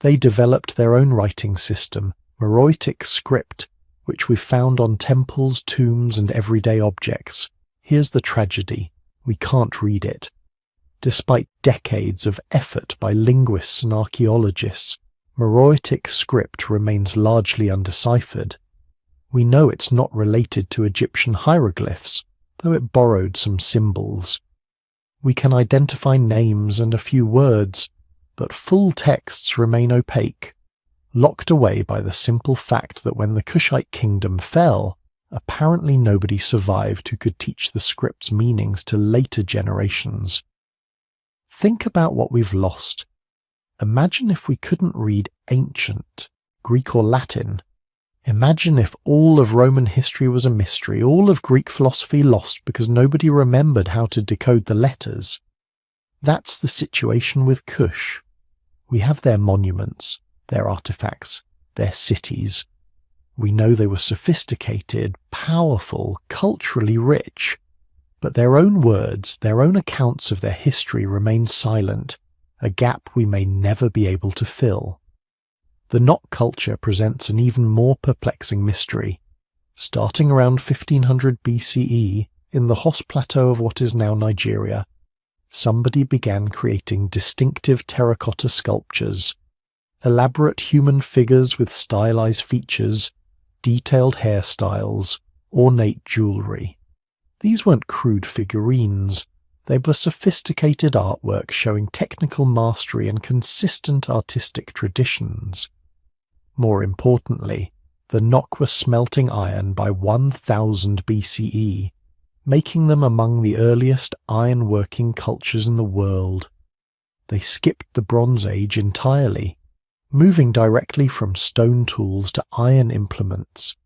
They developed their own writing system, Meroitic script, which we've found on temples, tombs, and everyday objects. Here's the tragedy. We can't read it. Despite decades of effort by linguists and archaeologists, Meroitic script remains largely undeciphered. We know it's not related to Egyptian hieroglyphs, though it borrowed some symbols. We can identify names and a few words, but full texts remain opaque, locked away by the simple fact that when the Kushite kingdom fell, apparently nobody survived who could teach the script's meanings to later generations. Think about what we've lost. Imagine if we couldn't read ancient, Greek or Latin. Imagine if all of Roman history was a mystery, all of Greek philosophy lost because nobody remembered how to decode the letters. That's the situation with Kush. We have their monuments, their artifacts, their cities. We know they were sophisticated, powerful, culturally rich, but their own words, their own accounts of their history remain silent, a gap we may never be able to fill. The Nok culture presents an even more perplexing mystery. Starting around 1500 BCE, in the Hos Plateau of what is now Nigeria, somebody began creating distinctive terracotta sculptures, elaborate human figures with stylized features, detailed hairstyles, ornate jewelry. These weren't crude figurines. They were sophisticated artwork showing technical mastery and consistent artistic traditions. More importantly, the Nok were smelting iron by 1000 BCE, making them among the earliest iron-working cultures in the world. They skipped the Bronze Age entirely, moving directly from stone tools to iron implements.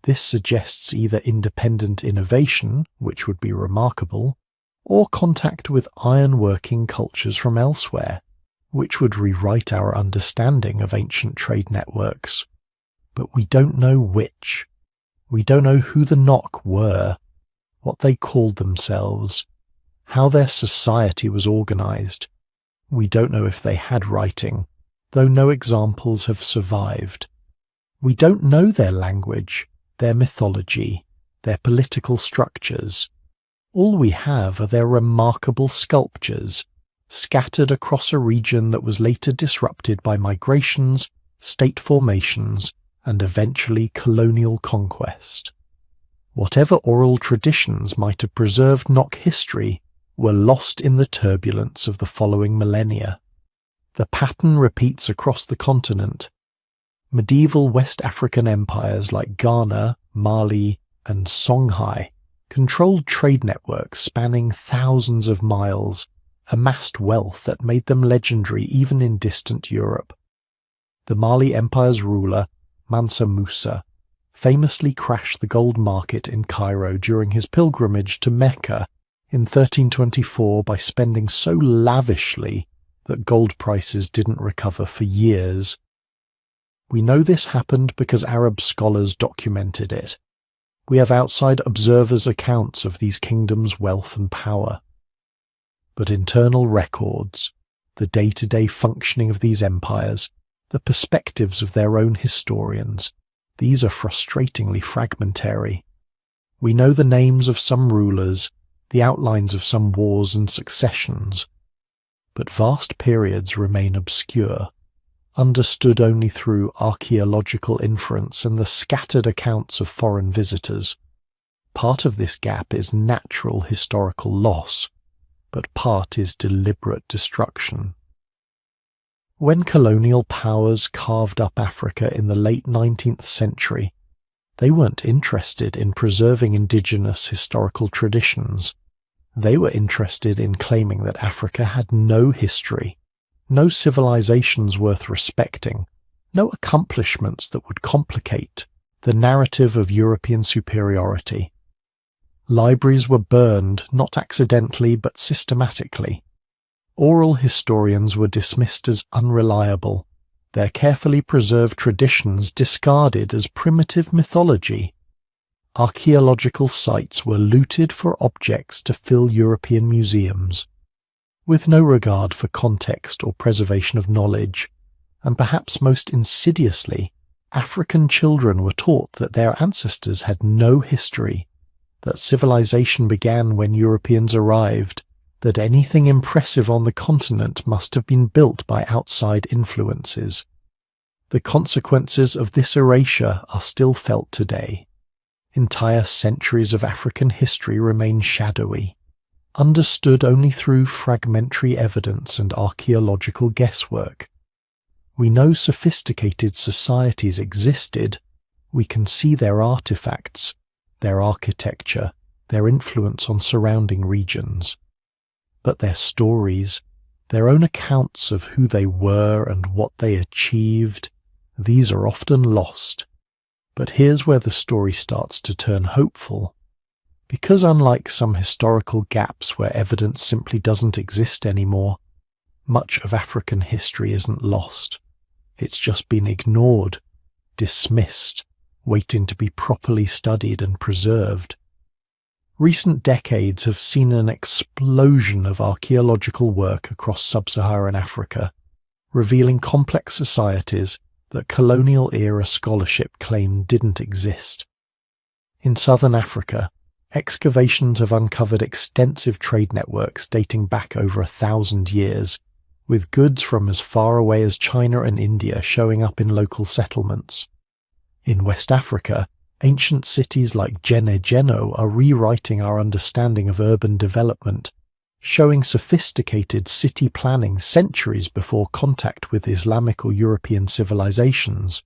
This suggests either independent innovation, which would be remarkable, or contact with iron-working cultures from elsewhere, which would rewrite our understanding of ancient trade networks. But we don't know which. We don't know who the Nok were, what they called themselves, how their society was organized. We don't know if they had writing, though no examples have survived. We don't know their language, their mythology, their political structures. All we have are their remarkable sculptures, scattered across a region that was later disrupted by migrations, state formations, and eventually colonial conquest. Whatever oral traditions might have preserved Nok history were lost in the turbulence of the following millennia. The pattern repeats across the continent. Medieval West African empires like Ghana, Mali, and Songhai controlled trade networks spanning thousands of miles, amassed wealth that made them legendary even in distant Europe. The Mali Empire's ruler, Mansa Musa, famously crashed the gold market in Cairo during his pilgrimage to Mecca in 1324 by spending so lavishly that gold prices didn't recover for years. We know this happened because Arab scholars documented it. We have outside observers' accounts of these kingdoms' wealth and power. But internal records, the day-to-day functioning of these empires, the perspectives of their own historians, these are frustratingly fragmentary. We know the names of some rulers, the outlines of some wars and successions, but vast periods remain obscure, understood only through archaeological inference and the scattered accounts of foreign visitors. Part of this gap is natural historical loss, but part is deliberate destruction. When colonial powers carved up Africa in the late 19th century, they weren't interested in preserving indigenous historical traditions. They were interested in claiming that Africa had no history, no civilizations worth respecting, no accomplishments that would complicate the narrative of European superiority. Libraries were burned, not accidentally but systematically. Oral historians were dismissed as unreliable, their carefully preserved traditions discarded as primitive mythology. Archaeological sites were looted for objects to fill European museums, with no regard for context or preservation of knowledge, and perhaps most insidiously, African children were taught that their ancestors had no history, that civilization began when Europeans arrived, that anything impressive on the continent must have been built by outside influences. The consequences of this erasure are still felt today. Entire centuries of African history remain shadowy, understood only through fragmentary evidence and archaeological guesswork. We know sophisticated societies existed, we can see their artifacts, their architecture, their influence on surrounding regions. But their stories, their own accounts of who they were and what they achieved, these are often lost. But here's where the story starts to turn hopeful. Because unlike some historical gaps where evidence simply doesn't exist anymore, much of African history isn't lost. It's just been ignored, dismissed, waiting to be properly studied and preserved. Recent decades have seen an explosion of archaeological work across sub-Saharan Africa, revealing complex societies that colonial-era scholarship claimed didn't exist. In southern Africa, excavations have uncovered extensive trade networks dating back over 1,000 years, with goods from as far away as China and India showing up in local settlements. In West Africa, ancient cities like Gene are rewriting our understanding of urban development, showing sophisticated city planning centuries before contact with Islamic or European civilizations.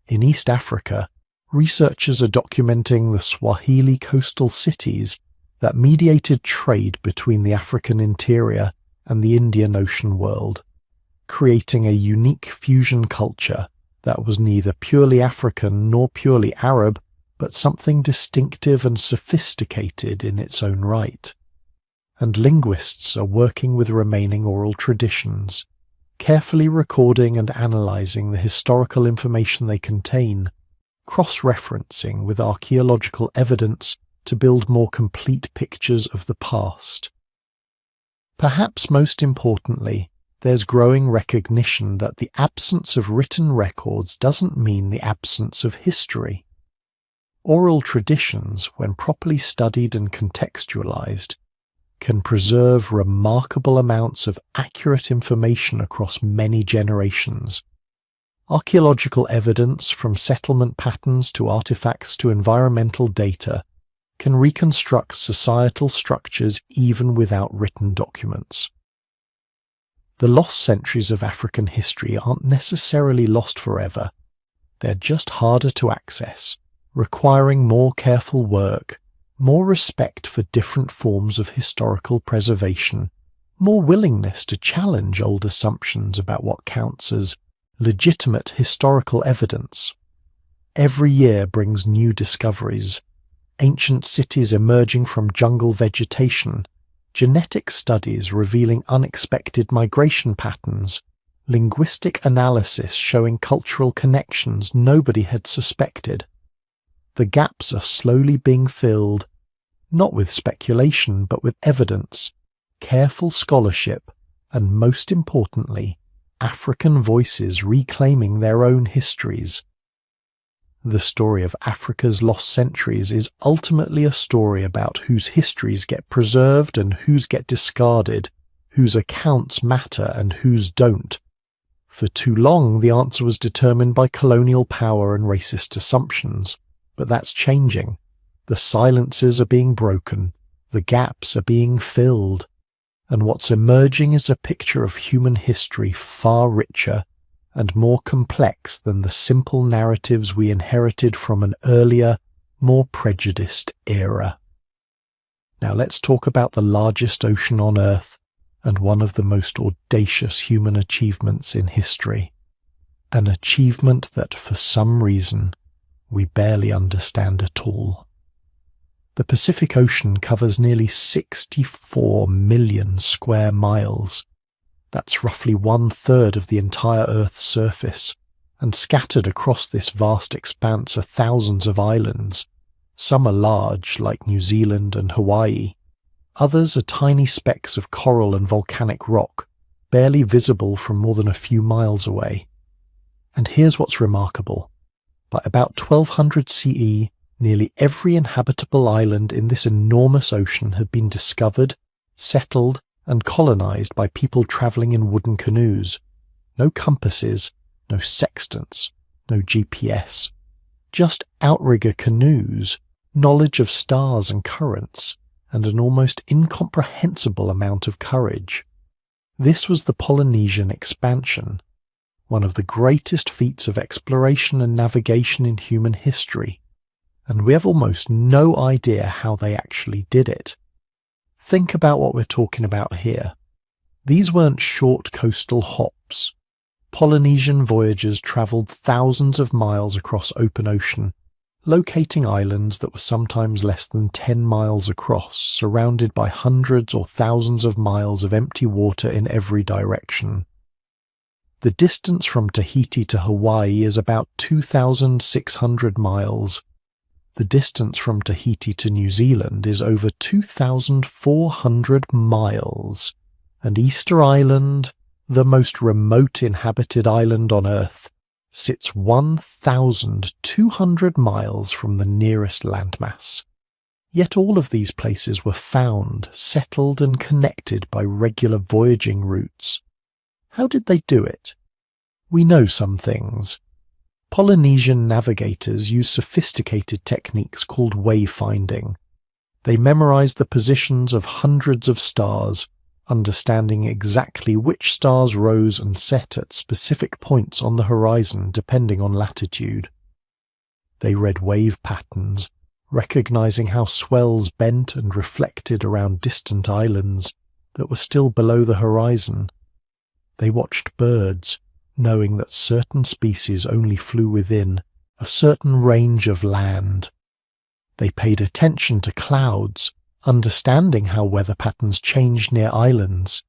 In East Africa, researchers are documenting the Swahili coastal cities that mediated trade between the African interior and the Indian Ocean world, creating a unique fusion culture that was neither purely African nor purely Arab, but something distinctive and sophisticated in its own right. And linguists are working with remaining oral traditions, carefully recording and analyzing the historical information they contain, cross-referencing with archaeological evidence to build more complete pictures of the past. Perhaps most importantly, there's growing recognition that the absence of written records doesn't mean the absence of history. Oral traditions, when properly studied and contextualized, can preserve remarkable amounts of accurate information across many generations. Archaeological evidence, from settlement patterns to artifacts to environmental data, can reconstruct societal structures even without written documents. The lost centuries of African history aren't necessarily lost forever. They're just harder to access, requiring more careful work, more respect for different forms of historical preservation, more willingness to challenge old assumptions about what counts as legitimate historical evidence. Every year brings new discoveries, ancient cities emerging from jungle vegetation, genetic studies revealing unexpected migration patterns, linguistic analysis showing cultural connections nobody had suspected. The gaps are slowly being filled, not with speculation but with evidence, careful scholarship, and most importantly, African voices reclaiming their own histories. The story of Africa's lost centuries is ultimately a story about whose histories get preserved and whose get discarded, whose accounts matter and whose don't. For too long, the answer was determined by colonial power and racist assumptions, but that's changing. The silences are being broken, the gaps are being filled, and what's emerging is a picture of human history far richer and more complex than the simple narratives we inherited from an earlier, more prejudiced era. Now let's talk about the largest ocean on Earth and one of the most audacious human achievements in history. An achievement that, for some reason, we barely understand at all. The Pacific Ocean covers nearly 64 million square miles. That's roughly 1/3 of the entire Earth's surface, and scattered across this vast expanse are thousands of islands. Some are large, like New Zealand and Hawaii. Others are tiny specks of coral and volcanic rock, barely visible from more than a few miles away. And here's what's remarkable. By about 1200 CE, nearly every inhabitable island in this enormous ocean had been discovered, settled, and colonized by people traveling in wooden canoes. No compasses, no sextants, no GPS. Just outrigger canoes, knowledge of stars and currents, and an almost incomprehensible amount of courage. This was the Polynesian expansion, one of the greatest feats of exploration and navigation in human history, and we have almost no idea how they actually did it. Think about what we're talking about here. These weren't short coastal hops. Polynesian voyagers travelled thousands of miles across open ocean, locating islands that were sometimes less than 10 miles across, surrounded by hundreds or thousands of miles of empty water in every direction. The distance from Tahiti to Hawaii is about 2,600 miles. The distance from Tahiti to New Zealand is over 2,400 miles, and Easter Island, the most remote inhabited island on Earth, sits 1,200 miles from the nearest landmass. Yet all of these places were found, settled and connected by regular voyaging routes. How did they do it? We know some things. Polynesian navigators use sophisticated techniques called wayfinding. They memorized the positions of hundreds of stars, understanding exactly which stars rose and set at specific points on the horizon depending on latitude. They read wave patterns, recognizing how swells bent and reflected around distant islands that were still below the horizon. They watched birds, knowing that certain species only flew within a certain range of land. They paid attention to clouds, understanding how weather patterns changed near islands.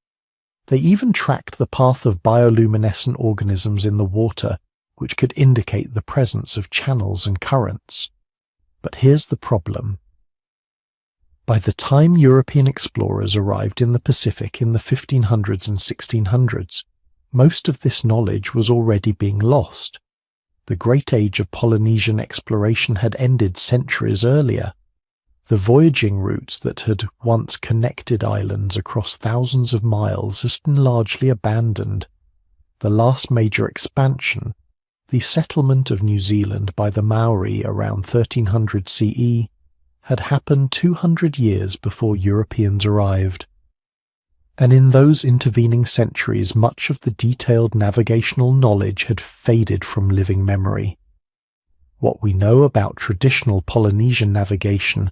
They even tracked the path of bioluminescent organisms in the water, which could indicate the presence of channels and currents. But here's the problem. By the time European explorers arrived in the Pacific in the 1500s and 1600s, most of this knowledge was already being lost. The great age of Polynesian exploration had ended centuries earlier. The voyaging routes that had once connected islands across thousands of miles had been largely abandoned. The last major expansion, the settlement of New Zealand by the Maori around 1300 CE, had happened 200 years before Europeans arrived. And in those intervening centuries, much of the detailed navigational knowledge had faded from living memory. What we know about traditional Polynesian navigation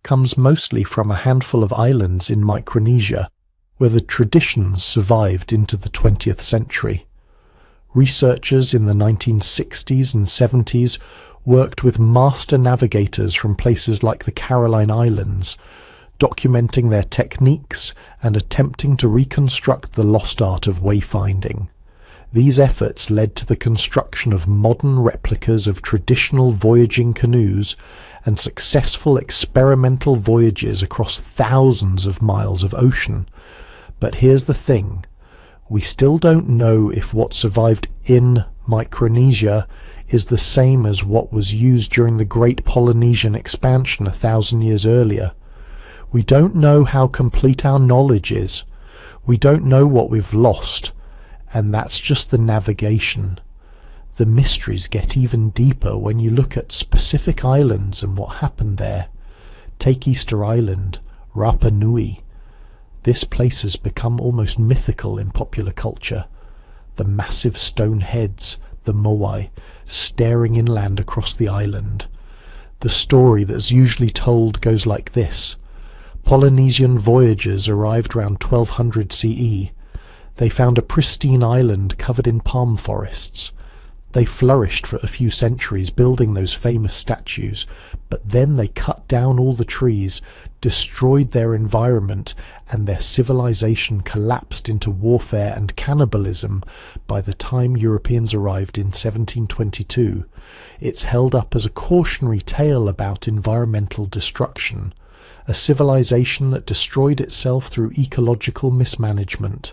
comes mostly from a handful of islands in Micronesia, where the traditions survived into the 20th century. Researchers in the 1960s and 70s worked with master navigators from places like the Caroline Islands, documenting their techniques and attempting to reconstruct the lost art of wayfinding. These efforts led to the construction of modern replicas of traditional voyaging canoes and successful experimental voyages across thousands of miles of ocean. But here's the thing, we still don't know if what survived in Micronesia is the same as what was used during the Great Polynesian expansion 1,000 years earlier. We don't know how complete our knowledge is. We don't know what we've lost, and that's just the navigation. The mysteries get even deeper when you look at specific islands and what happened there. Take Easter Island, Rapa Nui. This place has become almost mythical in popular culture. The massive stone heads, the moai, staring inland across the island. The story that's usually told goes like this. Polynesian voyagers arrived around 1200 CE. They found a pristine island covered in palm forests. They flourished for a few centuries building those famous statues, but then they cut down all the trees, destroyed their environment, and their civilization collapsed into warfare and cannibalism by the time Europeans arrived in 1722. It's held up as a cautionary tale about environmental destruction, a civilization that destroyed itself through ecological mismanagement.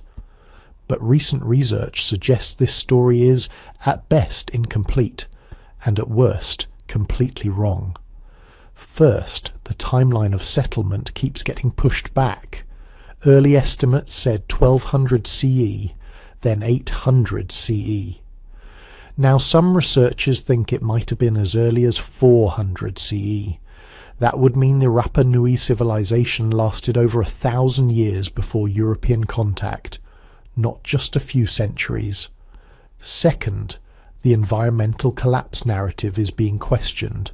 But recent research suggests this story is, at best, incomplete, and at worst, completely wrong. First, the timeline of settlement keeps getting pushed back. Early estimates said 1200 CE, then 800 CE. Now some researchers think it might have been as early as 400 CE. That would mean the Rapa Nui civilization lasted over 1,000 years before European contact, not just a few centuries. Second, the environmental collapse narrative is being questioned.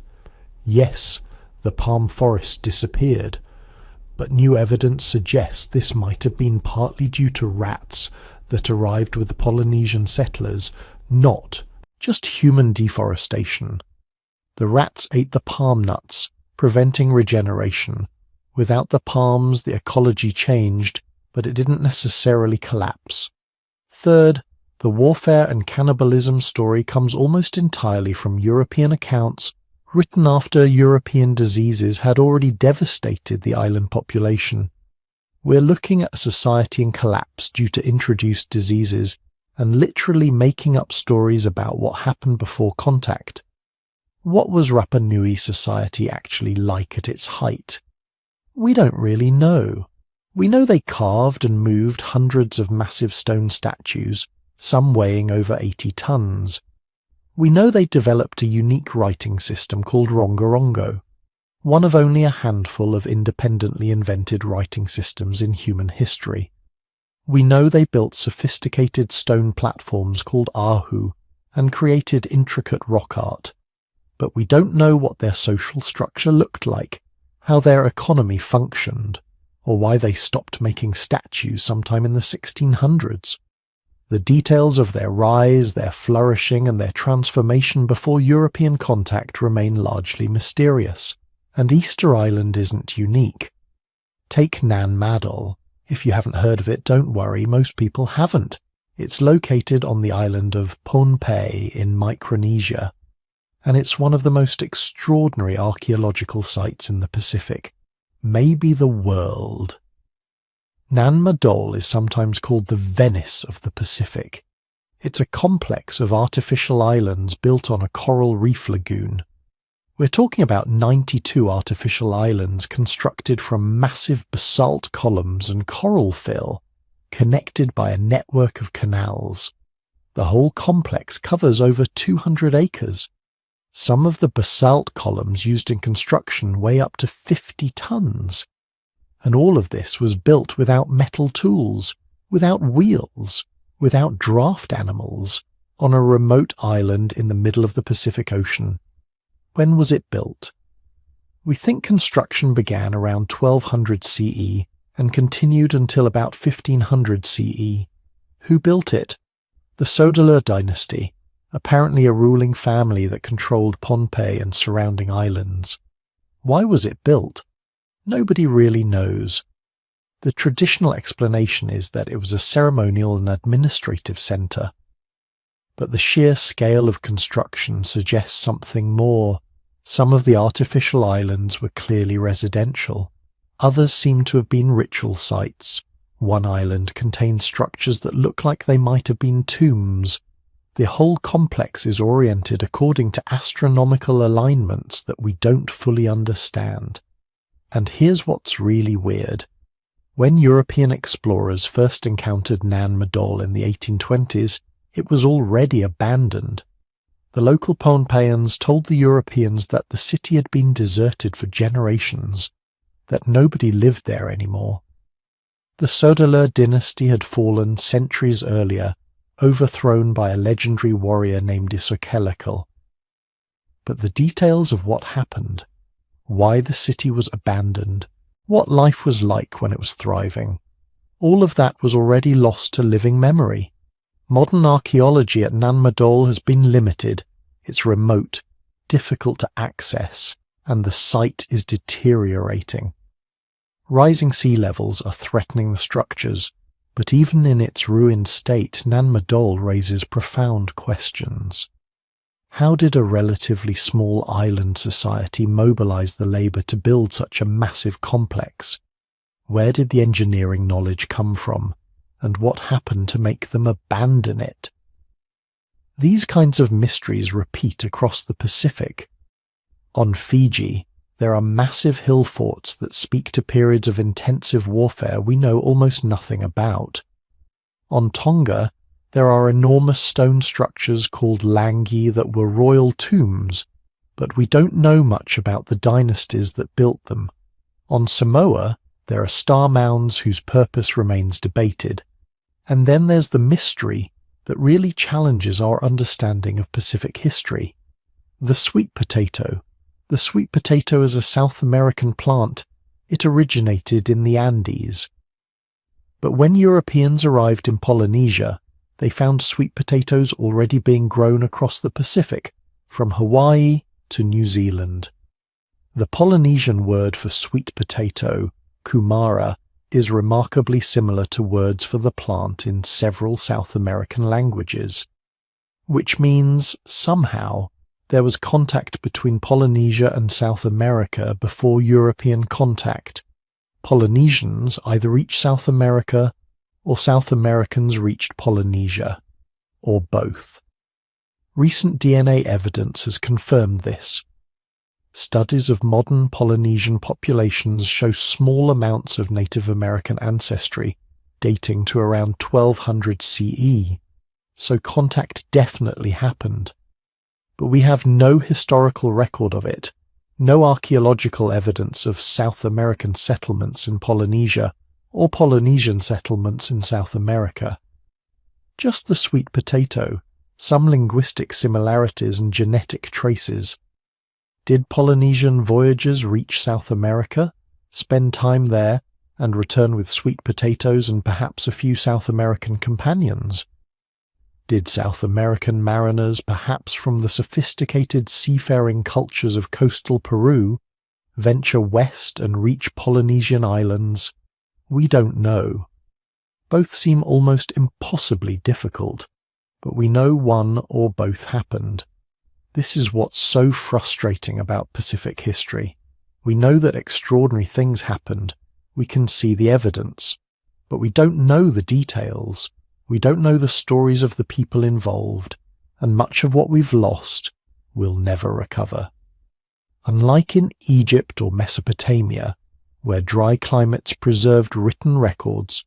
Yes, the palm forest disappeared, but new evidence suggests this might have been partly due to rats that arrived with the Polynesian settlers, not just human deforestation. The rats ate the palm nuts, preventing regeneration. Without the palms, the ecology changed, but it didn't necessarily collapse. Third, the warfare and cannibalism story comes almost entirely from European accounts written after European diseases had already devastated the island population. We're looking at a society in collapse due to introduced diseases and literally making up stories about what happened before contact. What was Rapa Nui society actually like at its height? We don't really know. We know they carved and moved hundreds of massive stone statues, some weighing over 80 tons. We know they developed a unique writing system called Rongorongo, one of only a handful of independently invented writing systems in human history. We know they built sophisticated stone platforms called ahu and created intricate rock art. But we don't know what their social structure looked like, how their economy functioned, or why they stopped making statues sometime in the 1600s. The details of their rise, their flourishing, and their transformation before European contact remain largely mysterious, and Easter Island isn't unique. Take Nan Madol. If you haven't heard of it, don't worry, most people haven't. It's located on the island of Pohnpei in Micronesia, and it's one of the most extraordinary archaeological sites in the Pacific, maybe the world. Nan Madol is sometimes called the Venice of the Pacific. It's a complex of artificial islands built on a coral reef lagoon. We're talking about 92 artificial islands constructed from massive basalt columns and coral fill, connected by a network of canals. The whole complex covers over 200 acres. Some of the basalt columns used in construction weigh up to 50 tons. And all of this was built without metal tools, without wheels, without draft animals, on a remote island in the middle of the Pacific Ocean. When was it built? We think construction began around 1200 CE and continued until about 1500 CE. Who built it? The Sodelur dynasty, apparently a ruling family that controlled Pohnpei and surrounding islands. Why was it built? Nobody really knows. The traditional explanation is that it was a ceremonial and administrative centre. But the sheer scale of construction suggests something more. Some of the artificial islands were clearly residential. Others seem to have been ritual sites. One island contained structures that look like they might have been tombs. The whole complex is oriented according to astronomical alignments that we don't fully understand. And here's what's really weird. When European explorers first encountered Nan Madol in the 1820s, it was already abandoned. The local Pohnpeians told the Europeans that the city had been deserted for generations, that nobody lived there anymore. The Sodelur dynasty had fallen centuries earlier, overthrown by a legendary warrior named Isokelekal. But the details of what happened, why the city was abandoned, what life was like when it was thriving, all of that was already lost to living memory. Modern archaeology at Nan Madol has been limited, it's remote, difficult to access, and the site is deteriorating. Rising sea levels are threatening the structures, but even in its ruined state, Nan Madol raises profound questions. How did a relatively small island society mobilize the labor to build such a massive complex? Where did the engineering knowledge come from, and what happened to make them abandon it? These kinds of mysteries repeat across the Pacific. On Fiji, there are massive hill forts that speak to periods of intensive warfare we know almost nothing about. On Tonga, there are enormous stone structures called langi that were royal tombs, but we don't know much about the dynasties that built them. On Samoa, there are star mounds whose purpose remains debated. And then there's the mystery that really challenges our understanding of Pacific history. The sweet potato. The sweet potato is a South American plant. It originated in the Andes. But when Europeans arrived in Polynesia, they found sweet potatoes already being grown across the Pacific, from Hawaii to New Zealand. The Polynesian word for sweet potato, kumara, is remarkably similar to words for the plant in several South American languages, which means, somehow, there was contact between Polynesia and South America before European contact. Polynesians either reached South America, or South Americans reached Polynesia, or both. Recent DNA evidence has confirmed this. Studies of modern Polynesian populations show small amounts of Native American ancestry, dating to around 1200 CE, so contact definitely happened. But we have no historical record of it, no archaeological evidence of South American settlements in Polynesia or Polynesian settlements in South America. Just the sweet potato, some linguistic similarities and genetic traces. Did Polynesian voyagers reach South America, spend time there, and return with sweet potatoes and perhaps a few South American companions? Did South American mariners, perhaps from the sophisticated seafaring cultures of coastal Peru, venture west and reach Polynesian islands? We don't know. Both seem almost impossibly difficult, but we know one or both happened. This is what's so frustrating about Pacific history. We know that extraordinary things happened. We can see the evidence, but we don't know the details. We don't know the stories of the people involved, and much of what we've lost will never recover. Unlike in Egypt or Mesopotamia, where dry climates preserved written records,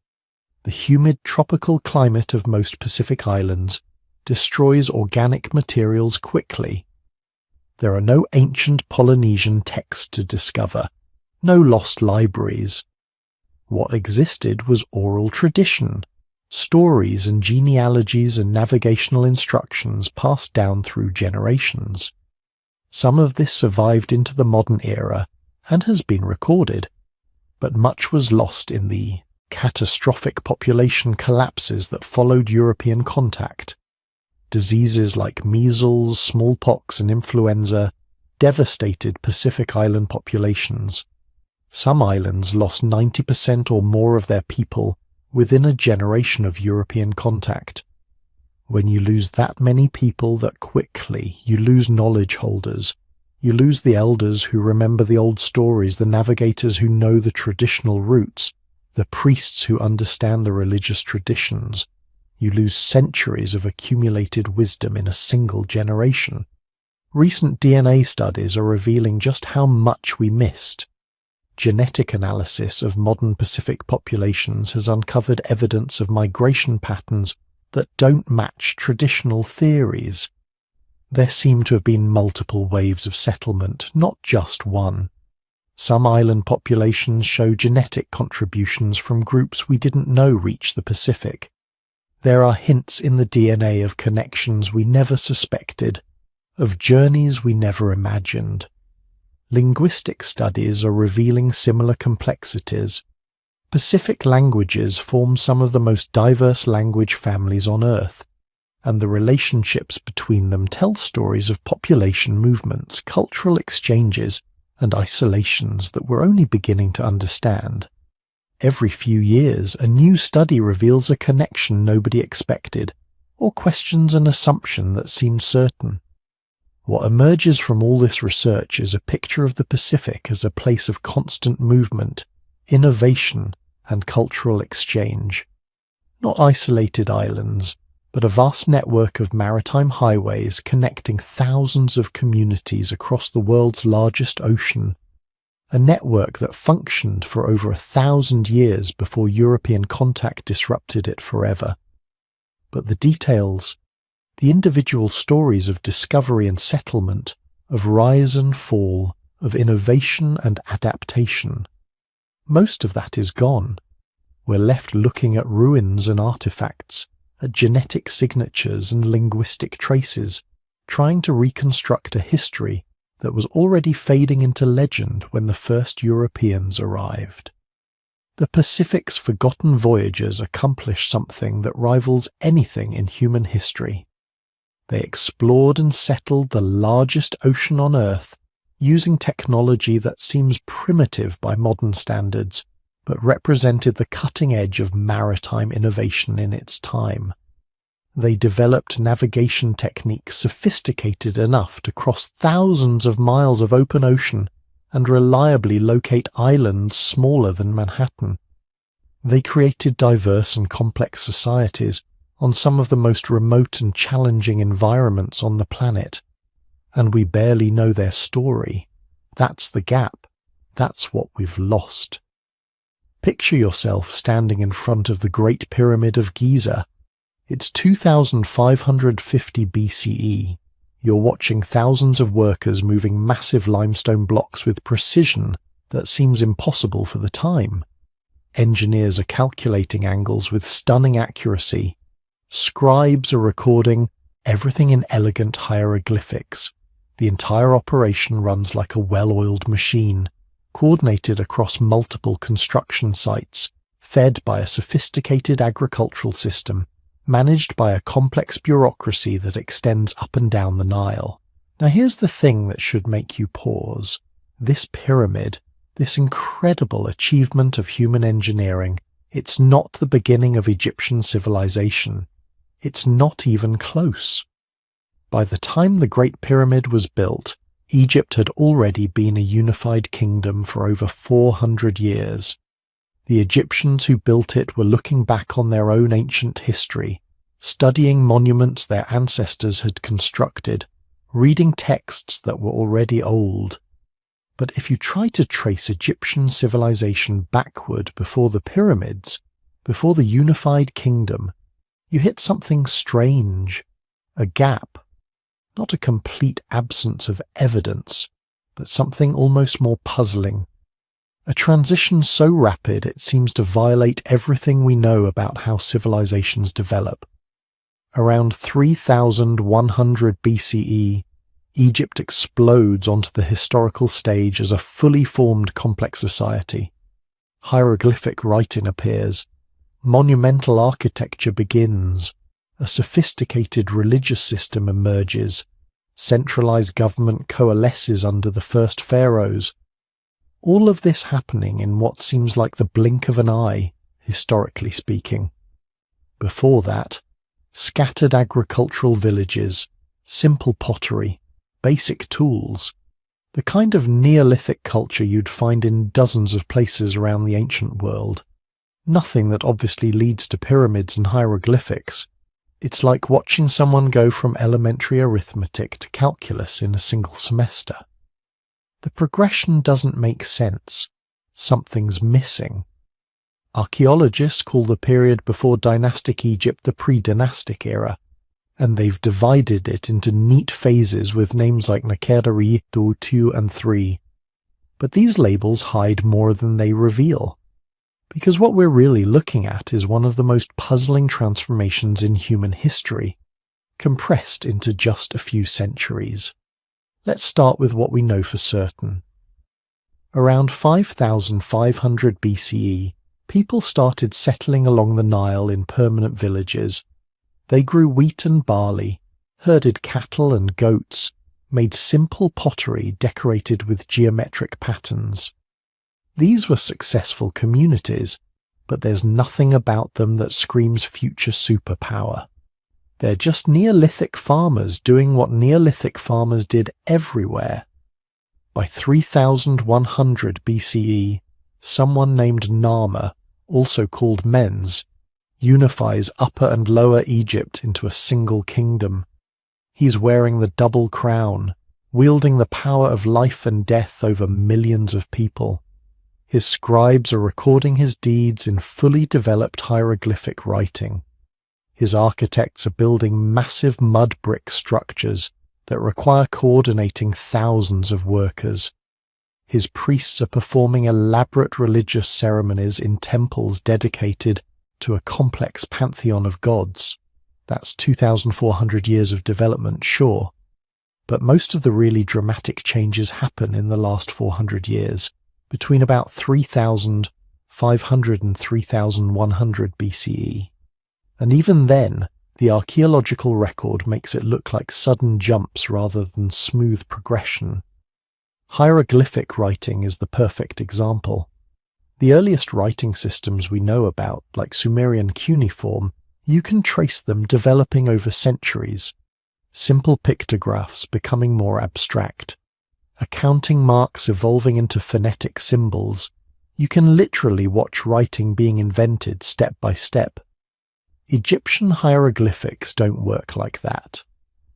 the humid tropical climate of most Pacific islands destroys organic materials quickly. There are no ancient Polynesian texts to discover, no lost libraries. What existed was oral tradition, stories and genealogies and navigational instructions passed down through generations. Some of this survived into the modern era and has been recorded, but much was lost in the catastrophic population collapses that followed European contact. Diseases like measles, smallpox, and influenza devastated Pacific Island populations. Some islands lost 90% or more of their people within a generation of European contact. When you lose that many people that quickly, you lose knowledge holders. You lose the elders who remember the old stories, the navigators who know the traditional routes, the priests who understand the religious traditions. You lose centuries of accumulated wisdom in a single generation. Recent DNA studies are revealing just how much we missed. Genetic analysis of modern Pacific populations has uncovered evidence of migration patterns that don't match traditional theories. There seem to have been multiple waves of settlement, not just one. Some island populations show genetic contributions from groups we didn't know reached the Pacific. There are hints in the DNA of connections we never suspected, of journeys we never imagined. Linguistic studies are revealing similar complexities. Pacific languages form some of the most diverse language families on Earth, and the relationships between them tell stories of population movements, cultural exchanges, and isolations that we're only beginning to understand. Every few years, a new study reveals a connection nobody expected, or questions an assumption that seemed certain. What emerges from all this research is a picture of the Pacific as a place of constant movement, innovation, and cultural exchange. Not isolated islands, but a vast network of maritime highways connecting thousands of communities across the world's largest ocean. A network that functioned for over 1,000 years before European contact disrupted it forever. But the details, the individual stories of discovery and settlement, of rise and fall, of innovation and adaptation, most of that is gone. We're left looking at ruins and artifacts, at genetic signatures and linguistic traces, trying to reconstruct a history that was already fading into legend when the first Europeans arrived. The Pacific's forgotten voyagers accomplished something that rivals anything in human history. They explored and settled the largest ocean on Earth using technology that seems primitive by modern standards, but represented the cutting edge of maritime innovation in its time. They developed navigation techniques sophisticated enough to cross thousands of miles of open ocean and reliably locate islands smaller than Manhattan. They created diverse and complex societies on some of the most remote and challenging environments on the planet. And we barely know their story. That's the gap. That's what we've lost. Picture yourself standing in front of the Great Pyramid of Giza. It's 2550 BCE. You're watching thousands of workers moving massive limestone blocks with precision that seems impossible for the time. Engineers are calculating angles with stunning accuracy. Scribes are recording everything in elegant hieroglyphics. The entire operation runs like a well-oiled machine, coordinated across multiple construction sites, fed by a sophisticated agricultural system, managed by a complex bureaucracy that extends up and down the Nile. Now here's the thing that should make you pause. This pyramid, this incredible achievement of human engineering, it's not the beginning of Egyptian civilization. It's not even close. By the time the Great Pyramid was built, Egypt had already been a unified kingdom for over 400 years. The Egyptians who built it were looking back on their own ancient history, studying monuments their ancestors had constructed, reading texts that were already old. But if you try to trace Egyptian civilization backward before the pyramids, before the unified kingdom, you hit something strange, a gap. Not a complete absence of evidence, but something almost more puzzling. A transition so rapid it seems to violate everything we know about how civilizations develop. Around 3100 BCE, Egypt explodes onto the historical stage as a fully formed complex society. Hieroglyphic writing appears. Monumental architecture begins. A sophisticated religious system emerges. Centralized government coalesces under the first pharaohs. All of this happening in what seems like the blink of an eye, historically speaking. Before that, scattered agricultural villages, simple pottery, basic tools, the kind of Neolithic culture you'd find in dozens of places around the ancient world. Nothing that obviously leads to pyramids and hieroglyphics. It's like watching someone go from elementary arithmetic to calculus in a single semester. The progression doesn't make sense. Something's missing. Archaeologists call the period before dynastic Egypt the pre-dynastic era, and they've divided it into neat phases with names like Nakeri, Du, 2 and 3. But these labels hide more than they reveal, because what we're really looking at is one of the most puzzling transformations in human history, compressed into just a few centuries. Let's start with what we know for certain. Around 5500 BCE, people started settling along the Nile in permanent villages. They grew wheat and barley, herded cattle and goats, made simple pottery decorated with geometric patterns. These were successful communities, but there's nothing about them that screams future superpower. They're just Neolithic farmers doing what Neolithic farmers did everywhere. By 3100 BCE, someone named Narmer, also called Menz, unifies Upper and Lower Egypt into a single kingdom. He's wearing the double crown, wielding the power of life and death over millions of people. His scribes are recording his deeds in fully developed hieroglyphic writing. His architects are building massive mud brick structures that require coordinating thousands of workers. His priests are performing elaborate religious ceremonies in temples dedicated to a complex pantheon of gods. That's 2,400 years of development, sure. But most of the really dramatic changes happen in the last 400 years, between about 3,500 and 3,100 BCE. And even then, the archaeological record makes it look like sudden jumps rather than smooth progression. Hieroglyphic writing is the perfect example. The earliest writing systems we know about, like Sumerian cuneiform, you can trace them developing over centuries. Simple pictographs becoming more abstract. Accounting marks evolving into phonetic symbols. You can literally watch writing being invented step by step. Egyptian hieroglyphics don't work like that.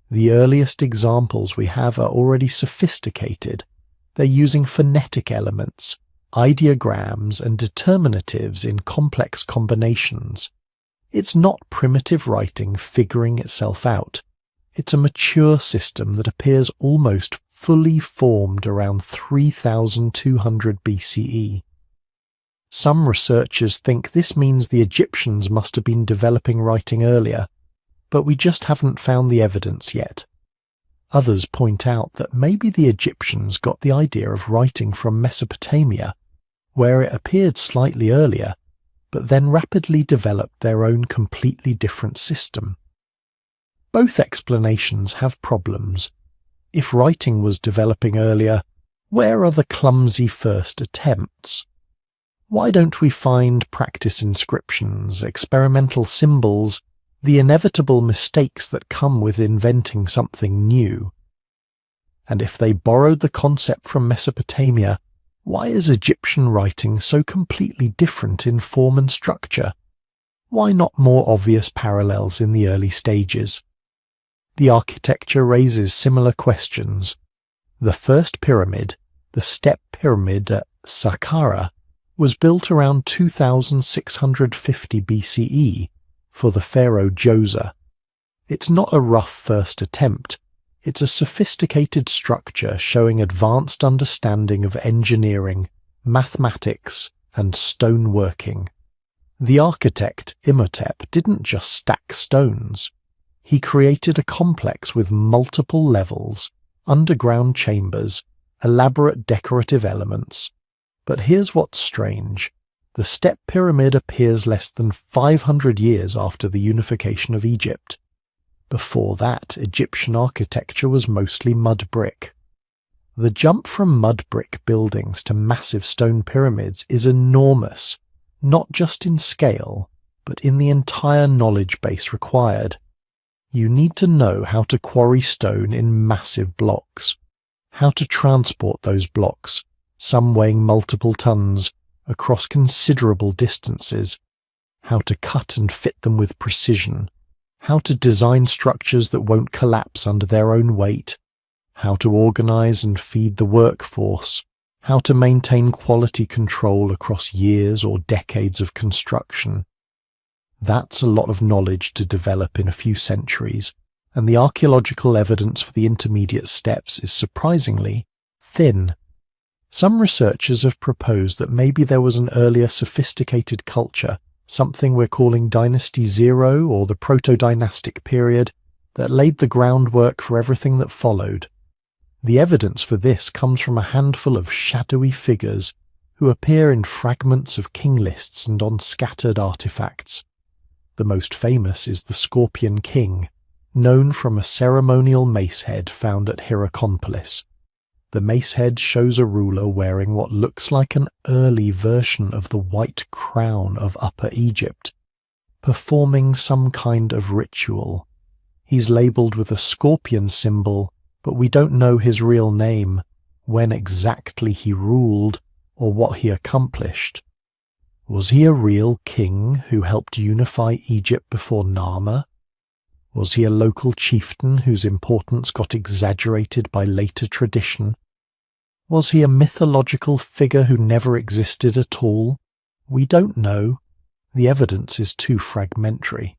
The earliest examples we have are already sophisticated. They're using phonetic elements, ideograms, and determinatives in complex combinations. It's not primitive writing figuring itself out. It's a mature system that appears almost fully formed around 3200 BCE. Some researchers think this means the Egyptians must have been developing writing earlier, but we just haven't found the evidence yet. Others point out that maybe the Egyptians got the idea of writing from Mesopotamia, where it appeared slightly earlier, but then rapidly developed their own completely different system. Both explanations have problems. If writing was developing earlier, where are the clumsy first attempts? Why don't we find practice inscriptions, experimental symbols, the inevitable mistakes that come with inventing something new? And if they borrowed the concept from Mesopotamia, why is Egyptian writing so completely different in form and structure? Why not more obvious parallels in the early stages? The architecture raises similar questions. The first pyramid, the step pyramid at Saqqara, was built around 2650 BCE for the pharaoh Djoser. It's not a rough first attempt. It's a sophisticated structure showing advanced understanding of engineering, mathematics, and stoneworking. The architect, Imhotep, didn't just stack stones. He created a complex with multiple levels, underground chambers, elaborate decorative elements. But here's what's strange. The step pyramid appears less than 500 years after the unification of Egypt. Before that, Egyptian architecture was mostly mud brick. The jump from mud brick buildings to massive stone pyramids is enormous, not just in scale, but in the entire knowledge base required. You need to know how to quarry stone in massive blocks, how to transport those blocks, some weighing multiple tons, across considerable distances, how to cut and fit them with precision, how to design structures that won't collapse under their own weight, how to organize and feed the workforce, how to maintain quality control across years or decades of construction. That's a lot of knowledge to develop in a few centuries, and the archaeological evidence for the intermediate steps is surprisingly thin. Some researchers have proposed that maybe there was an earlier sophisticated culture, something we're calling Dynasty Zero or the Proto-Dynastic period, that laid the groundwork for everything that followed. The evidence for this comes from a handful of shadowy figures who appear in fragments of king lists and on scattered artifacts. The most famous is the Scorpion King, known from a ceremonial mace head found at Hierakonpolis. The mace head shows a ruler wearing what looks like an early version of the white crown of Upper Egypt, performing some kind of ritual. He's labelled with a scorpion symbol, but we don't know his real name, when exactly he ruled, or what he accomplished. Was he a real king who helped unify Egypt before Narmer? Was he a local chieftain whose importance got exaggerated by later tradition? Was he a mythological figure who never existed at all? We don't know. The evidence is too fragmentary.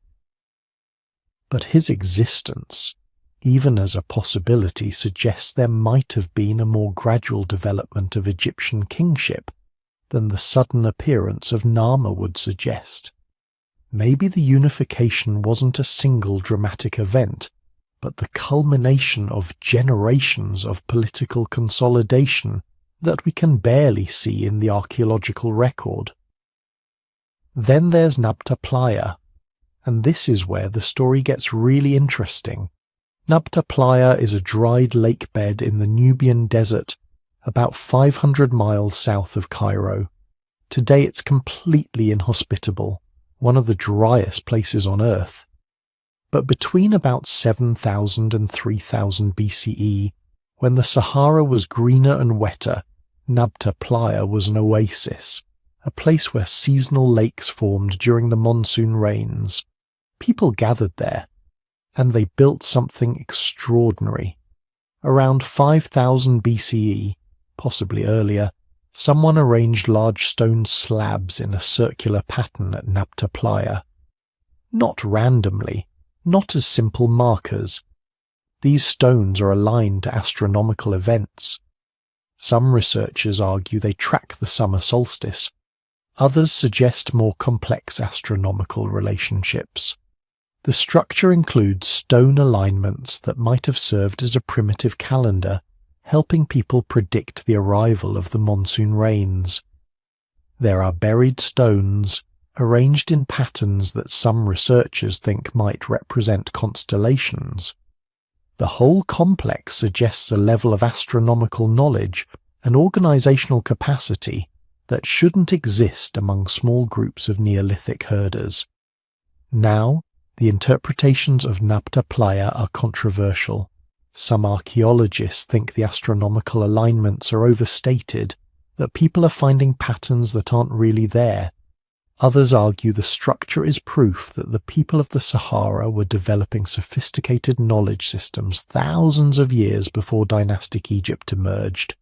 But his existence, even as a possibility, suggests there might have been a more gradual development of Egyptian kingship than the sudden appearance of Narmer would suggest. Maybe the unification wasn't a single dramatic event, but the culmination of generations of political consolidation that we can barely see in the archaeological record. Then there's Nabta Playa, and this is where the story gets really interesting. Nabta Playa is a dried lake bed in the Nubian desert, about 500 miles south of Cairo. Today it's completely inhospitable, one of the driest places on Earth. But between about 7,000 and 3,000 BCE, when the Sahara was greener and wetter, Nabta Playa was an oasis, a place where seasonal lakes formed during the monsoon rains. People gathered there, and they built something extraordinary. Around 5,000 BCE, possibly earlier, someone arranged large stone slabs in a circular pattern at Nabta Playa. Not randomly, not as simple markers. These stones are aligned to astronomical events. Some researchers argue they track the summer solstice. Others suggest more complex astronomical relationships. The structure includes stone alignments that might have served as a primitive calendar, helping people predict the arrival of the monsoon rains. There are buried stones, arranged in patterns that some researchers think might represent constellations. The whole complex suggests a level of astronomical knowledge and organizational capacity that shouldn't exist among small groups of Neolithic herders. Now, the interpretations of Nabta Playa are controversial. Some archaeologists think the astronomical alignments are overstated, that people are finding patterns that aren't really there. Others argue the structure is proof that the people of the Sahara were developing sophisticated knowledge systems thousands of years before dynastic Egypt emerged.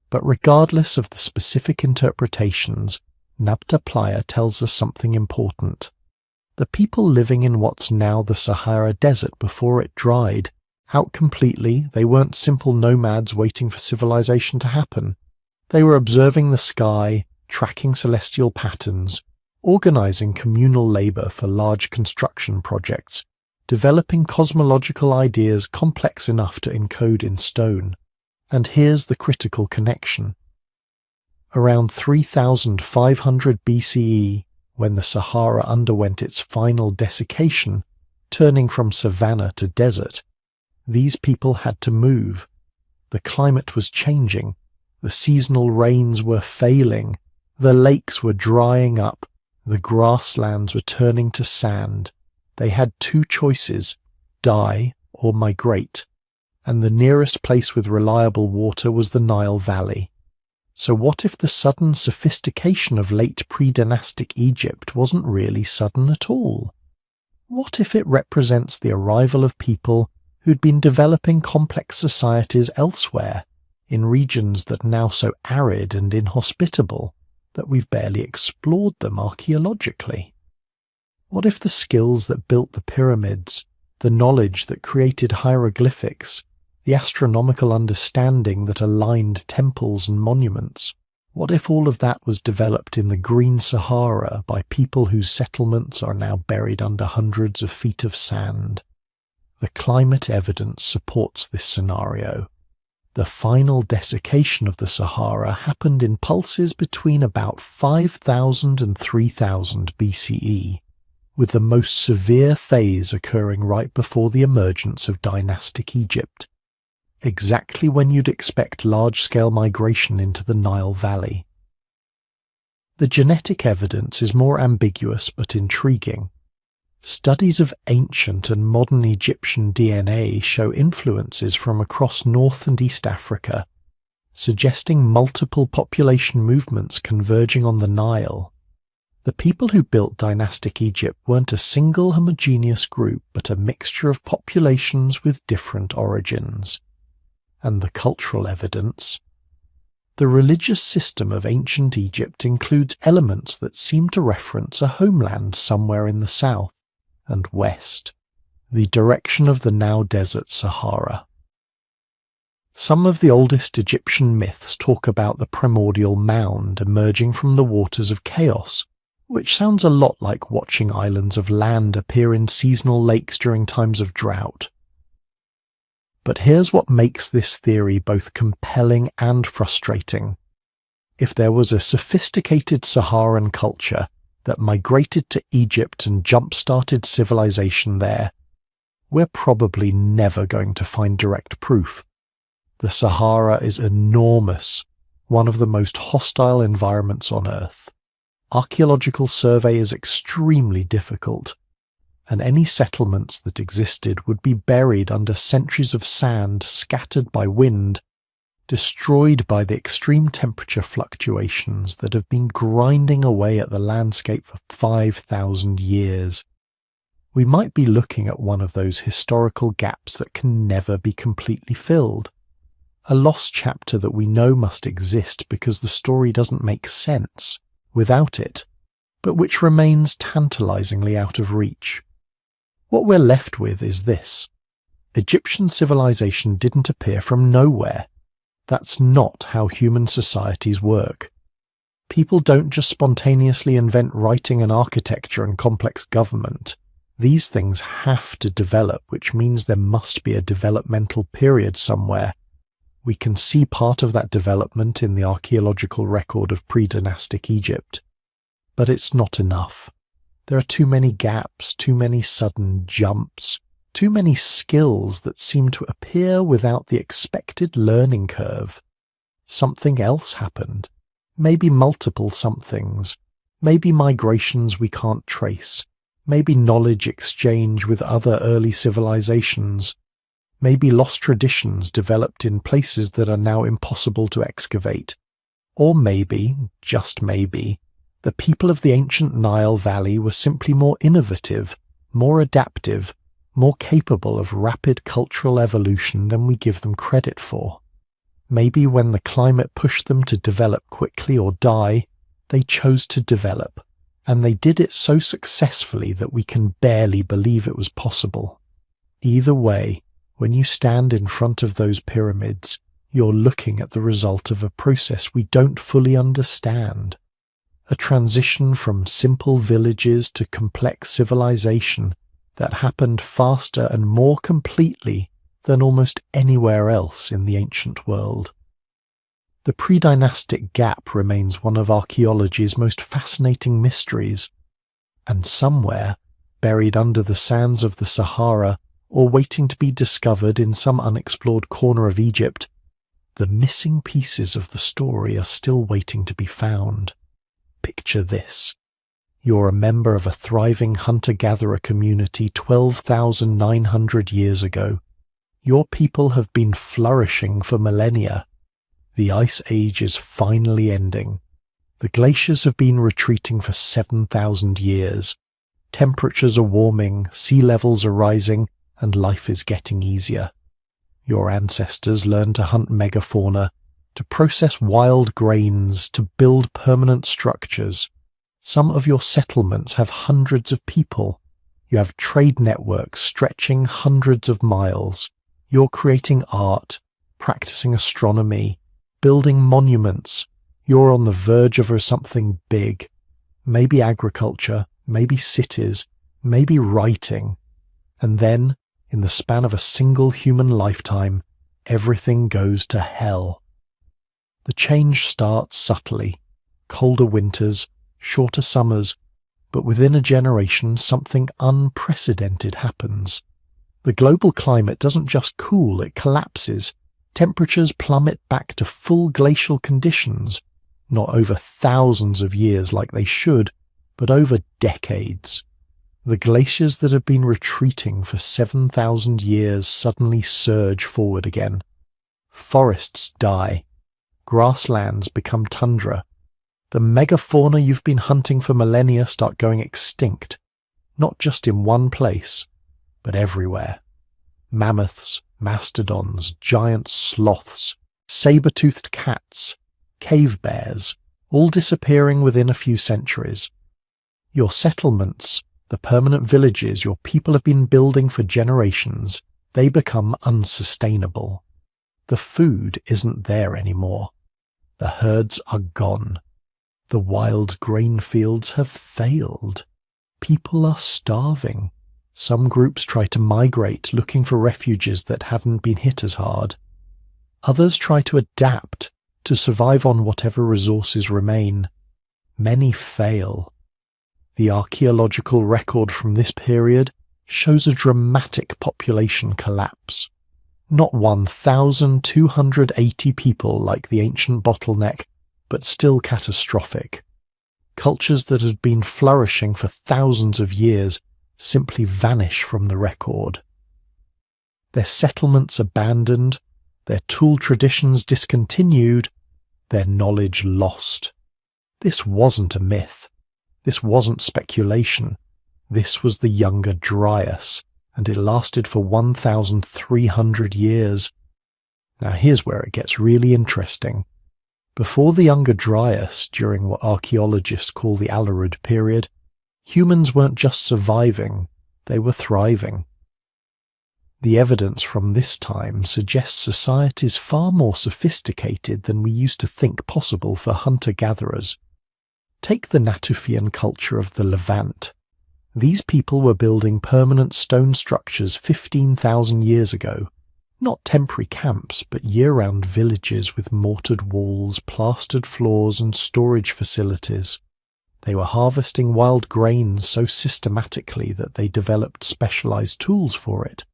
But regardless of the specific interpretations, Nabta Playa tells us something important. The people living in what's now the Sahara Desert before it dried, out completely, they weren't simple nomads waiting for civilization to happen. They were observing the sky, tracking celestial patterns, organizing communal labor for large construction projects, developing cosmological ideas complex enough to encode in stone. And here's the critical connection. Around 3,500 BCE, when the Sahara underwent its final desiccation, turning from savanna to desert, these people had to move. The climate was changing, the seasonal rains were failing, the lakes were drying up, the grasslands were turning to sand. They had two choices: die or migrate, and the nearest place with reliable water was the Nile Valley. So what if the sudden sophistication of late pre-dynastic Egypt wasn't really sudden at all? What if it represents the arrival of people who'd been developing complex societies elsewhere, in regions that are now so arid and inhospitable that we've barely explored them archaeologically? What if the skills that built the pyramids, the knowledge that created hieroglyphics, the astronomical understanding that aligned temples and monuments, what if all of that was developed in the Green Sahara by people whose settlements are now buried under hundreds of feet of sand? The climate evidence supports this scenario. The final desiccation of the Sahara happened in pulses between about 5000 and 3000 BCE, with the most severe phase occurring right before the emergence of dynastic Egypt, exactly when you'd expect large-scale migration into the Nile Valley. The genetic evidence is more ambiguous but intriguing. Studies of ancient and modern Egyptian DNA show influences from across North and East Africa, suggesting multiple population movements converging on the Nile. The people who built dynastic Egypt weren't a single homogeneous group, but a mixture of populations with different origins. And the cultural evidence. The religious system of ancient Egypt includes elements that seem to reference a homeland somewhere in the south and west, the direction of the now desert Sahara. Some of the oldest Egyptian myths talk about the primordial mound emerging from the waters of chaos, which sounds a lot like watching islands of land appear in seasonal lakes during times of drought. But here's what makes this theory both compelling and frustrating. If there was a sophisticated Saharan culture that migrated to Egypt and jump-started civilization there, we're probably never going to find direct proof. The Sahara is enormous, one of the most hostile environments on Earth. Archaeological survey is extremely difficult, and any settlements that existed would be buried under centuries of sand scattered by wind, destroyed by the extreme temperature fluctuations that have been grinding away at the landscape for 5,000 years. We might be looking at one of those historical gaps that can never be completely filled. A lost chapter that we know must exist because the story doesn't make sense without it, but which remains tantalizingly out of reach. What we're left with is this. Egyptian civilization didn't appear from nowhere. That's not how human societies work. People don't just spontaneously invent writing and architecture and complex government. These things have to develop, which means there must be a developmental period somewhere. We can see part of that development in the archaeological record of pre-dynastic Egypt. But it's not enough. There are too many gaps, too many sudden jumps, too many skills that seem to appear without the expected learning curve. Something else happened. Maybe multiple somethings. Maybe migrations we can't trace. Maybe knowledge exchange with other early civilizations. Maybe lost traditions developed in places that are now impossible to excavate. Or maybe, just maybe, the people of the ancient Nile Valley were simply more innovative, more adaptive, more capable of rapid cultural evolution than we give them credit for. Maybe when the climate pushed them to develop quickly or die, they chose to develop, and they did it so successfully that we can barely believe it was possible. Either way, when you stand in front of those pyramids, you're looking at the result of a process we don't fully understand. A transition from simple villages to complex civilization that happened faster and more completely than almost anywhere else in the ancient world. The pre-dynastic gap remains one of archaeology's most fascinating mysteries, and somewhere, buried under the sands of the Sahara or waiting to be discovered in some unexplored corner of Egypt, the missing pieces of the story are still waiting to be found. Picture this. You're a member of a thriving hunter-gatherer community 12,900 years ago. Your people have been flourishing for millennia. The Ice Age is finally ending. The glaciers have been retreating for 7,000 years. Temperatures are warming, sea levels are rising, and life is getting easier. Your ancestors learned to hunt megafauna, to process wild grains, to build permanent structures. Some of your settlements have hundreds of people. You have trade networks stretching hundreds of miles. You're creating art, practicing astronomy, building monuments. You're on the verge of something big. Maybe agriculture, maybe cities, maybe writing. And then, in the span of a single human lifetime, everything goes to hell. The change starts subtly. Colder winters, shorter summers, but within a generation something unprecedented happens. The global climate doesn't just cool, it collapses. Temperatures plummet back to full glacial conditions, not over thousands of years like they should, but over decades. The glaciers that have been retreating for 7,000 years suddenly surge forward again. Forests die. Grasslands become tundra. The megafauna you've been hunting for millennia start going extinct, not just in one place, but everywhere. Mammoths, mastodons, giant sloths, saber-toothed cats, cave bears, all disappearing within a few centuries. Your settlements, the permanent villages your people have been building for generations, they become unsustainable. The food isn't there anymore. The herds are gone. The wild grain fields have failed. People are starving. Some groups try to migrate, looking for refuges that haven't been hit as hard. Others try to adapt, to survive on whatever resources remain. Many fail. The archaeological record from this period shows a dramatic population collapse. Not 1,280 people like the ancient bottleneck, but still catastrophic. Cultures that had been flourishing for thousands of years simply vanish from the record. Their settlements abandoned, their tool traditions discontinued, their knowledge lost. This wasn't a myth. This wasn't speculation. This was the Younger Dryas, and it lasted for 1,300 years. Now here's where it gets really interesting. Before the Younger Dryas, during what archaeologists call the Alarud period, humans weren't just surviving, they were thriving. The evidence from this time suggests societies far more sophisticated than we used to think possible for hunter-gatherers. Take the Natufian culture of the Levant. These people were building permanent stone structures 15,000 years ago. Not temporary camps, but year-round villages with mortared walls, plastered floors and storage facilities. They were harvesting wild grains so systematically that they developed specialized tools for it.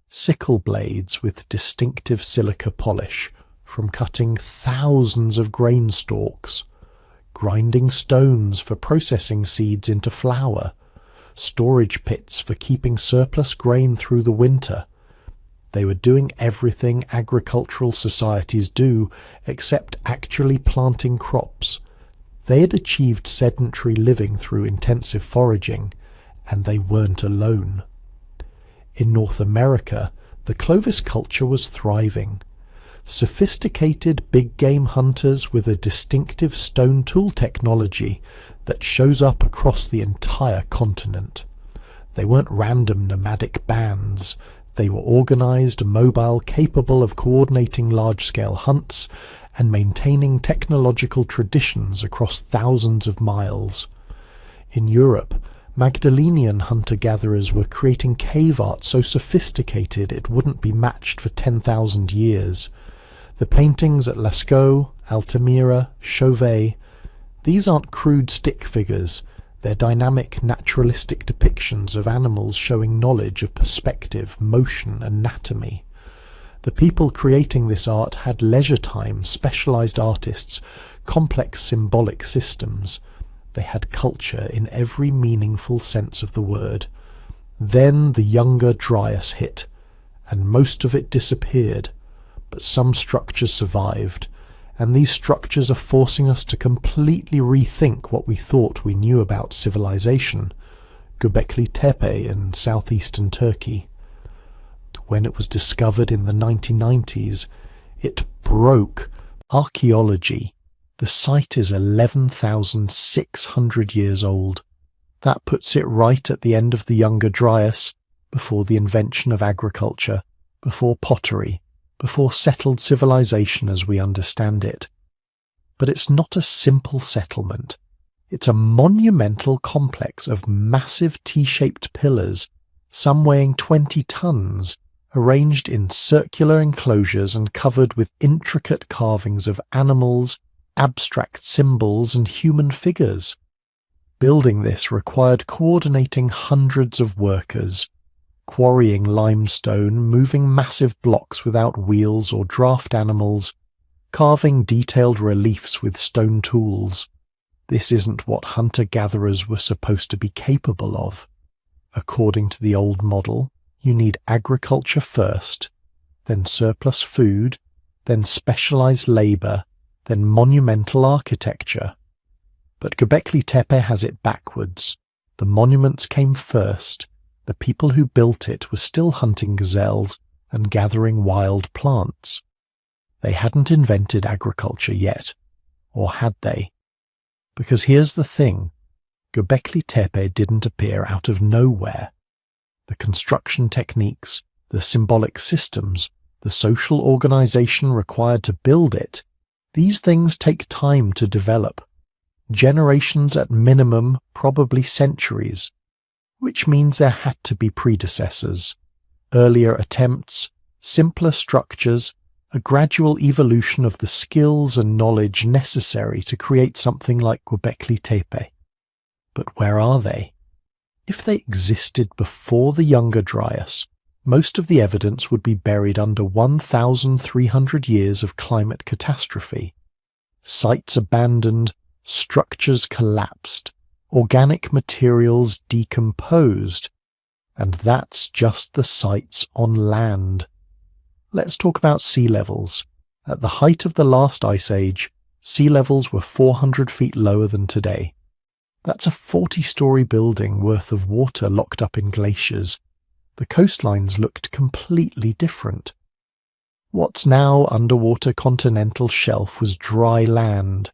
Sickle blades with distinctive silica polish from cutting thousands of grain stalks. Grinding stones for processing seeds into flour. Storage pits for keeping surplus grain through the winter. They were doing everything agricultural societies do, except actually planting crops. They had achieved sedentary living through intensive foraging, and they weren't alone. In North America, the Clovis culture was thriving. Sophisticated big game hunters with a distinctive stone tool technology that shows up across the entire continent. They weren't random nomadic bands. They were organized, mobile, capable of coordinating large-scale hunts and maintaining technological traditions across thousands of miles. In Europe, Magdalenian hunter-gatherers were creating cave art so sophisticated it wouldn't be matched for 10,000 years. The paintings at Lascaux, Altamira, Chauvet, these aren't crude stick figures. They're dynamic, naturalistic depictions of animals showing knowledge of perspective, motion, anatomy. The people creating this art had leisure time, specialized artists, complex symbolic systems. They had culture in every meaningful sense of the word. Then the Younger Dryas hit, and most of it disappeared, but some structures survived, and these structures are forcing us to completely rethink what we thought we knew about civilization. Göbekli Tepe in southeastern Turkey. When it was discovered in the 1990s, it broke archaeology. The site is 11,600 years old. That puts it right at the end of the Younger Dryas, before the invention of agriculture, before pottery, before settled civilization as we understand it. But it's not a simple settlement. It's a monumental complex of massive T-shaped pillars, some weighing 20 tons, arranged in circular enclosures and covered with intricate carvings of animals, abstract symbols, and human figures. Building this required coordinating hundreds of workers, quarrying limestone, moving massive blocks without wheels or draft animals, carving detailed reliefs with stone tools. This isn't what hunter-gatherers were supposed to be capable of. According to the old model, you need agriculture first, then surplus food, then specialized labor, then monumental architecture. But Göbekli Tepe has it backwards. The monuments came first. The people who built it were still hunting gazelles and gathering wild plants. They hadn't invented agriculture yet. Or had they? Because here's the thing. Göbekli Tepe didn't appear out of nowhere. The construction techniques, the symbolic systems, the social organization required to build it, these things take time to develop. Generations at minimum, probably centuries, which means there had to be predecessors, earlier attempts, simpler structures, a gradual evolution of the skills and knowledge necessary to create something like Göbekli Tepe. But where are they? If they existed before the Younger Dryas, most of the evidence would be buried under 1,300 years of climate catastrophe. Sites abandoned, structures collapsed, organic materials decomposed, and that's just the sites on land. Let's talk about sea levels. At the height of the last ice age, sea levels were 400 feet lower than today. That's a 40-story building worth of water locked up in glaciers. The coastlines looked completely different. What's now underwater continental shelf was dry land.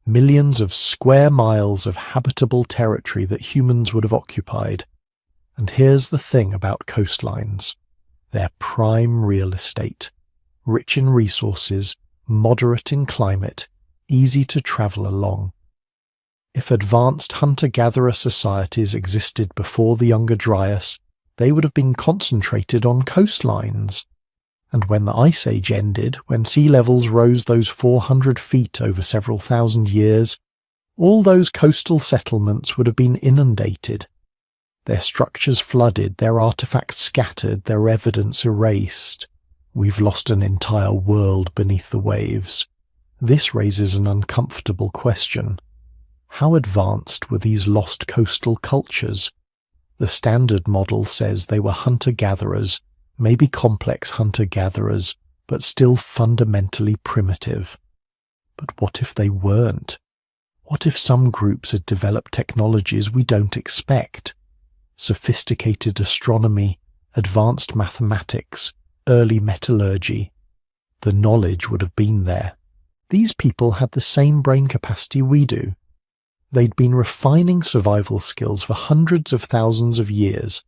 Millions of square miles of habitable territory that humans would have occupied. And here's the thing about coastlines. They're prime real estate, rich in resources, moderate in climate, easy to travel along. If advanced hunter-gatherer societies existed before the Younger Dryas, they would have been concentrated on coastlines. And when the Ice Age ended, when sea levels rose those 400 feet over several thousand years, all those coastal settlements would have been inundated. Their structures flooded, their artifacts scattered, their evidence erased. We've lost an entire world beneath the waves. This raises an uncomfortable question. How advanced were these lost coastal cultures? The standard model says they were hunter-gatherers, maybe complex hunter-gatherers, but still fundamentally primitive. But what if they weren't? What if some groups had developed technologies we don't expect? Sophisticated astronomy, advanced mathematics, early metallurgy. The knowledge would have been there. These people had the same brain capacity we do. They'd been refining survival skills for hundreds of thousands of years.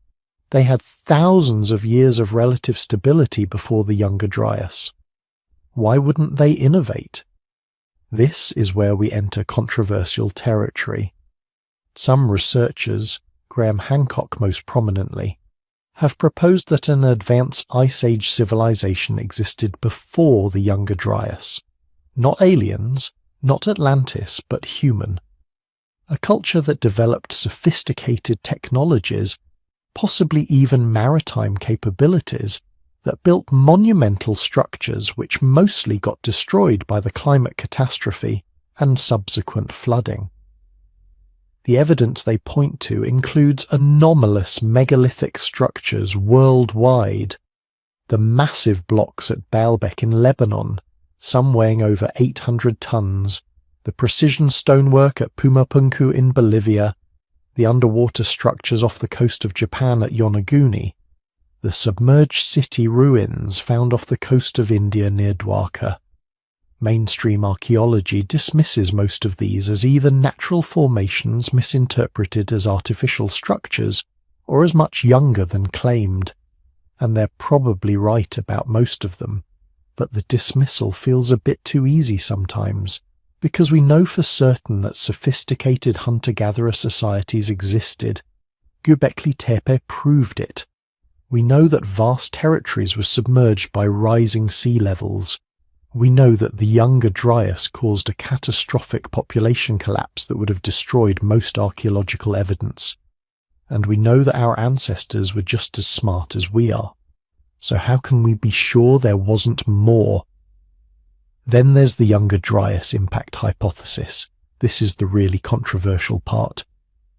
They had thousands of years of relative stability before the Younger Dryas. Why wouldn't they innovate? This is where we enter controversial territory. Some researchers, Graham Hancock most prominently, have proposed that an advanced Ice Age civilization existed before the Younger Dryas. Not aliens, not Atlantis, but human. A culture that developed sophisticated technologies, possibly even maritime capabilities, that built monumental structures which mostly got destroyed by the climate catastrophe and subsequent flooding. The evidence they point to includes anomalous megalithic structures worldwide. The massive blocks at Baalbek in Lebanon, some weighing over 800 tons, the precision stonework at Pumapunku in Bolivia, the underwater structures off the coast of Japan at Yonaguni, the submerged city ruins found off the coast of India near Dwarka. Mainstream archaeology dismisses most of these as either natural formations misinterpreted as artificial structures, or as much younger than claimed. And they're probably right about most of them, but the dismissal feels a bit too easy sometimes, because we know for certain that sophisticated hunter-gatherer societies existed. Göbekli Tepe proved it. We know that vast territories were submerged by rising sea levels. We know that the Younger Dryas caused a catastrophic population collapse that would have destroyed most archaeological evidence. And we know that our ancestors were just as smart as we are. So how can we be sure there wasn't more? Then there's the Younger Dryas impact hypothesis. This is the really controversial part.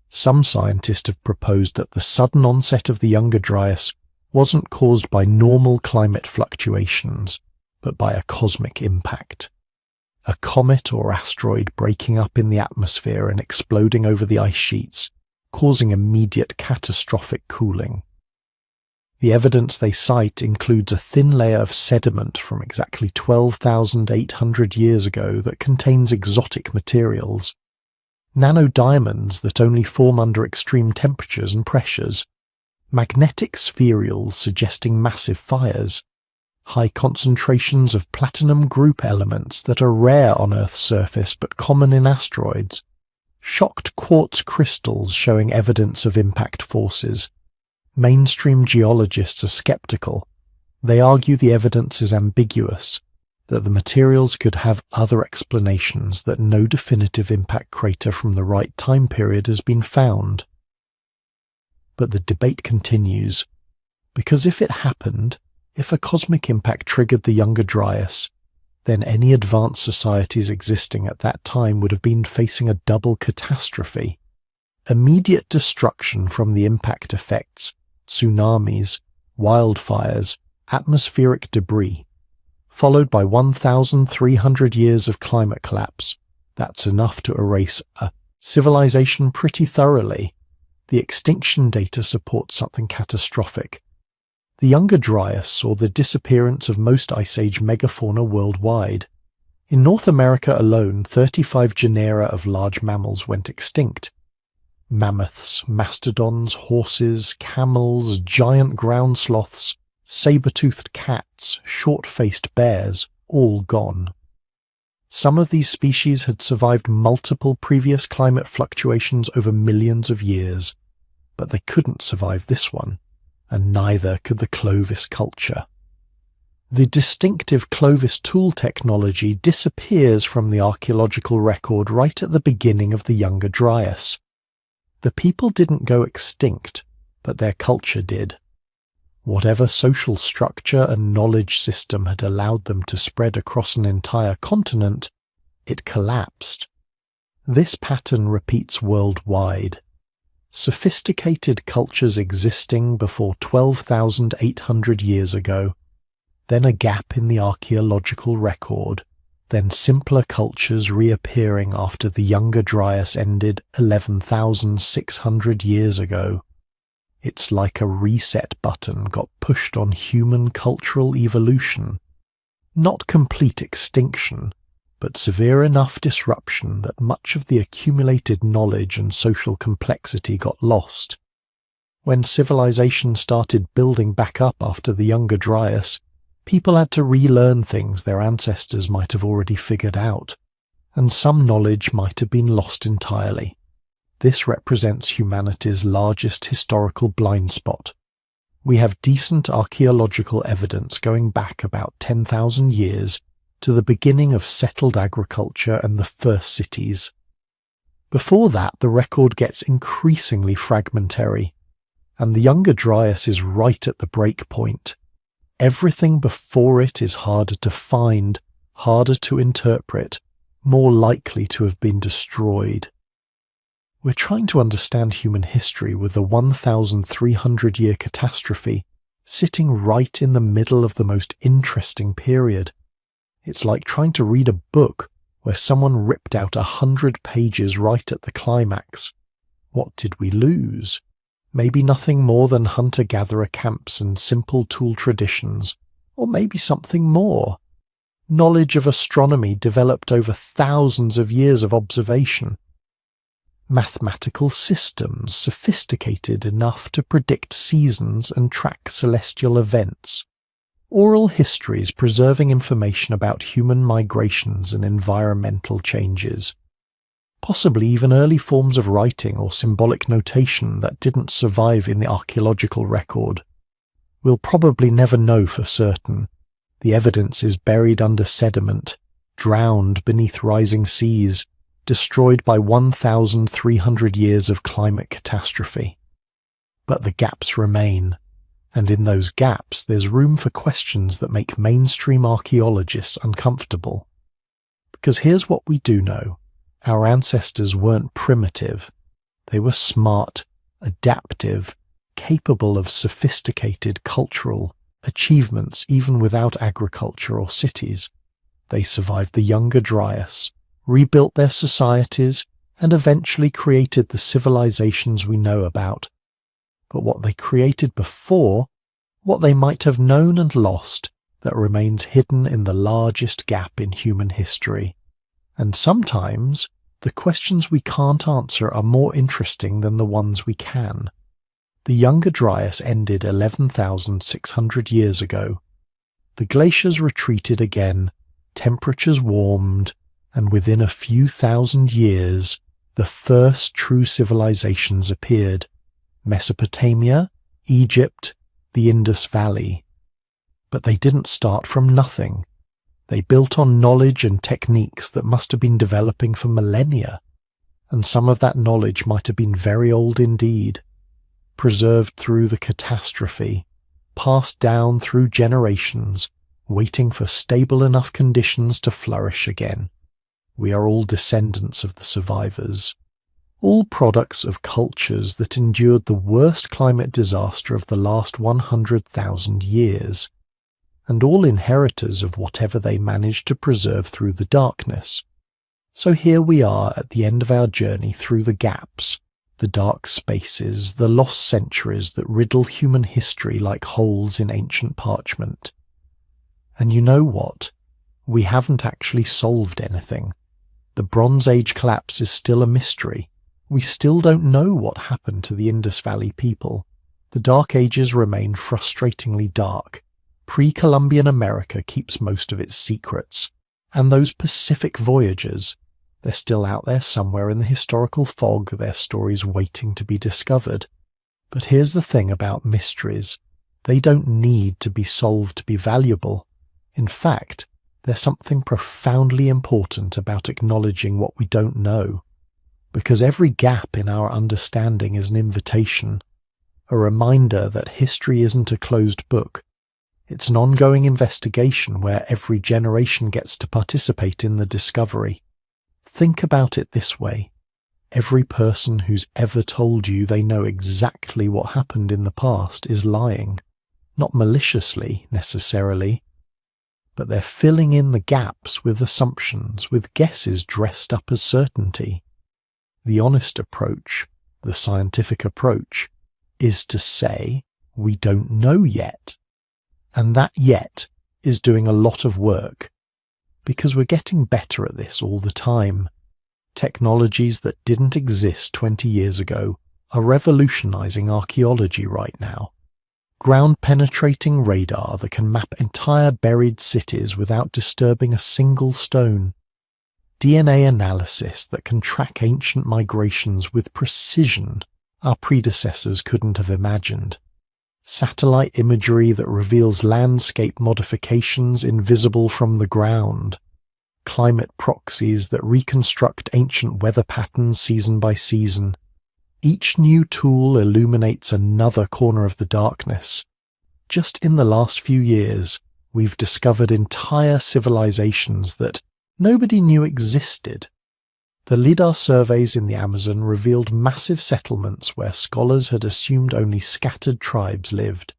Some scientists have proposed that the sudden onset of the Younger Dryas wasn't caused by normal climate fluctuations, but by a cosmic impact. A comet or asteroid breaking up in the atmosphere and exploding over the ice sheets, causing immediate catastrophic cooling. The evidence they cite includes a thin layer of sediment from exactly 12,800 years ago that contains exotic materials. Nanodiamonds that only form under extreme temperatures and pressures. Magnetic spherules suggesting massive fires. High concentrations of platinum group elements that are rare on Earth's surface but common in asteroids. Shocked quartz crystals showing evidence of impact forces. Mainstream geologists are skeptical. They argue the evidence is ambiguous, that the materials could have other explanations, that no definitive impact crater from the right time period has been found. But the debate continues, because if it happened, if a cosmic impact triggered the Younger Dryas, then any advanced societies existing at that time would have been facing a double catastrophe. Immediate destruction from the impact effects, tsunamis, wildfires, atmospheric debris, followed by 1,300 years of climate collapse. That's enough to erase a civilization pretty thoroughly. The extinction data supports something catastrophic. The Younger Dryas saw the disappearance of most Ice Age megafauna worldwide. In North America alone, 35 genera of large mammals went extinct. Mammoths, mastodons, horses, camels, giant ground sloths, saber-toothed cats, short-faced bears, all gone. Some of these species had survived multiple previous climate fluctuations over millions of years, but they couldn't survive this one. And neither could the Clovis culture. The distinctive Clovis tool technology disappears from the archaeological record right at the beginning of the Younger Dryas. The people didn't go extinct, but their culture did. Whatever social structure and knowledge system had allowed them to spread across an entire continent, it collapsed. This pattern repeats worldwide. Sophisticated cultures existing before 12,800 years ago, then a gap in the archaeological record, then simpler cultures reappearing after the Younger Dryas ended 11,600 years ago. It's like a reset button got pushed on human cultural evolution. Not complete extinction, but severe enough disruption that much of the accumulated knowledge and social complexity got lost. When civilization started building back up after the Younger Dryas, people had to relearn things their ancestors might have already figured out, and some knowledge might have been lost entirely. This represents humanity's largest historical blind spot. We have decent archaeological evidence going back about 10,000 years to the beginning of settled agriculture and the first cities. Before that, the record gets increasingly fragmentary, and the Younger Dryas is right at the break point. Everything before it is harder to find, harder to interpret, more likely to have been destroyed. We're trying to understand human history with a 1,300-year catastrophe sitting right in the middle of the most interesting period. It's like trying to read a book where someone ripped out 100 pages right at the climax. What did we lose? Maybe nothing more than hunter-gatherer camps and simple tool traditions, or maybe something more. Knowledge of astronomy developed over thousands of years of observation. Mathematical systems sophisticated enough to predict seasons and track celestial events. Oral histories preserving information about human migrations and environmental changes. Possibly even early forms of writing or symbolic notation that didn't survive in the archaeological record. We'll probably never know for certain. The evidence is buried under sediment, drowned beneath rising seas, destroyed by 1,300 years of climate catastrophe. But the gaps remain, and in those gaps there's room for questions that make mainstream archaeologists uncomfortable. Because here's what we do know. Our ancestors weren't primitive. They were smart, adaptive, capable of sophisticated cultural achievements even without agriculture or cities. They survived the Younger Dryas, rebuilt their societies, and eventually created the civilizations we know about. But what they created before, what they might have known and lost, that remains hidden in the largest gap in human history. And sometimes, the questions we can't answer are more interesting than the ones we can. The Younger Dryas ended 11,600 years ago. The glaciers retreated again, temperatures warmed, and within a few thousand years, the first true civilizations appeared. Mesopotamia, Egypt, the Indus Valley. But they didn't start from nothing. They built on knowledge and techniques that must have been developing for millennia, and some of that knowledge might have been very old indeed, preserved through the catastrophe, passed down through generations, waiting for stable enough conditions to flourish again. We are all descendants of the survivors, all products of cultures that endured the worst climate disaster of the last 100,000 years, and all inheritors of whatever they managed to preserve through the darkness. So here we are at the end of our journey through the gaps, the dark spaces, the lost centuries that riddle human history like holes in ancient parchment. And you know what? We haven't actually solved anything. The Bronze Age collapse is still a mystery. We still don't know what happened to the Indus Valley people. The Dark Ages remain frustratingly dark. Pre-Columbian America keeps most of its secrets. And those Pacific voyagers, they're still out there somewhere in the historical fog, their stories waiting to be discovered. But here's the thing about mysteries. They don't need to be solved to be valuable. In fact, there's something profoundly important about acknowledging what we don't know. Because every gap in our understanding is an invitation, a reminder that history isn't a closed book. It's an ongoing investigation where every generation gets to participate in the discovery. Think about it this way. Every person who's ever told you they know exactly what happened in the past is lying. Not maliciously, necessarily, but they're filling in the gaps with assumptions, with guesses dressed up as certainty. The honest approach, the scientific approach, is to say, we don't know yet. And that yet is doing a lot of work, because we're getting better at this all the time. Technologies that didn't exist 20 years ago are revolutionizing archaeology right now. Ground-penetrating radar that can map entire buried cities without disturbing a single stone. DNA analysis that can track ancient migrations with precision our predecessors couldn't have imagined. Satellite imagery that reveals landscape modifications invisible from the ground. Climate proxies that reconstruct ancient weather patterns season by season. Each new tool illuminates another corner of the darkness. Just in the last few years, we've discovered entire civilizations that nobody knew existed. The LIDAR surveys in the Amazon revealed massive settlements where scholars had assumed only scattered tribes lived.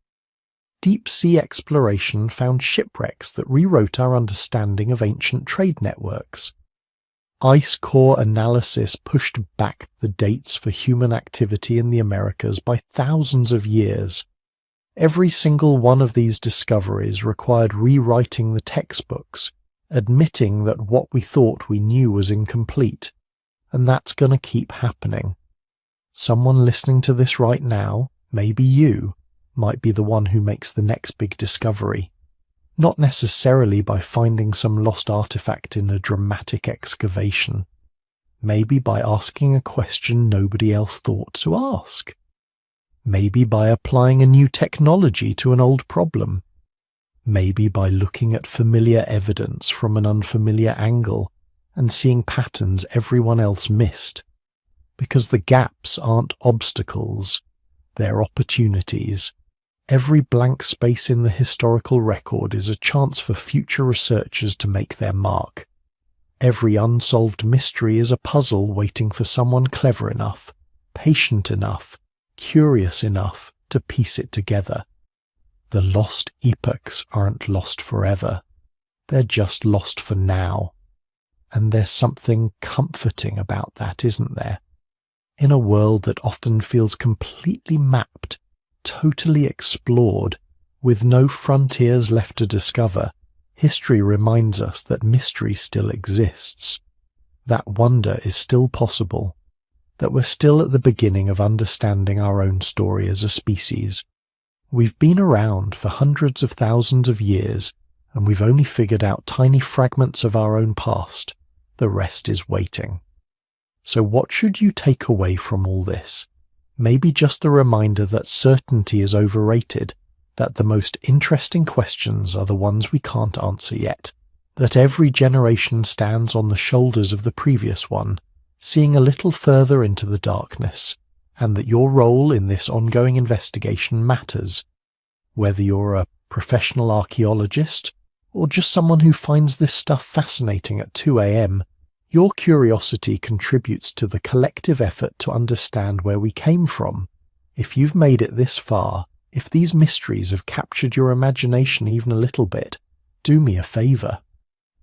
Deep-sea exploration found shipwrecks that rewrote our understanding of ancient trade networks. Ice core analysis pushed back the dates for human activity in the Americas by thousands of years. Every single one of these discoveries required rewriting the textbooks, admitting that what we thought we knew was incomplete, and that's going to keep happening. Someone listening to this right now, maybe you, might be the one who makes the next big discovery. Not necessarily by finding some lost artifact in a dramatic excavation. Maybe by asking a question nobody else thought to ask. Maybe by applying a new technology to an old problem. Maybe by looking at familiar evidence from an unfamiliar angle and seeing patterns everyone else missed. Because the gaps aren't obstacles, they're opportunities. Every blank space in the historical record is a chance for future researchers to make their mark. Every unsolved mystery is a puzzle waiting for someone clever enough, patient enough, curious enough to piece it together. The lost epochs aren't lost forever. They're just lost for now. And there's something comforting about that, isn't there? In a world that often feels completely mapped, totally explored, with no frontiers left to discover, history reminds us that mystery still exists, that wonder is still possible, that we're still at the beginning of understanding our own story as a species. We've been around for hundreds of thousands of years, and we've only figured out tiny fragments of our own past. The rest is waiting. So what should you take away from all this? Maybe just the reminder that certainty is overrated, that the most interesting questions are the ones we can't answer yet, that every generation stands on the shoulders of the previous one, seeing a little further into the darkness, and that your role in this ongoing investigation matters, whether you're a professional archaeologist or just someone who finds this stuff fascinating at 2 a.m. Your curiosity contributes to the collective effort to understand where we came from. If you've made it this far, if these mysteries have captured your imagination even a little bit, do me a favor.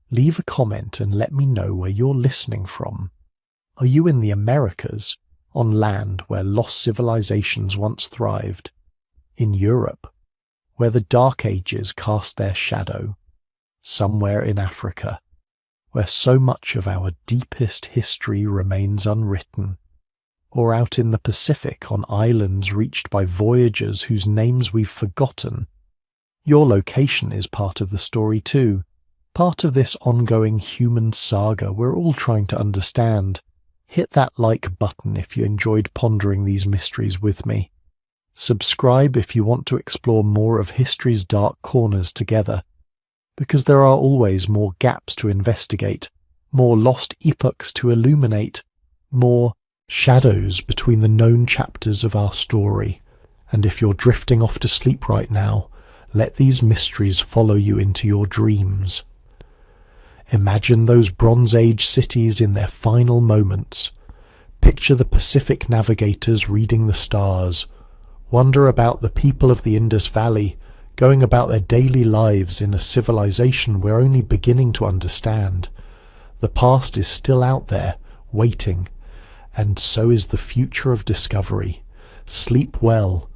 Leave a comment and let me know where you're listening from. Are you in the Americas, on land where lost civilizations once thrived? In Europe, where the Dark Ages cast their shadow? Somewhere in Africa, where so much of our deepest history remains unwritten, or out in the Pacific on islands reached by voyagers whose names we've forgotten? Your location is part of the story too, part of this ongoing human saga we're all trying to understand. Hit that like button if you enjoyed pondering these mysteries with me. Subscribe if you want to explore more of history's dark corners together, because there are always more gaps to investigate, more lost epochs to illuminate, more shadows between the known chapters of our story. And if you're drifting off to sleep right now, let these mysteries follow you into your dreams. Imagine those Bronze Age cities in their final moments. Picture the Pacific navigators reading the stars. Wonder about the people of the Indus Valley, going about their daily lives in a civilization we're only beginning to understand. The past is still out there, waiting, and so is the future of discovery. Sleep well,